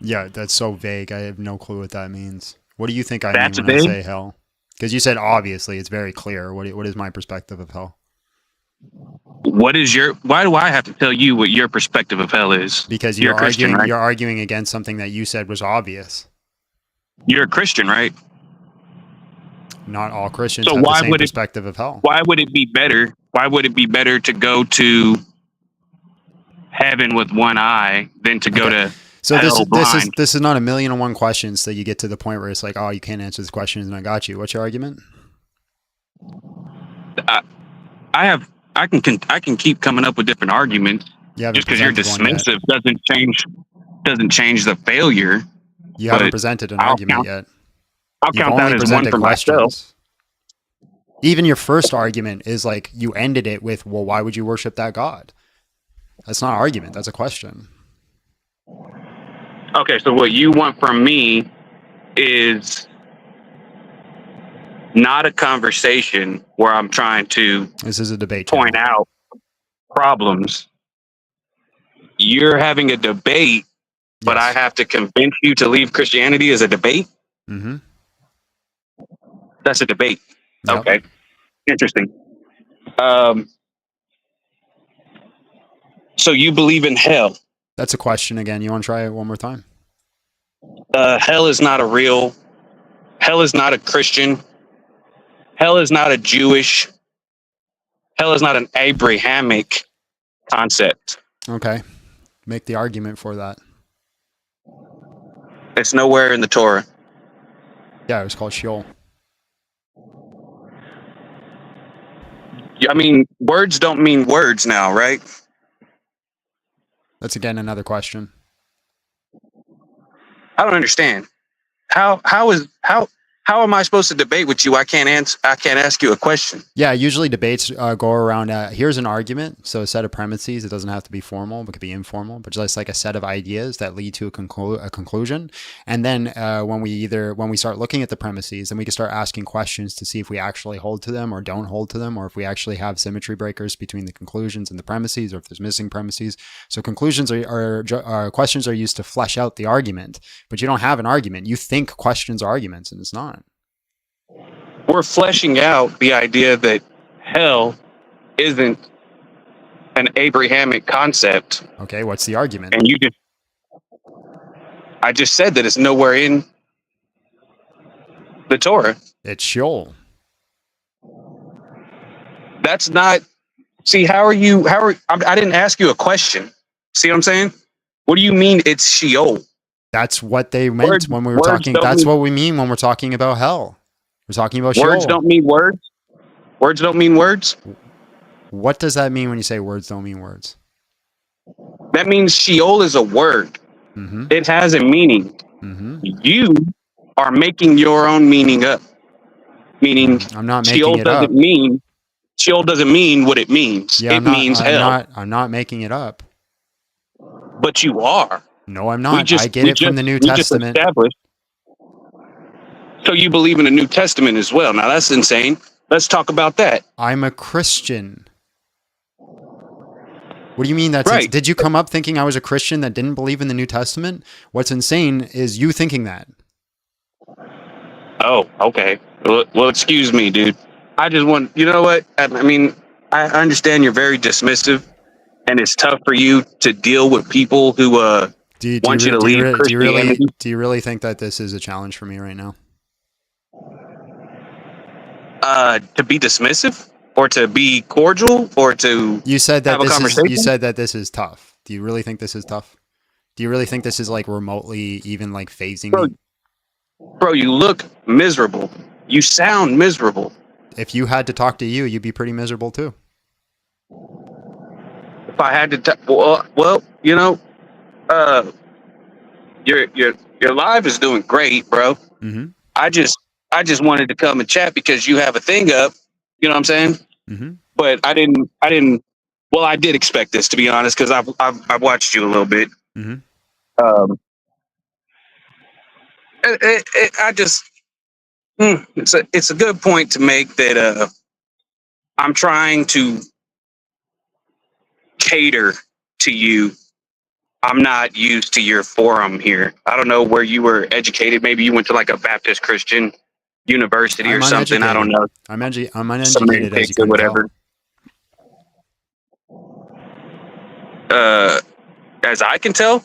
Speaker 2: Yeah, that's so vague. I have no clue what that means. What do you think I mean when I say hell? Because you said obviously, it's very clear. What is my perspective of hell?
Speaker 16: Why do I have to tell you what your perspective of hell is?
Speaker 2: Because you're Christian, right? You're arguing against something that you said was obvious.
Speaker 16: You're a Christian, right?
Speaker 2: Not all Christians have the same perspective of hell.
Speaker 16: Why would it be better? Why would it be better to go to heaven with one eye than to go to hell blind?
Speaker 2: This is not 1,000,001 questions that you get to the point where it's like, oh, you can't answer this question, and I got you. What's your argument?
Speaker 16: I can keep coming up with different arguments. Just because you're dismissive doesn't change the failure.
Speaker 2: You haven't presented an argument yet.
Speaker 16: I'll count that as one for myself.
Speaker 2: Even your first argument is like you ended it with, well, why would you worship that God? That's not an argument. That's a question.
Speaker 16: Okay, so what you want from me is not a conversation where I'm trying to
Speaker 2: this is a debate
Speaker 16: point out problems. You're having a debate, but I have to convince you to leave Christianity as a debate?
Speaker 2: Mm-hmm.
Speaker 16: That's a debate.
Speaker 2: Yep.
Speaker 16: Okay. Interesting. So you believe in hell?
Speaker 2: That's a question again. You want to try it one more time?
Speaker 16: Hell is not a real. Hell is not a Christian. Hell is not a Jewish. Hell is not an Abrahamic concept.
Speaker 2: Okay. Make the argument for that.
Speaker 16: It's nowhere in the Torah.
Speaker 2: Yeah, it was called Sheol.
Speaker 16: I mean, words don't mean words now, right?
Speaker 2: That's again another question.
Speaker 16: I don't understand. How am I supposed to debate with you? I can't ask you a question.
Speaker 2: Yeah, usually debates go around. Here's an argument, so a set of premises. It doesn't have to be formal, but it could be informal, but just like a set of ideas that lead to a conclusion. And then when we start looking at the premises, then we can start asking questions to see if we actually hold to them or don't hold to them, or if we actually have symmetry breakers between the conclusions and the premises, or if there's missing premises. So conclusions are questions are used to flesh out the argument, but you don't have an argument. You think questions are arguments, and it's not.
Speaker 16: We're fleshing out the idea that hell isn't an Abrahamic concept.
Speaker 2: Okay, what's the argument?
Speaker 16: And I just said that it's nowhere in the Torah.
Speaker 2: It's Sheol.
Speaker 16: That's not. See, I didn't ask you a question. See what I'm saying? What do you mean it's Sheol?
Speaker 2: That's what they meant when we were talking. That's what we mean when we're talking about hell. We're talking about Sheol.
Speaker 16: Words don't mean words. Words don't mean words.
Speaker 2: What does that mean when you say words don't mean words?
Speaker 16: That means Sheol is a word.
Speaker 2: Mm-hmm.
Speaker 16: It has a meaning.
Speaker 2: Mm-hmm.
Speaker 16: You are making your own meaning up. Meaning,
Speaker 2: I'm not making
Speaker 16: Sheol
Speaker 2: it
Speaker 16: doesn't
Speaker 2: up.
Speaker 16: mean Sheol doesn't mean what it means.
Speaker 2: Yeah,
Speaker 16: it means hell.
Speaker 2: I'm not making it up.
Speaker 16: But you are.
Speaker 2: No, I'm not. I get it from the New Testament.
Speaker 16: So you believe in the New Testament as well. Now that's insane. Let's talk about that.
Speaker 2: I'm a Christian. What do you mean that's
Speaker 16: right?
Speaker 2: Did you come up thinking I was a Christian that didn't believe in the New Testament? What's insane is you thinking that.
Speaker 16: Oh, okay. Well, excuse me, dude. I just want, you know what? I mean, I understand you're very dismissive, and it's tough for you to deal with people who want you to leave Christianity.
Speaker 2: Do you really think that this is a challenge for me right now?
Speaker 16: To be dismissive, or to be cordial, or to
Speaker 2: you said that
Speaker 16: have a conversation?
Speaker 2: You said that this is tough. Do you really think this is tough? Do you really think this is like remotely even like phasing me?
Speaker 16: Bro, you look miserable. You sound miserable.
Speaker 2: If you had to talk to you, you'd be pretty miserable too.
Speaker 16: If I had to, well, you know, your live is doing great, bro.
Speaker 2: Mm-hmm.
Speaker 16: I just wanted to come and chat because you have a thing up. You know what I'm saying?
Speaker 2: Mm-hmm.
Speaker 16: But I didn't. Well, I did expect this, to be honest, because I've watched you a little bit.
Speaker 2: Mm-hmm.
Speaker 16: It's a good point to make that I'm trying to cater to you. I'm not used to your forum here. I don't know where you were educated. Maybe you went to like a Baptist Christian university or something. I don't know.
Speaker 2: I'm uneducated as you can
Speaker 16: whatever. As I can tell.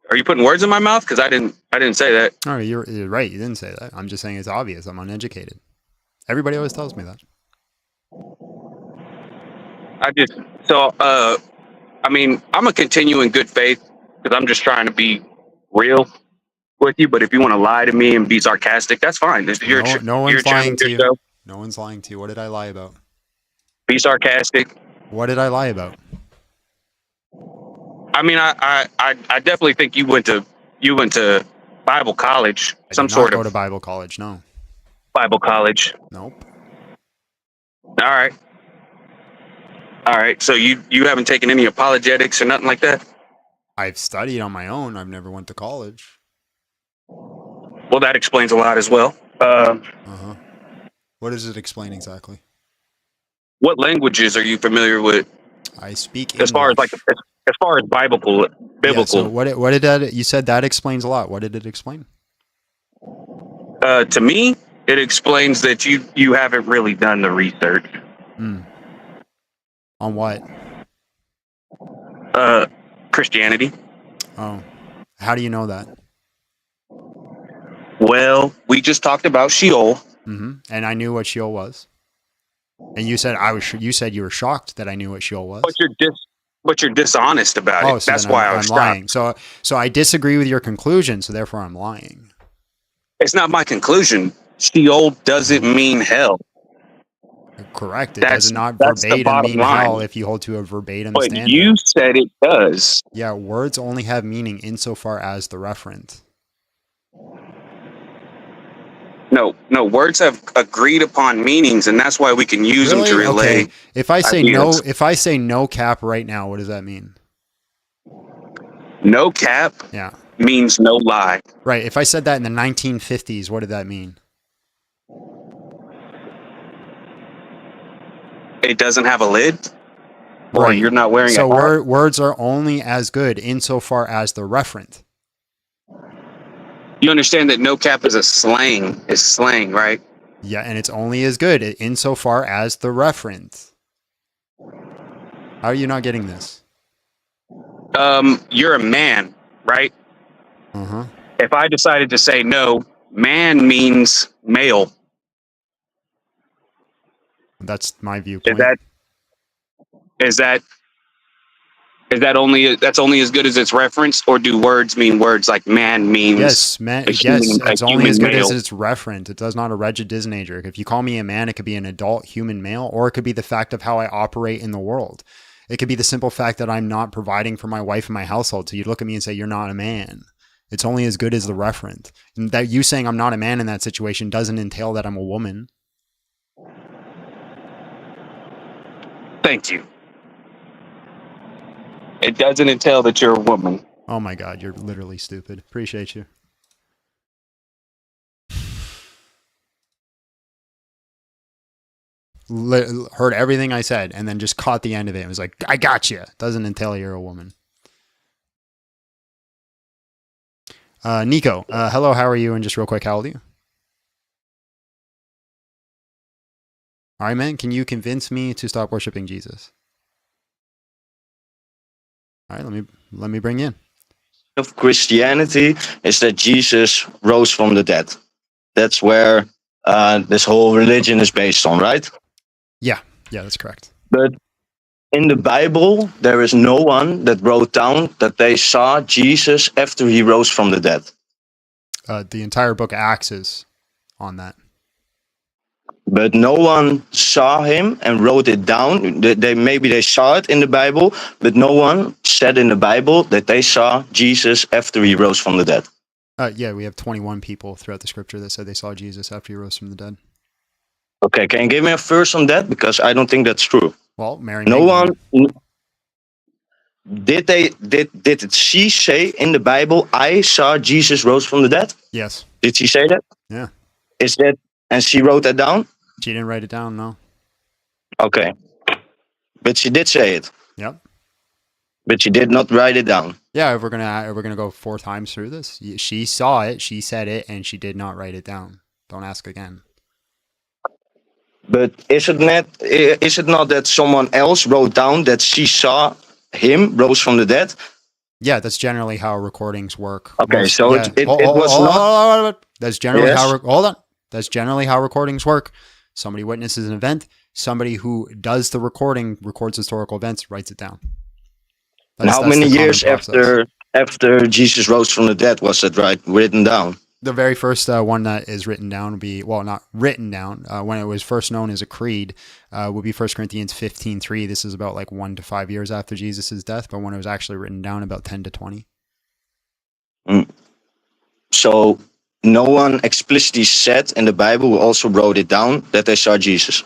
Speaker 16: Are you putting words in my mouth? Because I didn't say that.
Speaker 2: Oh, you're right. You didn't say that. I'm just saying it's obvious. I'm uneducated. Everybody always tells me that.
Speaker 16: I mean, I'm gonna continue in good faith because I'm just trying to be real with you. But if you want to lie to me and be sarcastic, that's fine.
Speaker 2: No one's lying to you. No one's lying to you. What did I lie about?
Speaker 16: Be sarcastic.
Speaker 2: What did I lie about?
Speaker 16: I mean, I definitely think you went to Bible college,
Speaker 2: I did not go to Bible college. No.
Speaker 16: Bible college.
Speaker 2: Nope.
Speaker 16: All right. So you haven't taken any apologetics or nothing like that?
Speaker 2: I've studied on my own. I've never went to college.
Speaker 16: Well, that explains a lot as well.
Speaker 2: What does it explain exactly?
Speaker 16: What languages are you familiar with?
Speaker 2: I speak English.
Speaker 16: As far as biblical.
Speaker 2: Yeah, so what did that? You said that explains a lot. What did it explain?
Speaker 16: To me, it explains that you haven't really done the research.
Speaker 2: On what?
Speaker 16: Christianity.
Speaker 2: Oh, how do you know that?
Speaker 16: Well, we just talked about Sheol.
Speaker 2: And I knew what Sheol was. And you said you said you were shocked that I knew what Sheol was.
Speaker 16: But you're dishonest about it.
Speaker 2: So
Speaker 16: That's why I was
Speaker 2: lying. So I disagree with your conclusion. So therefore, I'm lying.
Speaker 16: It's not my conclusion. Sheol doesn't mean hell.
Speaker 2: Correct. It does not verbatim mean hell if you hold to a verbatim standard.
Speaker 16: But you said it does.
Speaker 2: Yeah, words only have meaning insofar as the referent.
Speaker 16: No, words have agreed upon meanings, and that's why we can use them to relay.
Speaker 2: Okay. If I say no cap right now, what does that mean?
Speaker 16: No cap means no lie.
Speaker 2: Right. If I said that in the 1950s, what did that mean?
Speaker 16: It doesn't have a lid? Or you're not wearing a hat?
Speaker 2: Words are only as good insofar as the referent.
Speaker 16: You understand that no cap is slang, right?
Speaker 2: Yeah, and it's only as good insofar as the referent. How are you not getting this?
Speaker 16: You're a man, right?
Speaker 2: Uh-huh.
Speaker 16: If I decided to say no, man means male.
Speaker 2: That's my viewpoint.
Speaker 16: That's only as good as its reference, or do words mean words like man means?
Speaker 2: Yes, man. It's only as good as its referent. It does not a wretched Disnager. If you call me a man, it could be an adult human male, or it could be the fact of how I operate in the world. It could be the simple fact that I'm not providing for my wife and my household. So you'd look at me and say, you're not a man. It's only as good as the referent. And that you saying I'm not a man in that situation doesn't entail that I'm a woman.
Speaker 16: Thank you. It doesn't entail that you're a woman.
Speaker 2: Oh my God, you're literally stupid. Appreciate you. Heard everything I said and then just caught the end of it. It was like, I got you. Doesn't entail you're a woman. Nico, hello, how are you? And just real quick, how old are you? All right, man, can you convince me to stop worshiping Jesus? All right, let me bring you in.
Speaker 17: Of Christianity is that Jesus rose from the dead. That's where this whole religion is based on, right?
Speaker 2: Yeah, that's correct.
Speaker 17: But in the Bible, there is no one that wrote down that they saw Jesus after he rose from the dead.
Speaker 2: The entire book of Acts is on that.
Speaker 17: But no one saw him and wrote it down. Maybe they saw it in the Bible, but no one said in the Bible that they saw Jesus after he rose from the dead.
Speaker 2: Yeah, we have 21 people throughout the scripture that said they saw Jesus after he rose from the dead.
Speaker 17: Okay, can you give me a verse on that? Because I don't think that's true.
Speaker 2: Well, Mary.
Speaker 17: No one. Did she say in the Bible, "I saw Jesus rose from the dead"?
Speaker 2: Yes.
Speaker 17: Did she say that?
Speaker 2: Yeah.
Speaker 17: Is that? And she wrote that down?
Speaker 2: She didn't write it down, no.
Speaker 17: Okay. But she did say it.
Speaker 2: Yep.
Speaker 17: But she did not write it down.
Speaker 2: Yeah, if we're gonna go 4 times through this. She saw it, she said it, and she did not write it down. Don't ask again.
Speaker 17: But is it not that someone else wrote down that she saw him rose from the dead?
Speaker 2: Yeah, that's generally how recordings work.
Speaker 17: Okay, so
Speaker 2: yeah.
Speaker 17: it was not.
Speaker 2: That's generally how. Hold on. That's generally how recordings work. Somebody witnesses an event. Somebody who does the recording, records historical events, writes it down.
Speaker 17: And how many years after Jesus rose from the dead was it written down?
Speaker 2: The very first one that is written down would be, well, not written down, when it was first known as a creed, would be 1 Corinthians 15:3. This is about like 1 to 5 years after Jesus' death, but when it was actually written down, about 10 to 20.
Speaker 17: So no one explicitly said in the Bible, who also wrote it down, that they saw Jesus.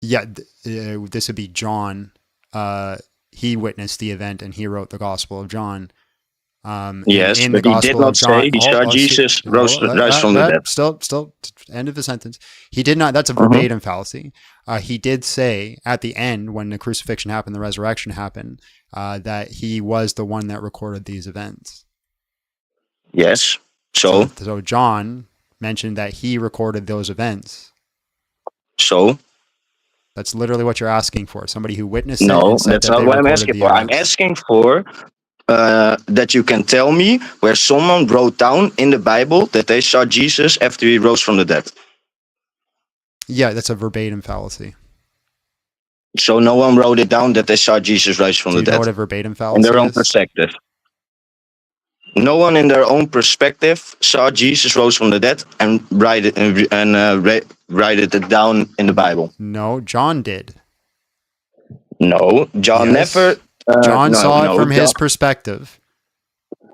Speaker 2: Yeah, this would be John. He witnessed the event and he wrote the Gospel of John.
Speaker 17: Yes, but he did not say he saw Jesus rise from the dead.
Speaker 2: Still, end of the sentence. He did not. That's a verbatim fallacy. He did say at the end, when the crucifixion happened, the resurrection happened, that he was the one that recorded these events.
Speaker 17: Yes, So
Speaker 2: John mentioned that he recorded those events.
Speaker 17: So
Speaker 2: that's literally what you're asking for. Somebody who witnessed it.
Speaker 17: No,
Speaker 2: and said
Speaker 17: that's
Speaker 2: that
Speaker 17: not
Speaker 2: they
Speaker 17: what I'm
Speaker 2: recorded
Speaker 17: asking
Speaker 2: the
Speaker 17: for. I'm
Speaker 2: events.
Speaker 17: asking for that you can tell me where someone wrote down in the Bible that they saw Jesus after he rose from the dead.
Speaker 2: Yeah, that's a verbatim fallacy.
Speaker 17: So no one wrote it down that they saw Jesus rise from the dead.
Speaker 2: Do you know what a verbatim fallacy
Speaker 17: in their own
Speaker 2: is?
Speaker 17: perspective. No one in their own perspective saw Jesus rose from the dead and write it down in the Bible.
Speaker 2: No, John did.
Speaker 17: No, John never.
Speaker 2: John saw it from his perspective,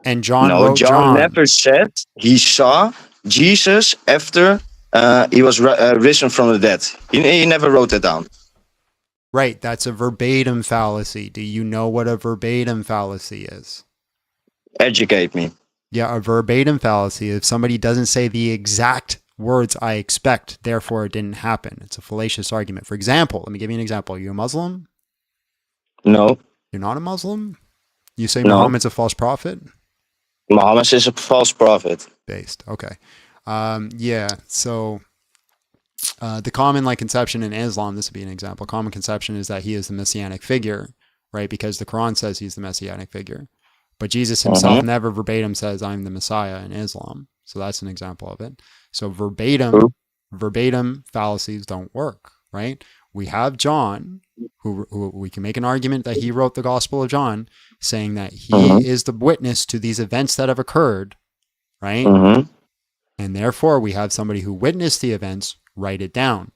Speaker 2: and John wrote
Speaker 17: John never said he saw Jesus after he was risen from the dead. He never wrote that down.
Speaker 2: Right, that's a verbatim fallacy. Do you know what a verbatim fallacy is?
Speaker 17: Educate me.
Speaker 2: Yeah, a verbatim fallacy. If somebody doesn't say the exact words I expect, therefore it didn't happen. It's a fallacious argument. For example, let me give you an example. Are you a Muslim?
Speaker 17: No.
Speaker 2: You're not a Muslim? You say
Speaker 17: No.
Speaker 2: Muhammad's a false prophet?
Speaker 17: Muhammad is a false prophet.
Speaker 2: Based. Okay. Yeah. So the common conception in Islam, this would be an example. Common conception is that he is the messianic figure, right? Because the Quran says he's the messianic figure. But Jesus himself never verbatim says I'm the Messiah in Islam. So that's an example of it. So verbatim fallacies don't work, right? We have John, who we can make an argument that he wrote the Gospel of John, saying that he is the witness to these events that have occurred, right? And therefore, we have somebody who witnessed the events write it down.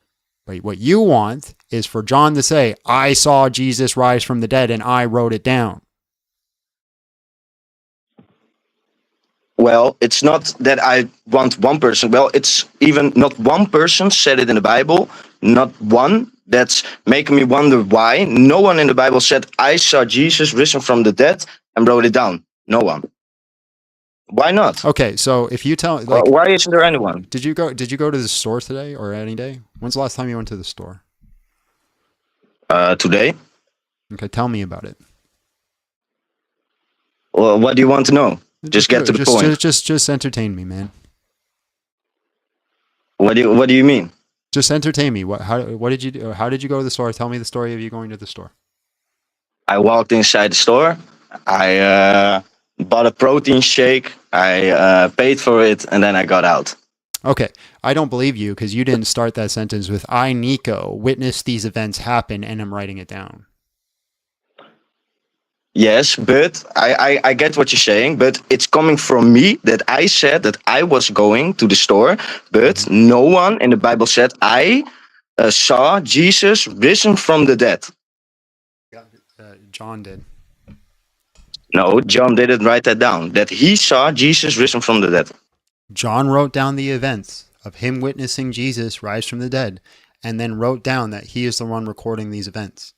Speaker 2: But what you want is for John to say, I saw Jesus rise from the dead and I wrote it down.
Speaker 17: Well, it's not that I want one person. Well, it's even not one person said it in the Bible. Not one. That's making me wonder why. No one in the Bible said, I saw Jesus risen from the dead and wrote it down. No one. Why not?
Speaker 2: Okay, so if you tell
Speaker 17: why isn't there anyone?
Speaker 2: Did you go to the store today or any day? When's the last time you went to the store?
Speaker 17: Today.
Speaker 2: Okay, tell me about it.
Speaker 17: Well, what do you want to know? Just get to the point.
Speaker 2: Just entertain me, man.
Speaker 17: What do you mean?
Speaker 2: Just entertain me. What did you do? How did you go to the store? Tell me the story of you going to the store.
Speaker 17: I walked inside the store. I bought a protein shake. I paid for it, and then I got out.
Speaker 2: Okay, I don't believe you because you didn't start that sentence with "I, Nico, witnessed these events happen, and I'm writing it down."
Speaker 17: Yes, but I get what you're saying, but it's coming from me that I said that I was going to the store, but no one in the Bible said I saw Jesus risen from the dead.
Speaker 2: John did.
Speaker 17: No, John didn't write that down, that he saw Jesus risen from the dead.
Speaker 2: John wrote down the events of him witnessing Jesus rise from the dead, and then wrote down that he is the one recording these events.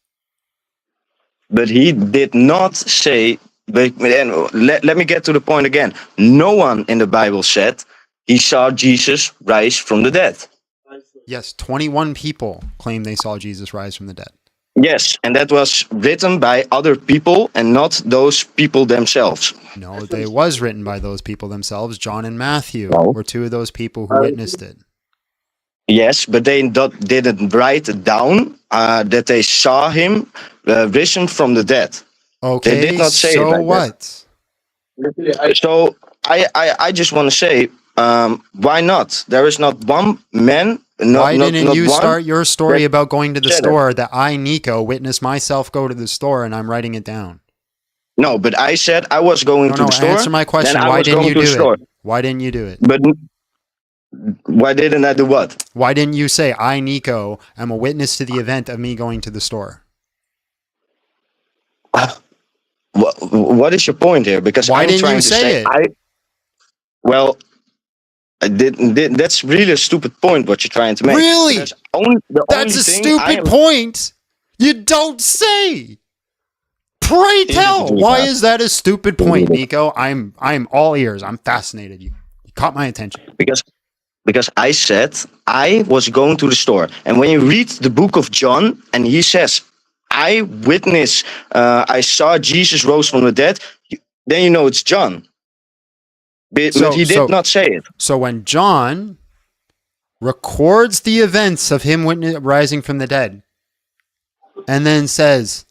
Speaker 17: But he did not say, let me get to the point again. No one in the Bible said he saw Jesus rise from the dead.
Speaker 2: Yes, 21 people claim they saw Jesus rise from the dead.
Speaker 17: Yes, and that was written by other people and not those people themselves.
Speaker 2: No, it was written by those people themselves. John and Matthew were two of those people who witnessed it.
Speaker 17: Yes, but they didn't write it down that they saw him risen from the dead.
Speaker 2: Okay,
Speaker 17: they did not say
Speaker 2: so
Speaker 17: it like
Speaker 2: what?
Speaker 17: That. So I just want to say, why not? There is not one man.
Speaker 2: Why didn't you start your story about going to the store that I, Nico, witnessed myself go to the store and I'm writing it down?
Speaker 17: No, but I said I was going to the store.
Speaker 2: Answer my question. Why didn't you do it? Why didn't you do it?
Speaker 17: But why didn't I do what?
Speaker 2: Why didn't you say, I, Nico, am a witness to the event of me going to the store?
Speaker 17: What is your point here? Because
Speaker 2: why
Speaker 17: I'm
Speaker 2: didn't
Speaker 17: trying
Speaker 2: you
Speaker 17: to
Speaker 2: say it?
Speaker 17: That's really a stupid point what you're trying to make.
Speaker 2: Really? That's a stupid point. You don't say. Pray tell. Why is that a stupid point, Nico? I'm all ears. I'm fascinated. You caught my attention.
Speaker 17: Because I said I was going to the store. And when you read the book of John and he says, I witnessed, I saw Jesus rose from the dead, then you know it's John. But he did not say it.
Speaker 2: So when John records the events of him rising from the dead, and then says,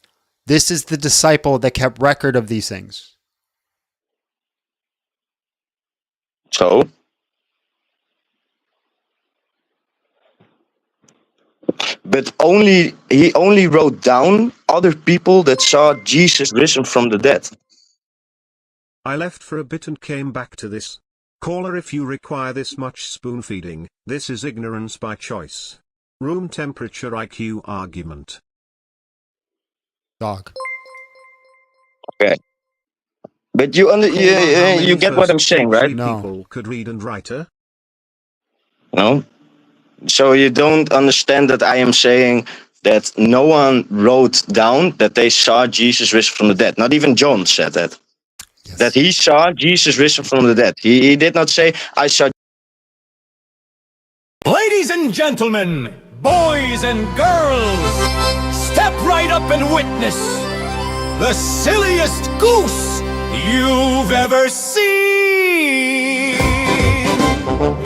Speaker 2: "This is the disciple that kept record of these things."
Speaker 17: So, but he only wrote down other people that saw Jesus risen from the dead.
Speaker 4: I left for a bit and came back to this. Caller, if you require this much spoon feeding, this is ignorance by choice. Room temperature IQ argument.
Speaker 2: Dog.
Speaker 17: Okay. But you get what I'm saying, right?
Speaker 4: People could read and write her?
Speaker 17: No. So you don't understand that I am saying that no one wrote down that they saw Jesus risen from the dead. Not even John said that. Yes. That he saw Jesus risen from the dead. He did not say, I saw.
Speaker 3: Ladies and gentlemen, boys and girls, step right up and witness the silliest goose you've ever seen.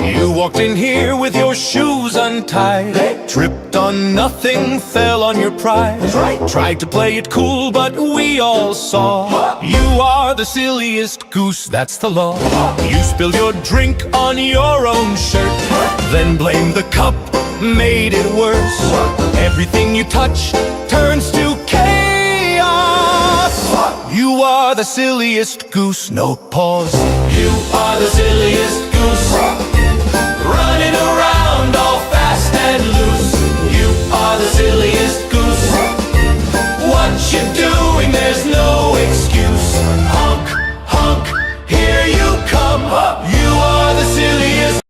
Speaker 3: You walked in here with your shoes untied, tripped on nothing, fell on your pride. Tried to play it cool, but we all saw you are the silliest goose, that's the law. You spilled your drink on your own shirt, then blamed the cup, made it worse. Everything you touch turns to chaos. You are the silliest goose, no pause. You are the silliest goose, running around all fast and loose. You are the silliest goose. What you doing, there's no excuse. Honk, honk, here you come. You are the silliest.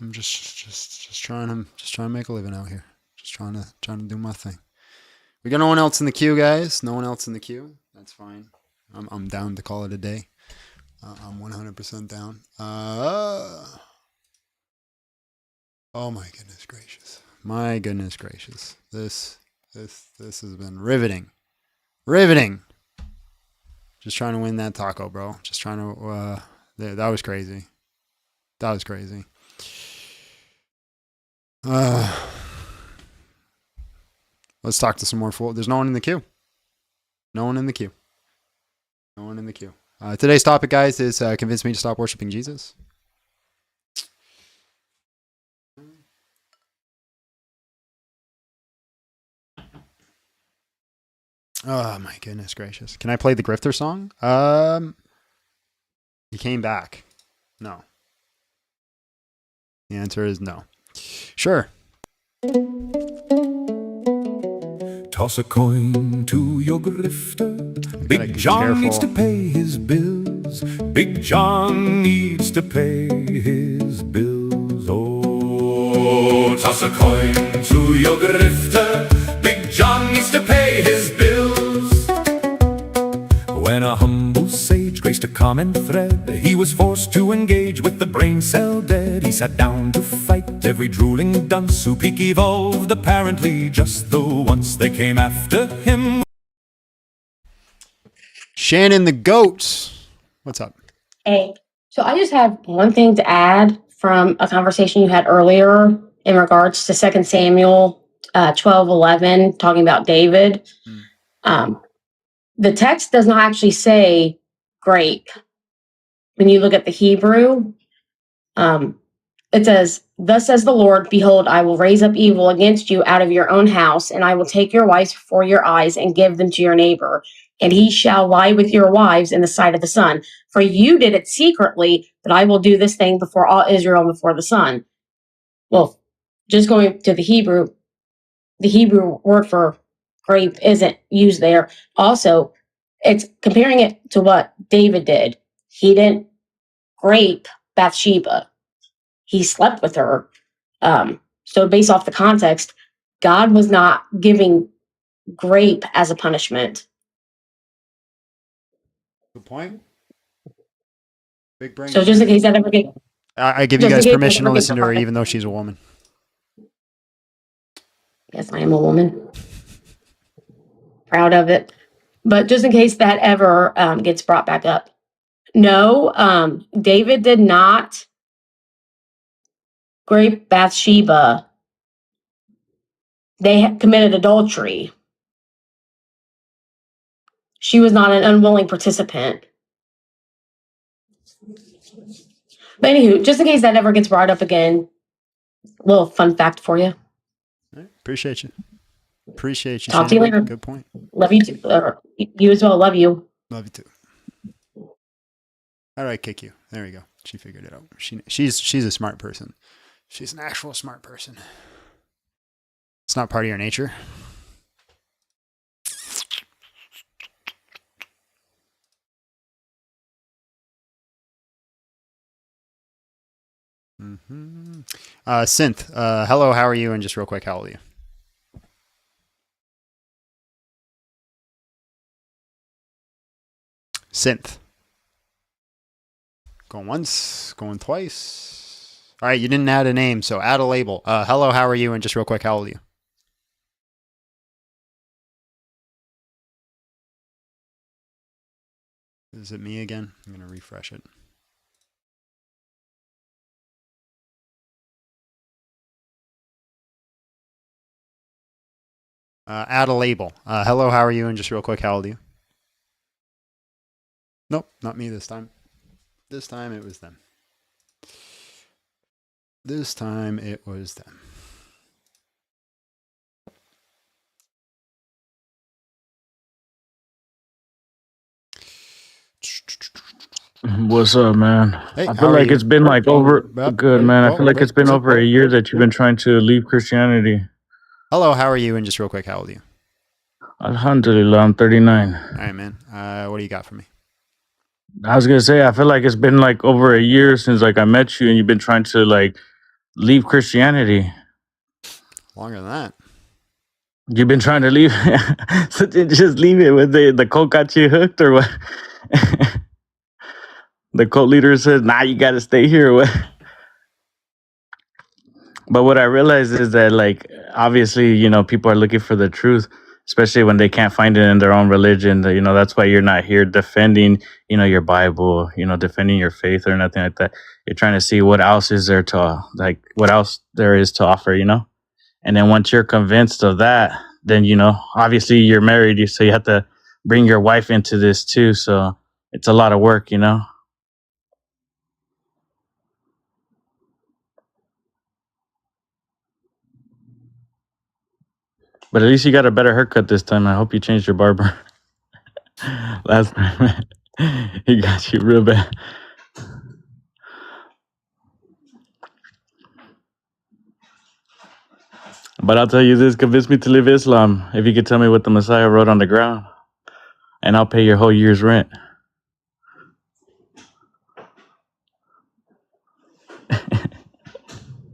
Speaker 2: I'm just trying to make a living out here. Just trying to do my thing. We got no one else in the queue, guys. No one else in the queue. That's fine. I'm down to call it a day. I'm 100% down. Oh my goodness gracious. My goodness gracious. This has been riveting. Riveting. Just trying to win that taco, bro. Just trying to that was crazy. That was crazy. Let's talk to some more fool. There's no one in the queue. No one in the queue. No one in the queue. Today's topic, guys, is convince me to stop worshiping Jesus. Oh my goodness gracious! Can I play the Grifter song? He came back. No. The answer is no. Sure.
Speaker 3: Toss a coin to your grifter. Big John needs to pay his bills. Big John needs to pay his bills. Oh, toss a coin to your grifter. Big John needs to pay his bills. When a humble sage graced a common thread, he was forced to engage with the brain cell dead. He sat down to fight every drooling dunce who peak evolved, apparently just the once they came after him.
Speaker 2: Shannon the goat. What's up?
Speaker 18: Hey, so I just have one thing to add from a conversation you had earlier in regards to 2 Samuel 12:11, talking about David. The text does not actually say grape. When you look at the Hebrew, it says, "Thus says the Lord, behold, I will raise up evil against you out of your own house, and I will take your wives before your eyes and give them to your neighbor, and he shall lie with your wives in the sight of the sun. For you did it secretly, but I will do this thing before all Israel and before the sun." Well, just going to the Hebrew word for grape isn't used there. Also, it's comparing it to what David did. He didn't grape Bathsheba. He slept with her. So based off the context, God was not giving grape as a punishment.
Speaker 2: Good point. Big brain.
Speaker 18: So just in case that ever gets...
Speaker 2: I give you guys permission to listen to her even though she's a woman.
Speaker 18: Yes, I am a woman. proud of it. But just in case that ever gets brought back up. No, David did not rape Bathsheba. They had committed adultery. She was not an unwilling participant. But anywho, just in case that ever gets brought up again, little fun fact for you.
Speaker 2: Appreciate you. Appreciate you.
Speaker 18: Talk to you later.
Speaker 2: Good point.
Speaker 18: Love you too. You as well. Love you.
Speaker 2: Love you too. All right, kick you. There we go. She figured it out. She's a smart person. She's an actual smart person. It's not part of your nature. Synth, hello, how are you? And just real quick, how old are you? Synth. Going once, going twice. All right, you didn't add a name, so add a label. Hello, how are you? And just real quick, how old are you? Is it me again? I'm going to refresh it. Add a label. Hello, how are you? And just real quick, how old are you? Nope, not me this time. This time it was them. This time it was them.
Speaker 15: What's up, man?
Speaker 2: Hey,
Speaker 15: I feel like it's been like over. Good, man. I feel like it's been over a year that you've been trying to leave Christianity.
Speaker 2: Hello, how are you? And just real quick, how old are you?
Speaker 15: Alhamdulillah, I'm 39.
Speaker 2: All right, man. What do you got for me?
Speaker 15: I was gonna say, I feel like it's been like over a year since like I met you, and you've been trying to like leave Christianity.
Speaker 2: Longer than that.
Speaker 15: You've been trying to leave, so just leave it. With the cult got you hooked, or what? The cult leader says, "Nah, you got to stay here." Or what? But what I realized is that, like, obviously, you know, people are looking for the truth, especially when they can't find it in their own religion. You know, that's why you're not here defending, you know, your Bible, you know, defending your faith or nothing like that. You're trying to see what else is there to, like, what else there is to offer, you know? And then once you're convinced of that, then, you know, obviously you're married, so you have to bring your wife into this too. So it's a lot of work, you know? But at least you got a better haircut this time. I hope you changed your barber. Last time, he got you real bad. But I'll tell you this, convince me to leave Islam if you could tell me what the Messiah wrote on the ground, and I'll pay your whole year's rent.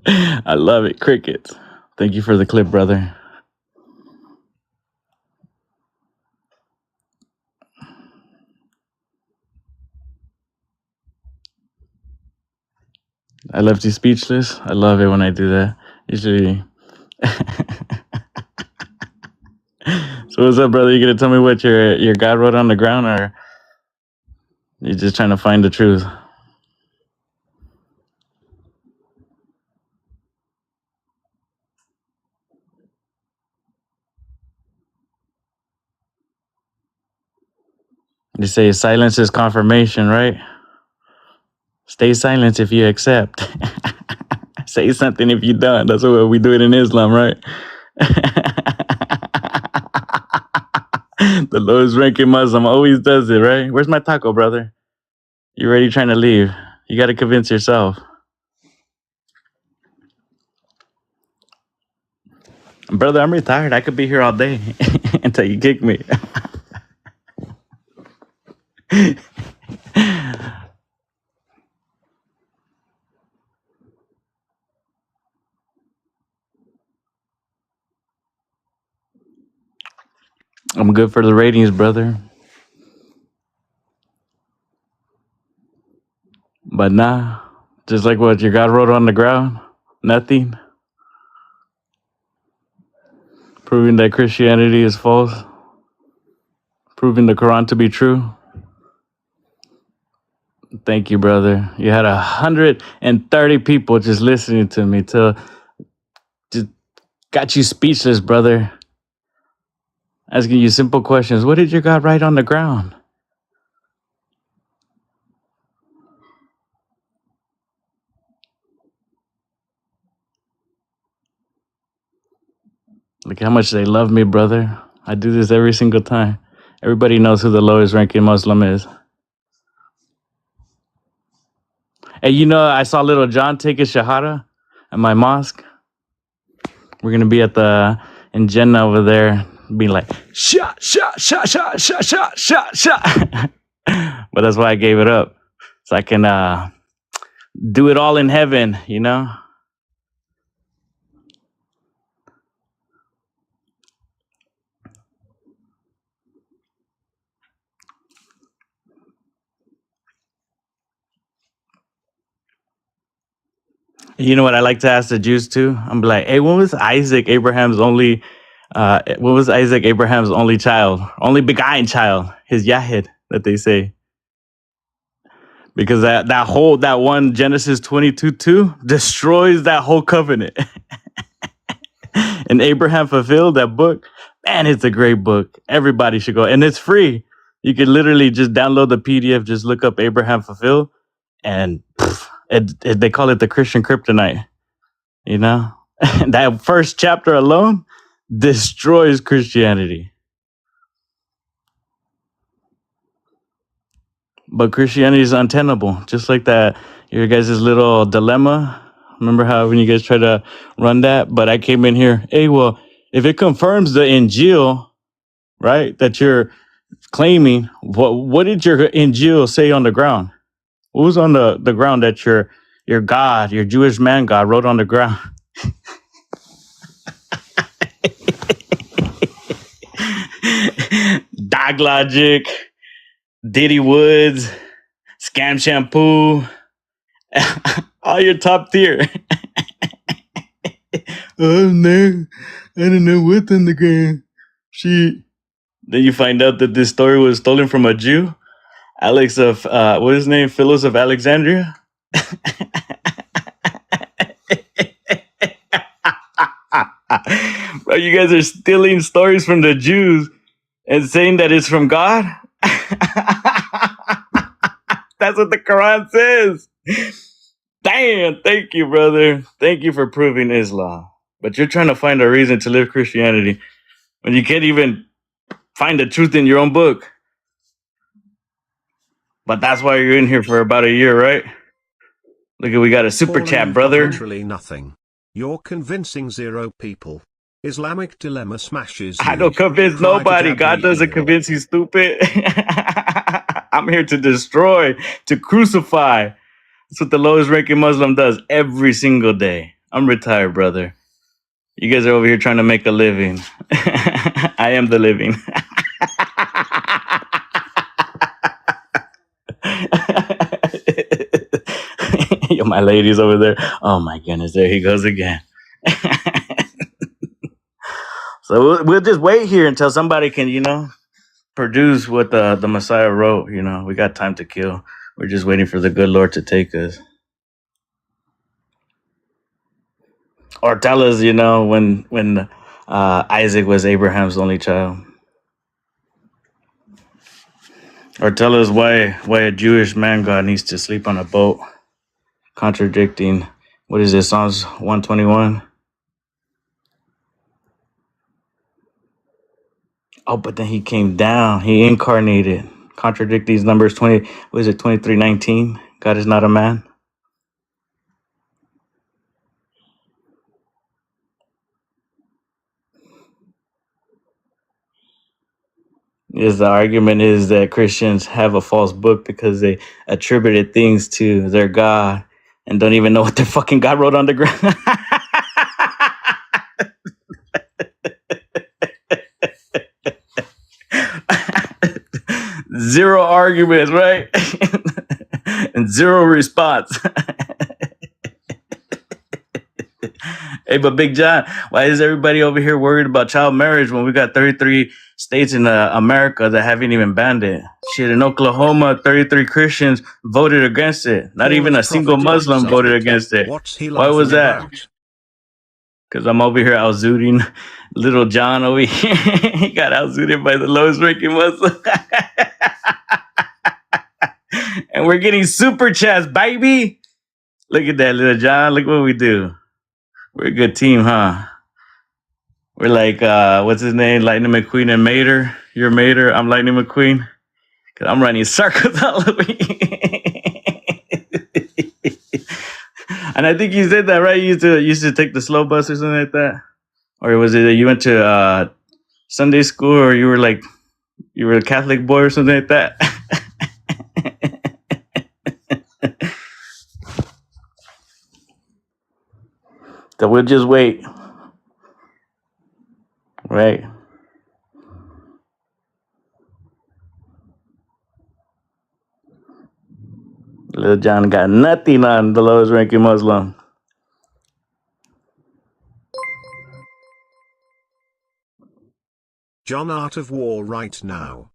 Speaker 15: I love it. Crickets. Thank you for the clip, brother. I left you speechless. I love it when I do that. Usually. So what's up, brother? You gonna tell me what your God wrote on the ground, or you're just trying to find the truth? They say silence is confirmation, right? Stay silent if you accept. Say something if you don't. That's what we do it in Islam, right? The lowest ranking Muslim always does it, right? Where's my taco, brother? You already trying to leave. You got to convince yourself. Brother, I'm retired. I could be here all day until you kick me. I'm good for the ratings, brother. But nah, just like what your God wrote on the ground, nothing. Proving that Christianity is false. proving the Quran to be true. Thank you, brother. You had 130 people just listening to me till just got you speechless, brother. Asking you simple questions. What did your God write on the ground? Look how much they love me, brother. I do this every single time. Everybody knows who the lowest ranking Muslim is. Hey, you know, I saw little John take his shahada at my mosque. We're going to be in Jannah over there, being like, shot, shot, shot, shot, shot, shot, shot, shot. But that's why I gave it up. So I can do it all in heaven, you know? You know what I like to ask the Jews too? I'm like, hey, when was Isaac Abraham's only child, only begotten child, his Yahid that they say? Because that one Genesis 22:2 destroys that whole covenant. And Abraham fulfilled that book. Man, it's a great book. Everybody should go, and it's free. You can literally just download the PDF, just look up Abraham fulfilled, and they call it the Christian kryptonite. You know, that first chapter alone destroys Christianity. But Christianity is untenable, just like that. Your guys' little dilemma. Remember how when you guys try to run that? But I came in here, hey, well, if it confirms the Injil, right, that you're claiming, what did your Injil say on the ground? What was on the ground that your God, your Jewish man God, wrote on the ground? Dog Logic, Diddy Woods, Scam Shampoo, all your top tier. Oh no, I don't know what's on the ground. Shit. Then you find out that this story was stolen from a Jew, Alex of what is his name? Philos of Alexandria. Bro, you guys are stealing stories from the Jews and saying that it's from God? That's what the Quran says. Damn, thank you, brother. Thank you for proving Islam. But you're trying to find a reason to live Christianity when you can't even find the truth in your own book. But that's why you're in here for about a year, right? Look, we got a super chat, brother.
Speaker 4: Literally nothing. You're convincing zero people. Islamic dilemma smashes.
Speaker 15: I don't convince nobody. God doesn't convince you, stupid. I'm here to destroy, to crucify. That's what the lowest ranking Muslim does every single day. I'm retired, brother. You guys are over here trying to make a living. I am the living. Yo, my lady's over there. Oh my goodness, there he goes again. So we'll just wait here until somebody can, you know, produce what the Messiah wrote. You know, we got time to kill. We're just waiting for the good Lord to take us. Or tell us, you know, when Isaac was Abraham's only child. Or tell us why a Jewish man God needs to sleep on a boat, contradicting, what is it, Psalms 121? Oh, but then he came down, he incarnated, contradict these numbers 20, what is it, 23:19? God is not a man. Yes, the argument is that Christians have a false book because they attributed things to their God and don't even know what their fucking God wrote on the ground. Zero arguments, right? And zero response. Hey, but Big John, why is everybody over here worried about child marriage when we got 33 states in America that haven't even banned it? Shit, in Oklahoma, 33 Christians voted against it. Not even a single Muslim voted against it. Why was that? Because I'm over here out-zooting little John over here. He got out-zooted by the lowest ranking Muslim. And we're getting super chats, baby. Look at that, little John. Look what we do. We're a good team, huh? We're like, what's his name? Lightning McQueen and Mater. You're Mater. I'm Lightning McQueen. Because I'm running circles all over you. And I think you said that, right? You used to take the slow bus or something like that? Or was it that you went to Sunday school, or you were a Catholic boy or something like that? So we'll just wait. Right. Little John got nothing on the lowest ranking Muslim.
Speaker 4: John Art of War right now.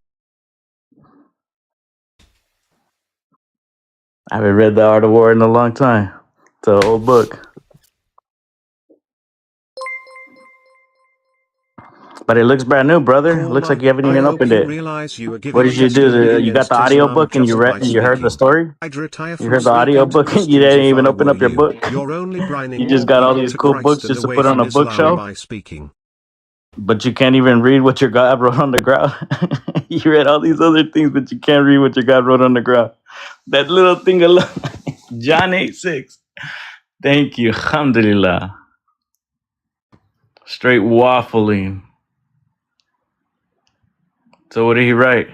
Speaker 15: I haven't read The Art of War in a long time. It's an old book. But it looks brand new, brother. Looks like you haven't even opened it. What did you do? You got the audio book and you heard the story? You heard the audio book and you didn't even open up your book? You just got all these cool books just to put on a bookshelf? But you can't even read what your God wrote on the ground? You read all these other things, but you can't read what your God wrote on the ground. That little thing alone. John 8:6. Thank you. Alhamdulillah. Straight waffling. So what did he write?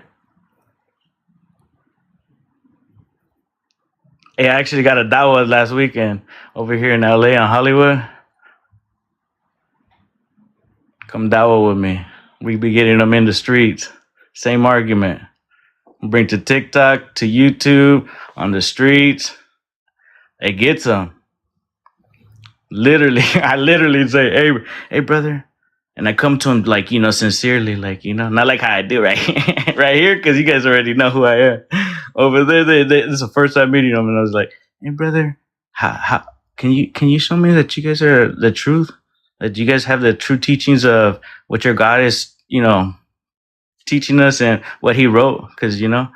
Speaker 15: Hey, I actually got a dawah last weekend over here in LA on Hollywood. Come dawah with me. We be getting them in the streets. Same argument. Bring to TikTok, to YouTube, on the streets. It gets them. Literally, I literally say, hey, brother. And I come to him like, sincerely, like, not like how I do right right here, because you guys already know who I am. Over there, this is the first time meeting him, and I was like, hey, brother, how can you show me that you guys are the truth? That you guys have the true teachings of what your God is, teaching us and what he wrote? Because, and I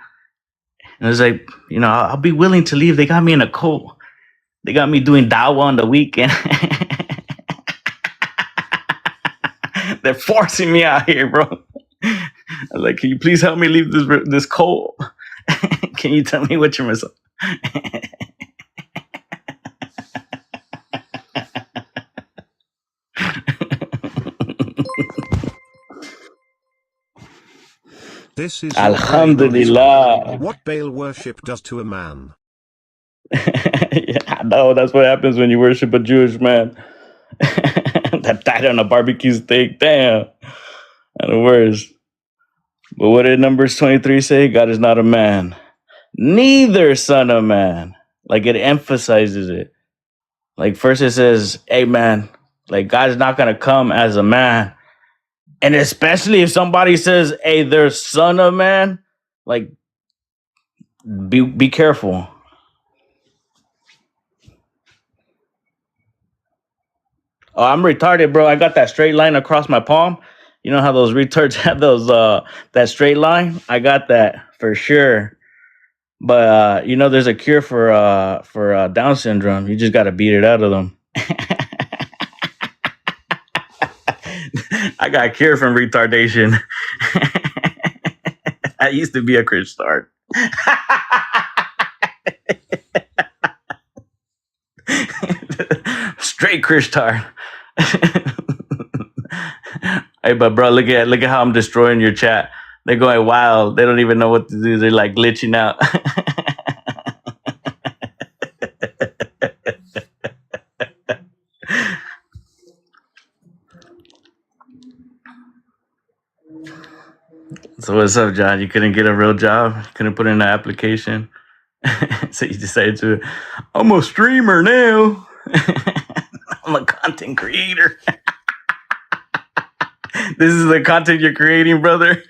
Speaker 15: was like, I'll be willing to leave. They got me in a cult. They got me doing dawah on the weekend. They're forcing me out here, bro. I was like, can you please help me leave this cult? Can you tell me what you're missing?
Speaker 4: This is
Speaker 15: Alhamdulillah.
Speaker 4: What Baal worship does to a man.
Speaker 15: Yeah, I know, that's what happens when you worship a Jewish man. That died on a barbecue steak. Damn. And the worst. But what did Numbers 23 say? God is not a man, neither son of man. Like, it emphasizes it. Like, first it says, hey, man, like, God is not going to come as a man. And especially if somebody says, hey, they're son of man, like, be careful. Oh, I'm retarded, bro. I got that straight line across my palm. You know how those retards have those that straight line? I got that for sure. But there's a cure for Down syndrome. You just got to beat it out of them. I got a cure from retardation. I used to be a Christard. Straight Christard. Hey, but bro, look at how I'm destroying your chat. They're going wild. They don't even know what to do. They're like glitching out. So what's up, John? You couldn't get a real job? You couldn't put in an application? So you decided to, I'm a streamer now. I'm a content creator. This is the content you're creating, brother.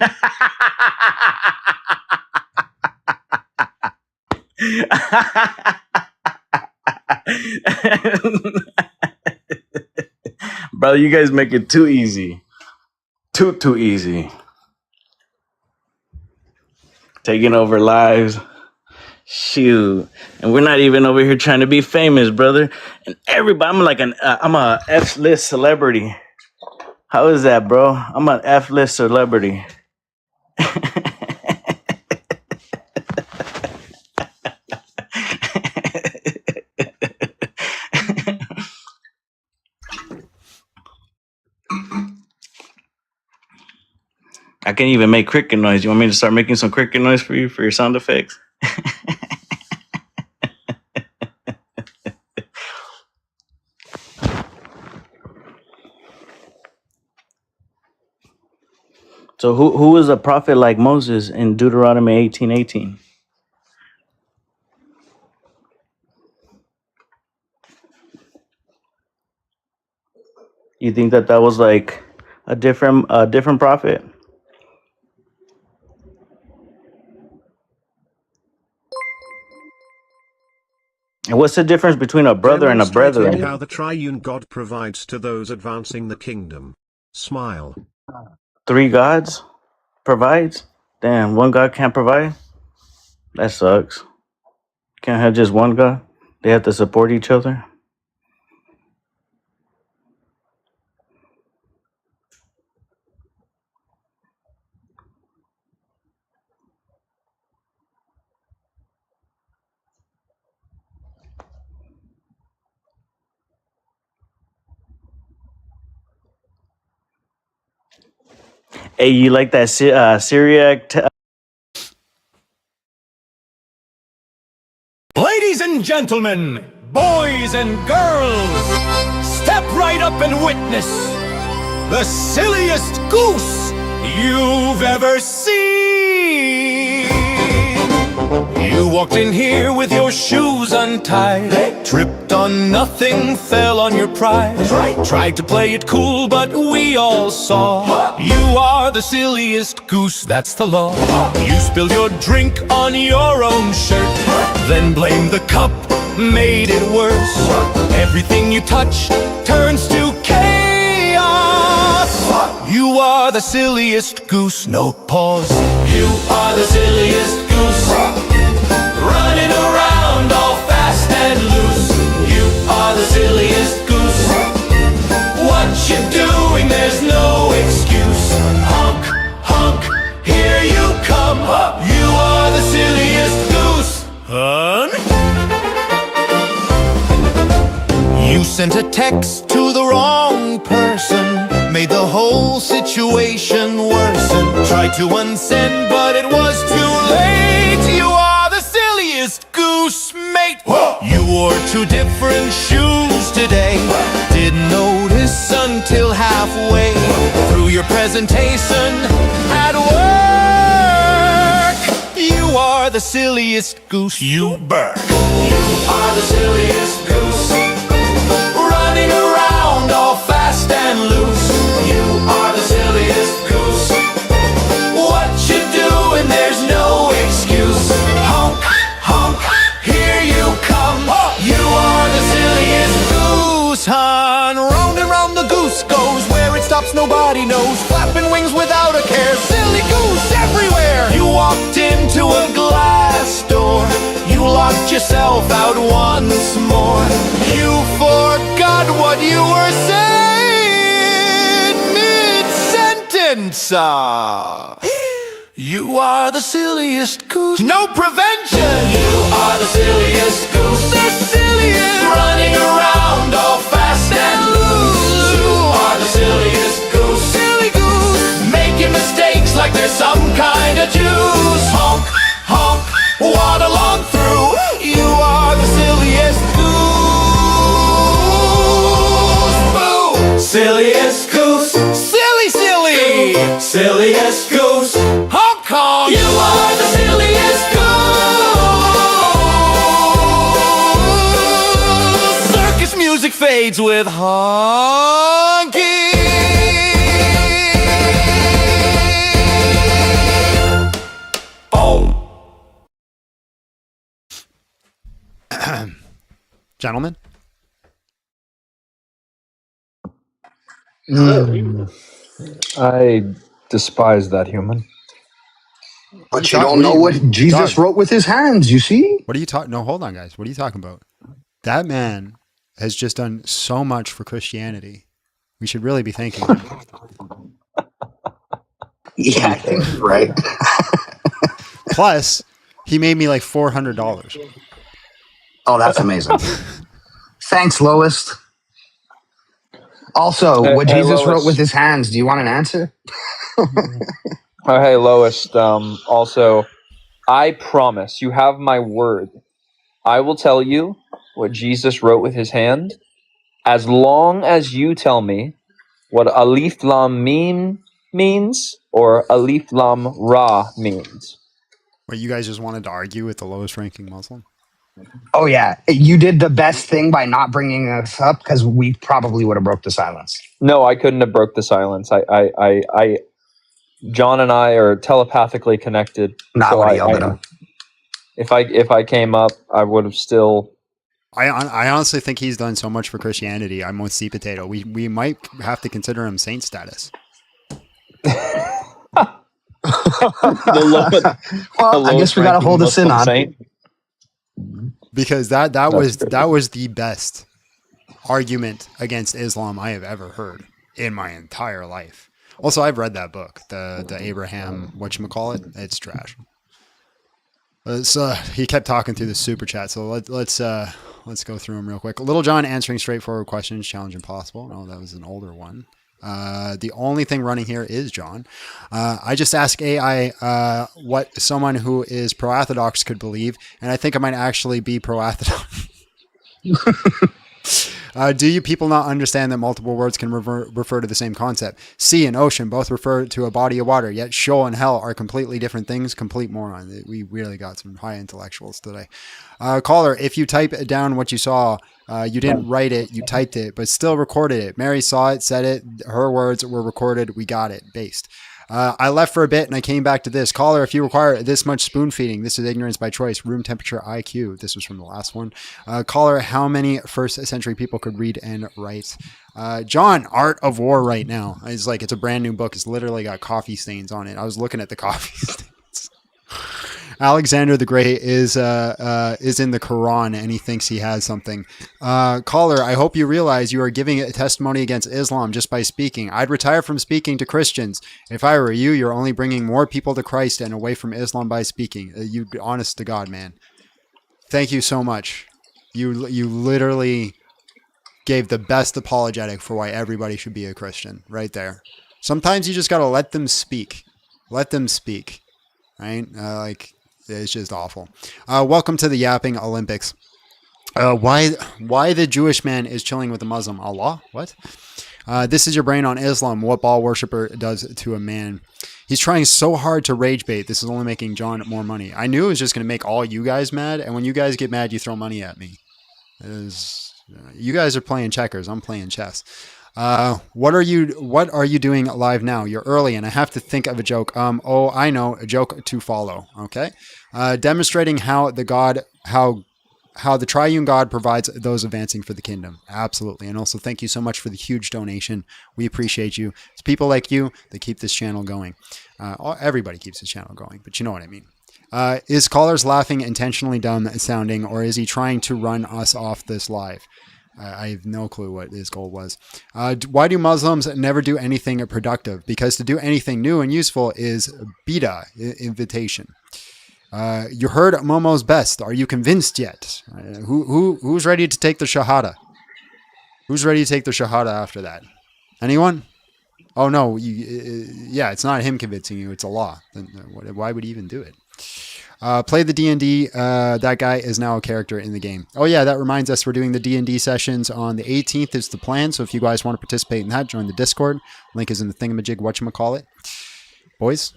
Speaker 15: Brother, you guys make it too easy. Too easy. Taking over lives. Shoot. And we're not even over here trying to be famous, brother. And everybody, I'm a F-list celebrity. How is that, bro? I'm an F-list celebrity. I can't even make cricket noise. You want me to start making some cricket noise for you for your sound effects? So who was a prophet like Moses in Deuteronomy 18:18? You think that was like a different prophet? And what's the difference between a brother and a brethren?
Speaker 4: How the triune God provides to those advancing the kingdom. Smile.
Speaker 15: 3 gods provides? Damn, one God can't provide? That sucks. Can't have just one God? They have to support each other? Hey, you like that Syriac?
Speaker 3: Ladies and gentlemen, boys and girls, step right up and witness the silliest goose you've ever seen. You walked in here with your shoes untied, tripped on nothing, fell on your pride. Tried to play it cool, but we all saw you are the silliest goose, that's the law. You spilled your drink on your own shirt, then blamed the cup, made it worse. Everything you touch turns to chaos. You are the silliest goose, no pause. You are the silliest goose, running around all fast and loose. You are the silliest goose. What you doing, there's no excuse. Honk, honk, here you come. You are the silliest goose. You sent a text to the wrong person, made the whole situation worsen. Tried to unsend, but it was too late. You are the silliest goose, mate. You wore 2 different shoes today. Didn't notice until halfway through your presentation at work. You are the silliest goose, you bark. You are the silliest goose, running around all fast and loose. You are the silliest goose. What you doing, there's no excuse. Honk, honk, here you come. You are the silliest goose, hon. Round and round the goose goes, where it stops nobody knows. Flapping wings without a care, silly goose everywhere. You walked into a glass door, you locked yourself out once more. You forgot what you were saying mid-sentence. You are the silliest goose, no prevention. You are the silliest goose, the silliest, running around all fast and loose. You are the silliest goose, silly goose, making mistakes like there's some kind of juice. Honk, honk, water along through. You are the silliest goose. Boo! Silliest goose, silly, silly, silliest goose. Hong Kong. You are the silliest goose. Circus music face. parades with honky. Boom.
Speaker 2: Gentlemen?
Speaker 12: I despise that human.
Speaker 19: But you don't know what Jesus wrote with his hands, you see?
Speaker 2: What are you talking? No, hold on, guys. What are you talking about? That man has just done so much for Christianity. We should really be thanking him.
Speaker 19: Yeah, I think you're right.
Speaker 2: Plus, he made me like $400.
Speaker 19: Oh, that's amazing. Thanks, Lowest. Also, what Jesus
Speaker 12: Lois.
Speaker 19: wrote with his hands, do you want an answer?
Speaker 12: Hey, Lois. Also, I promise, you have my word. I will tell you what Jesus wrote with his hand, as long as you tell me what Alif Lam Mim means or Alif Lam Ra means.
Speaker 2: Wait, you guys just wanted to argue with the lowest ranking Muslim?
Speaker 19: Oh, yeah. You did the best thing by not bringing us up because we probably would have broke the silence.
Speaker 12: No, I couldn't have broke the silence. John and I are telepathically connected.
Speaker 19: Not what I yelled at him.
Speaker 12: If I came up, I would have still.
Speaker 2: I honestly think he's done so much for Christianity. I'm with C Potato. We might have to consider him saint status.
Speaker 19: Well, I guess we got to hold this in on.
Speaker 12: Saint.
Speaker 2: Because that was the best argument against Islam I have ever heard in my entire life. Also, I've read that book, the Abraham whatchamacallit. It's trash. He kept talking through the super chat, so let's go through them real quick. Little John answering straightforward questions, challenge impossible. Oh, that was an older one. The only thing running here is John. I just asked AI what someone who is pro-orthodox could believe, and I think I might actually be pro-orthodox. Do you people not understand that multiple words can refer to the same concept? Sea and ocean both refer to a body of water, yet Sheol and hell are completely different things. Complete moron. We really got some high intellectuals today. Caller, if you type down what you saw, you didn't write it, you typed it, but still recorded it. Mary saw it, said it, her words were recorded, we got it, based. I left for a bit and I came back to this. Caller, if you require this much spoon feeding, this is ignorance by choice, room temperature IQ. This was from the last one. Caller, how many first century people could read and write? John, Art of War right now. It's like, it's a brand new book. It's literally got coffee stains on it. I was looking at the coffee stains. Alexander the Great is in the Quran and he thinks he has something. Caller, I hope you realize you are giving a testimony against Islam just by speaking. I'd retire from speaking to Christians. If I were you, you're only bringing more people to Christ and away from Islam by speaking. You honest to God, man. Thank you so much. You literally gave the best apologetic for why everybody should be a Christian right there. Sometimes you just got to let them speak. Let them speak. Right? It's just awful. Welcome to the Yapping Olympics. Why the Jewish man is chilling with a Muslim? Allah? What? This is your brain on Islam. What Baal worshiper does to a man? He's trying so hard to rage bait. This is only making John more money. I knew it was just going to make all you guys mad. And when you guys get mad, you throw money at me. You guys are playing checkers. I'm playing chess. What are you doing live now? You're early and I have to think of a joke. Oh, I know, a joke to follow. Okay. Demonstrating how the triune God provides those advancing for the kingdom. Absolutely. And also thank you so much for the huge donation. We appreciate you. It's people like you that keep this channel going. Everybody keeps this channel going, but you know what I mean. Is callers laughing intentionally dumb sounding, or is he trying to run us off this live? I have no clue what his goal was. Why do Muslims never do anything productive? Because to do anything new and useful is bida, invitation. You heard Momo's best. Are you convinced yet? Who's ready to take the shahada? Who's ready to take the shahada after that? Anyone? Oh no, yeah, it's not him convincing you. It's Allah. Then why would he even do it? Play the D&D. That guy is now a character in the game. Oh yeah, that reminds us, we're doing the D&D sessions on the 18th is the plan. So if you guys want to participate in that, join the Discord. Link is in the thingamajig, whatchamacallit. Boys?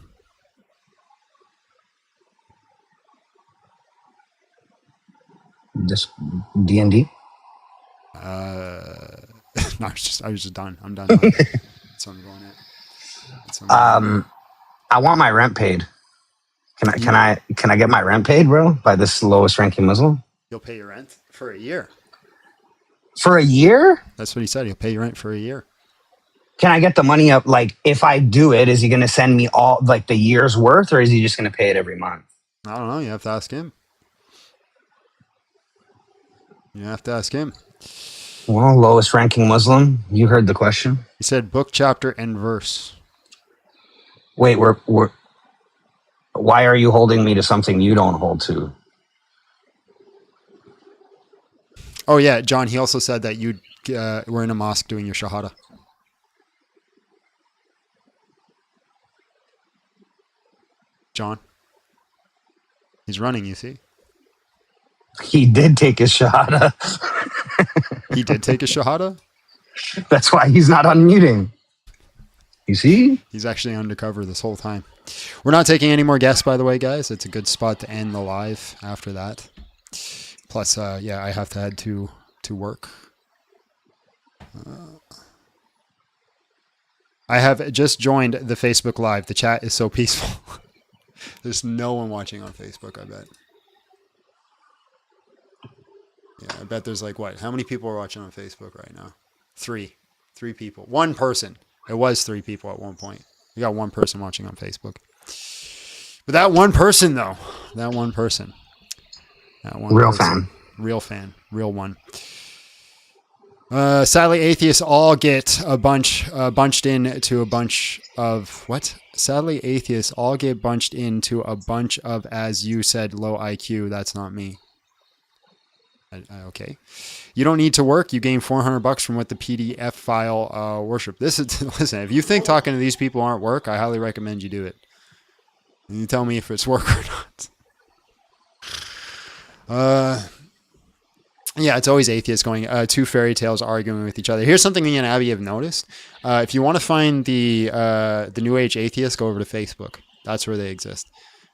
Speaker 19: This D&D?
Speaker 2: I was just done. I'm done. That's what I'm going at.
Speaker 19: I want my rent paid. Can I get my rent paid, bro, by this lowest ranking Muslim?
Speaker 2: You'll pay your rent for a year.
Speaker 19: For a year?
Speaker 2: That's what he said. He'll pay your rent for a year.
Speaker 19: Can I get the money up? Like, if I do it, is he going to send me all like the year's worth, or is he just going to pay it every month?
Speaker 2: I don't know. You have to ask him.
Speaker 19: Well, lowest ranking Muslim. You heard the question.
Speaker 2: He said book, chapter, and verse.
Speaker 19: Wait, why are you holding me to something you don't hold to?
Speaker 2: Oh yeah, John. He also said that you were in a mosque doing your shahada. John. He's running. You see.
Speaker 19: He did take his shahada.
Speaker 2: He did take his shahada?
Speaker 19: That's why he's not unmuting. You see?
Speaker 2: He's actually undercover this whole time. We're not taking any more guests, by the way, guys. It's a good spot to end the live after that. Plus, yeah, I have to head to work. I have just joined the Facebook Live. The chat is so peaceful. There's no one watching on Facebook, I bet. Yeah, I bet there's like, what? How many people are watching on Facebook right now? Three people. One person. It was 3 people at one point. We got one person watching on Facebook. But that one person, though. Real person.
Speaker 19: Fan.
Speaker 2: Real fan. Real one. Sadly, atheists all get bunched into a bunch of what? Sadly, atheists all get bunched into a bunch of, as you said, low IQ. That's not me. Okay. You don't need to work. You gain $400 from what the PDF file worship. Listen, if you think talking to these people aren't work, I highly recommend you do it. And you tell me if it's work or not. Yeah, it's always atheists going, 2 fairy tales arguing with each other. Here's something me and Abby have noticed. If you want to find the New Age atheists, go over to Facebook. That's where they exist.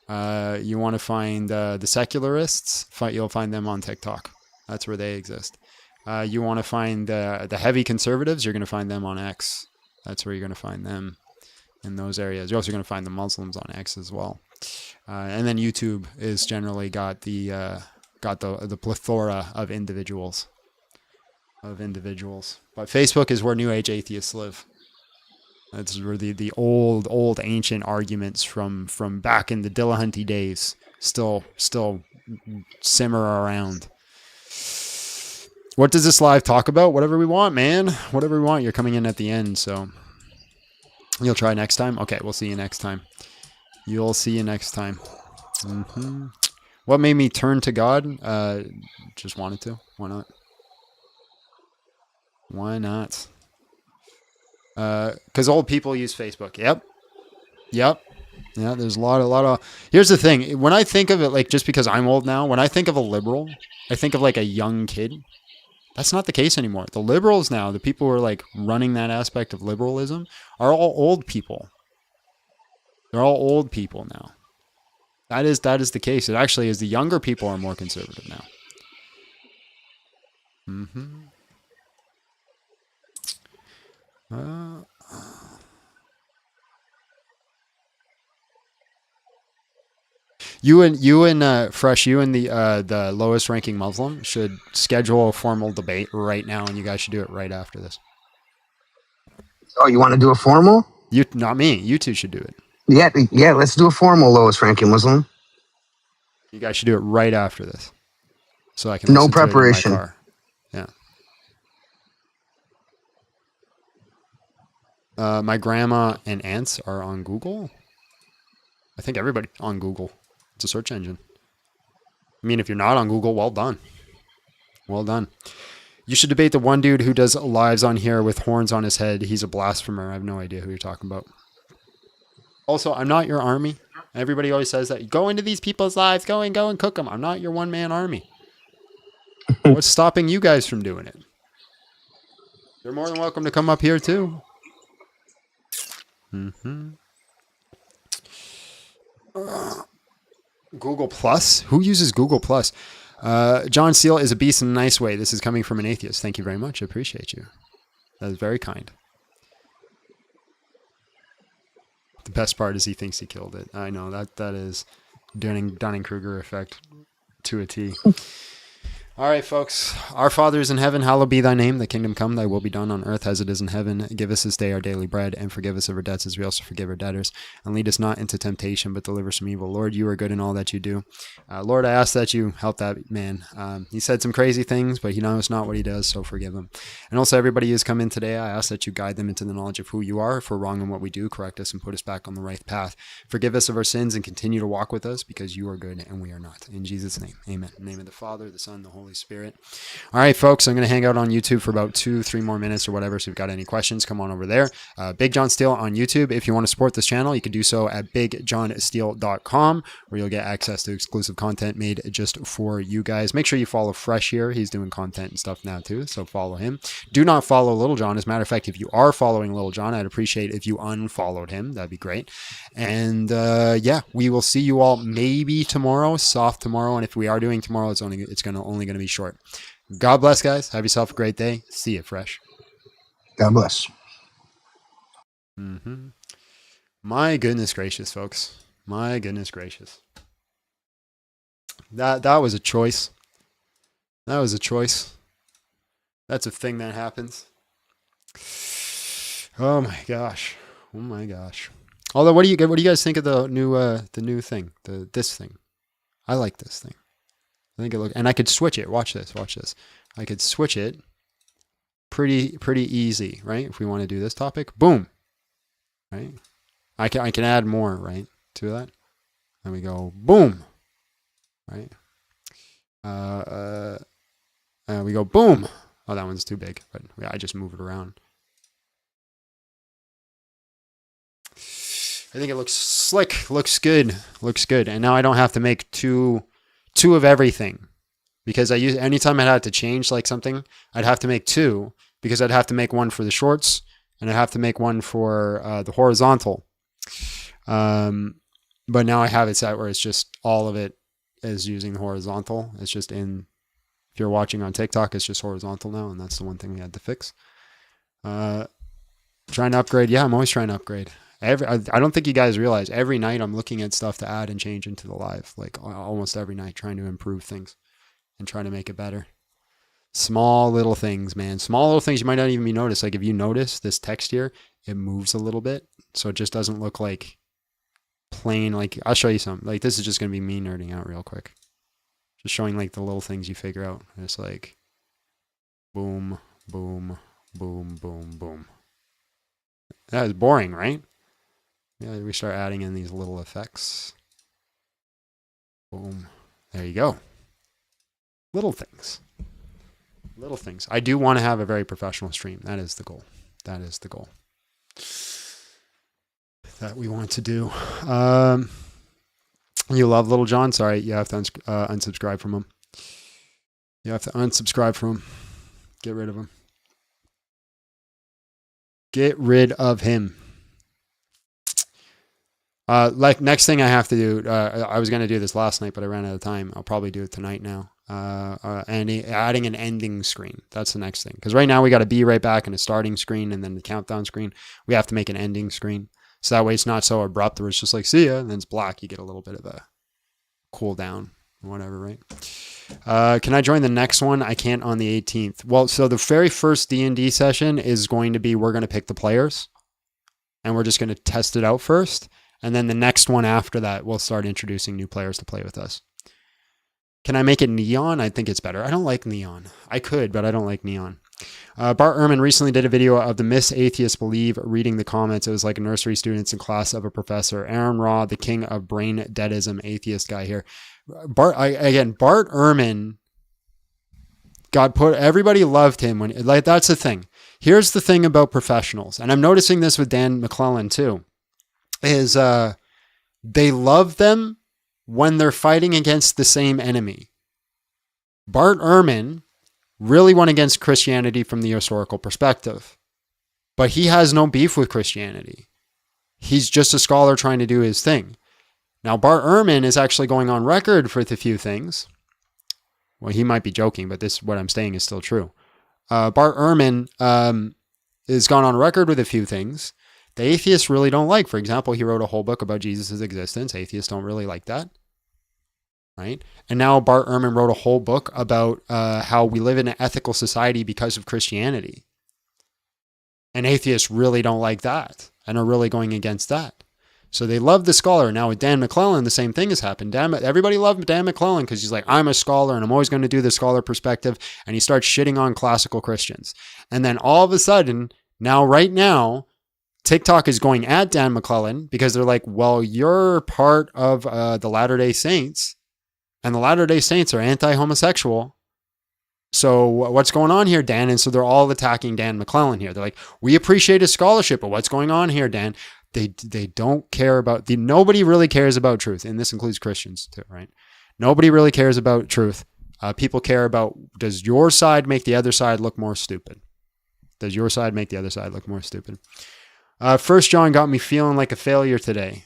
Speaker 2: You want to find the secularists, you'll find them on TikTok. That's where they exist. You want to find the heavy conservatives, you're going to find them on X. That's where you're going to find them in those areas. You're also going to find the Muslims on X as well. And then YouTube is generally got the plethora of individuals. But Facebook is where New Age atheists live. That's where the old ancient arguments from back in the Dillahunty days still simmer around. What does this live talk about? Whatever we want, man. Whatever we want. You're coming in at the end, so you'll try next time? Okay, we'll see you next time. You'll see you next time. What made me turn to God? Just wanted to. Why not? Why not? Because old people use Facebook. Yep. Yeah, there's a lot of... Here's the thing. When I think of it, like, just because I'm old now, when I think of a liberal, I think of like a young kid. That's not the case anymore. The liberals now, the people who are like running that aspect of liberalism, are all old people. They're all old people now. That is the case. It actually is. The younger people are more conservative now. You and Fresh, you and the lowest ranking Muslim should schedule a formal debate right now, and you guys should do it right after this.
Speaker 19: Oh, you want to do a formal?
Speaker 2: Not me. You two should do it.
Speaker 19: Yeah. Let's do a formal lowest ranking Muslim.
Speaker 2: You guys should do it right after this, so I can.
Speaker 19: No preparation.
Speaker 2: To it in my car. Yeah. My grandma and aunts are on Google. I think everybody on Google. It's a search engine. I mean, if you're not on Google, well done. Well done. You should debate the one dude who does lives on here with horns on his head. He's a blasphemer. I have no idea who you're talking about. Also, I'm not your army. Everybody always says that. Go into these people's lives. Go and cook them. I'm not your one-man army. What's stopping you guys from doing it? You're more than welcome to come up here, too. Google Plus? Who uses Google Plus? John Steele is a beast in a nice way. This is coming from an atheist. Thank you very much. I appreciate you. That is very kind. The best part is he thinks he killed it. I know that is Dunning-Kruger effect to a T. All right, folks. Our Father is in heaven, hallowed be thy name. Thy kingdom come, thy will be done on earth as it is in heaven. Give us this day our daily bread, and forgive us of our debts as we also forgive our debtors. And lead us not into temptation, but deliver us from evil. Lord, you are good in all that you do. Lord, I ask that you help that man. He said some crazy things, but he knows not what he does, so forgive him. And also everybody who's come in today, I ask that you guide them into the knowledge of who you are. If we're wrong in what we do, correct us and put us back on the right path. Forgive us of our sins and continue to walk with us, because you are good and we are not. In Jesus' name, amen. In the name of the Father, the Son, the Holy Spirit. All right, folks, I'm going to hang out on YouTube for about 2-3 more minutes or whatever. So if you've got any questions, come on over there. Big John Steele on YouTube. If you want to support this channel, you can do so at bigjohnsteele.com, where you'll get access to exclusive content made just for you guys. Make sure you follow Fresh here. He's doing content and stuff now too, so follow him. Do not follow Little John. As a matter of fact, if you are following Little John, I'd appreciate if you unfollowed him. That'd be great. And yeah, we will see you all maybe tomorrow, soft tomorrow. And if we are doing tomorrow, it's only going to be short. God bless, guys. Have yourself a great day. See you, Fresh.
Speaker 19: God bless.
Speaker 2: My goodness gracious, folks. My goodness gracious. That was a choice. That was a choice. That's a thing that happens. Oh my gosh. Oh my gosh. Although, what do you guys think of the new thing? This thing. I like this thing. I think it looks, and I could switch it. Watch this. I could switch it pretty easy, right? If we want to do this topic, boom, right? I can add more, right, to that. Then we go boom, right? We go boom. Oh, that one's too big, but yeah, I just move it around. I think it looks slick, looks good. And now I don't have to make two of everything, because anytime I had to change like something, I'd have to make two, because I'd have to make one for the shorts and I'd have to make one for the horizontal. But now I have it set where it's just all of it is using the horizontal. It's just if you're watching on TikTok, it's just horizontal now. And that's the one thing we had to fix. Trying to upgrade. Yeah, I'm always trying to upgrade. I don't think you guys realize, every night I'm looking at stuff to add and change into the live, like almost every night, trying to improve things and trying to make it better. Small little things, man. Small little things you might not even be noticed. Like if you notice this text here, it moves a little bit. So it just doesn't look like plain, like I'll show you something. Like this is just going to be me nerding out real quick. Just showing like the little things you figure out. It's like boom, boom, boom, boom, boom. That is boring, right? Yeah, we start adding in these little effects. Boom. There you go. Little things. Little things. I do want to have a very professional stream. That is the goal. That is the goal that we want to do. You love Little John? Sorry, you have to unsubscribe from him. You have to unsubscribe from him. Get rid of him. Get rid of him. Like next thing I have to do, I was going to do this last night, but I ran out of time. I'll probably do it tonight now. And adding an ending screen. That's the next thing. Because right now we got a be right back and a starting screen and then the countdown screen. We have to make an ending screen. So that way it's not so abrupt where it's just like, see ya, and then it's black. You get a little bit of a cool down or whatever, right? Can I join the next one? I can't on the 18th. Well, so the very first D&D session is going to be, we're going to pick the players and we're just going to test it out first. And then the next one after that, we'll start introducing new players to play with us. Can I make it neon? I think it's better. I don't like neon. I could, but I don't like neon. Bart Ehrman recently did a video of the Miss Atheists Believe reading the comments. It was like a nursery students in class of a professor. Aaron Raw, the king of brain deadism, atheist guy here. Bart Ehrman everybody loved him that's the thing. Here's the thing about professionals, and I'm noticing this with Dan McClellan too, is they love them when they're fighting against the same enemy. Bart Ehrman really went against Christianity from the historical perspective, but he has no beef with Christianity. He's just a scholar trying to do his thing. Now, Bart Ehrman is actually going on record with a few things. Well, he might be joking, but what I'm saying is still true. Bart Ehrman has gone on record with a few things the atheists really don't like. For example, he wrote a whole book about Jesus' existence. Atheists don't really like that. Right? And now Bart Ehrman wrote a whole book about how we live in an ethical society because of Christianity. And atheists really don't like that and are really going against that. So they love the scholar. Now with Dan McClellan, the same thing has happened. Everybody loved Dan McClellan because he's like, I'm a scholar and I'm always going to do the scholar perspective. And he starts shitting on classical Christians. And then all of a sudden, right now, TikTok is going at Dan McClellan because they're like, well, you're part of the Latter-day Saints. And the Latter-day Saints are anti-homosexual. So what's going on here, Dan? And so they're all attacking Dan McClellan here. They're like, we appreciate his scholarship, but what's going on here, Dan? They don't care about nobody really cares about truth. And this includes Christians too, right? Nobody really cares about truth. People care about, does your side make the other side look more stupid? Does your side make the other side look more stupid? 1 John got me feeling like a failure today.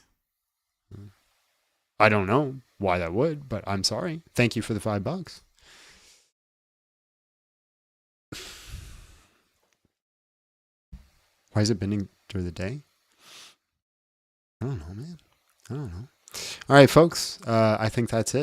Speaker 2: I don't know why that would, but I'm sorry. Thank you for the $5. Why is it bending through the day? I don't know, man. I don't know. All right, folks. I think that's it.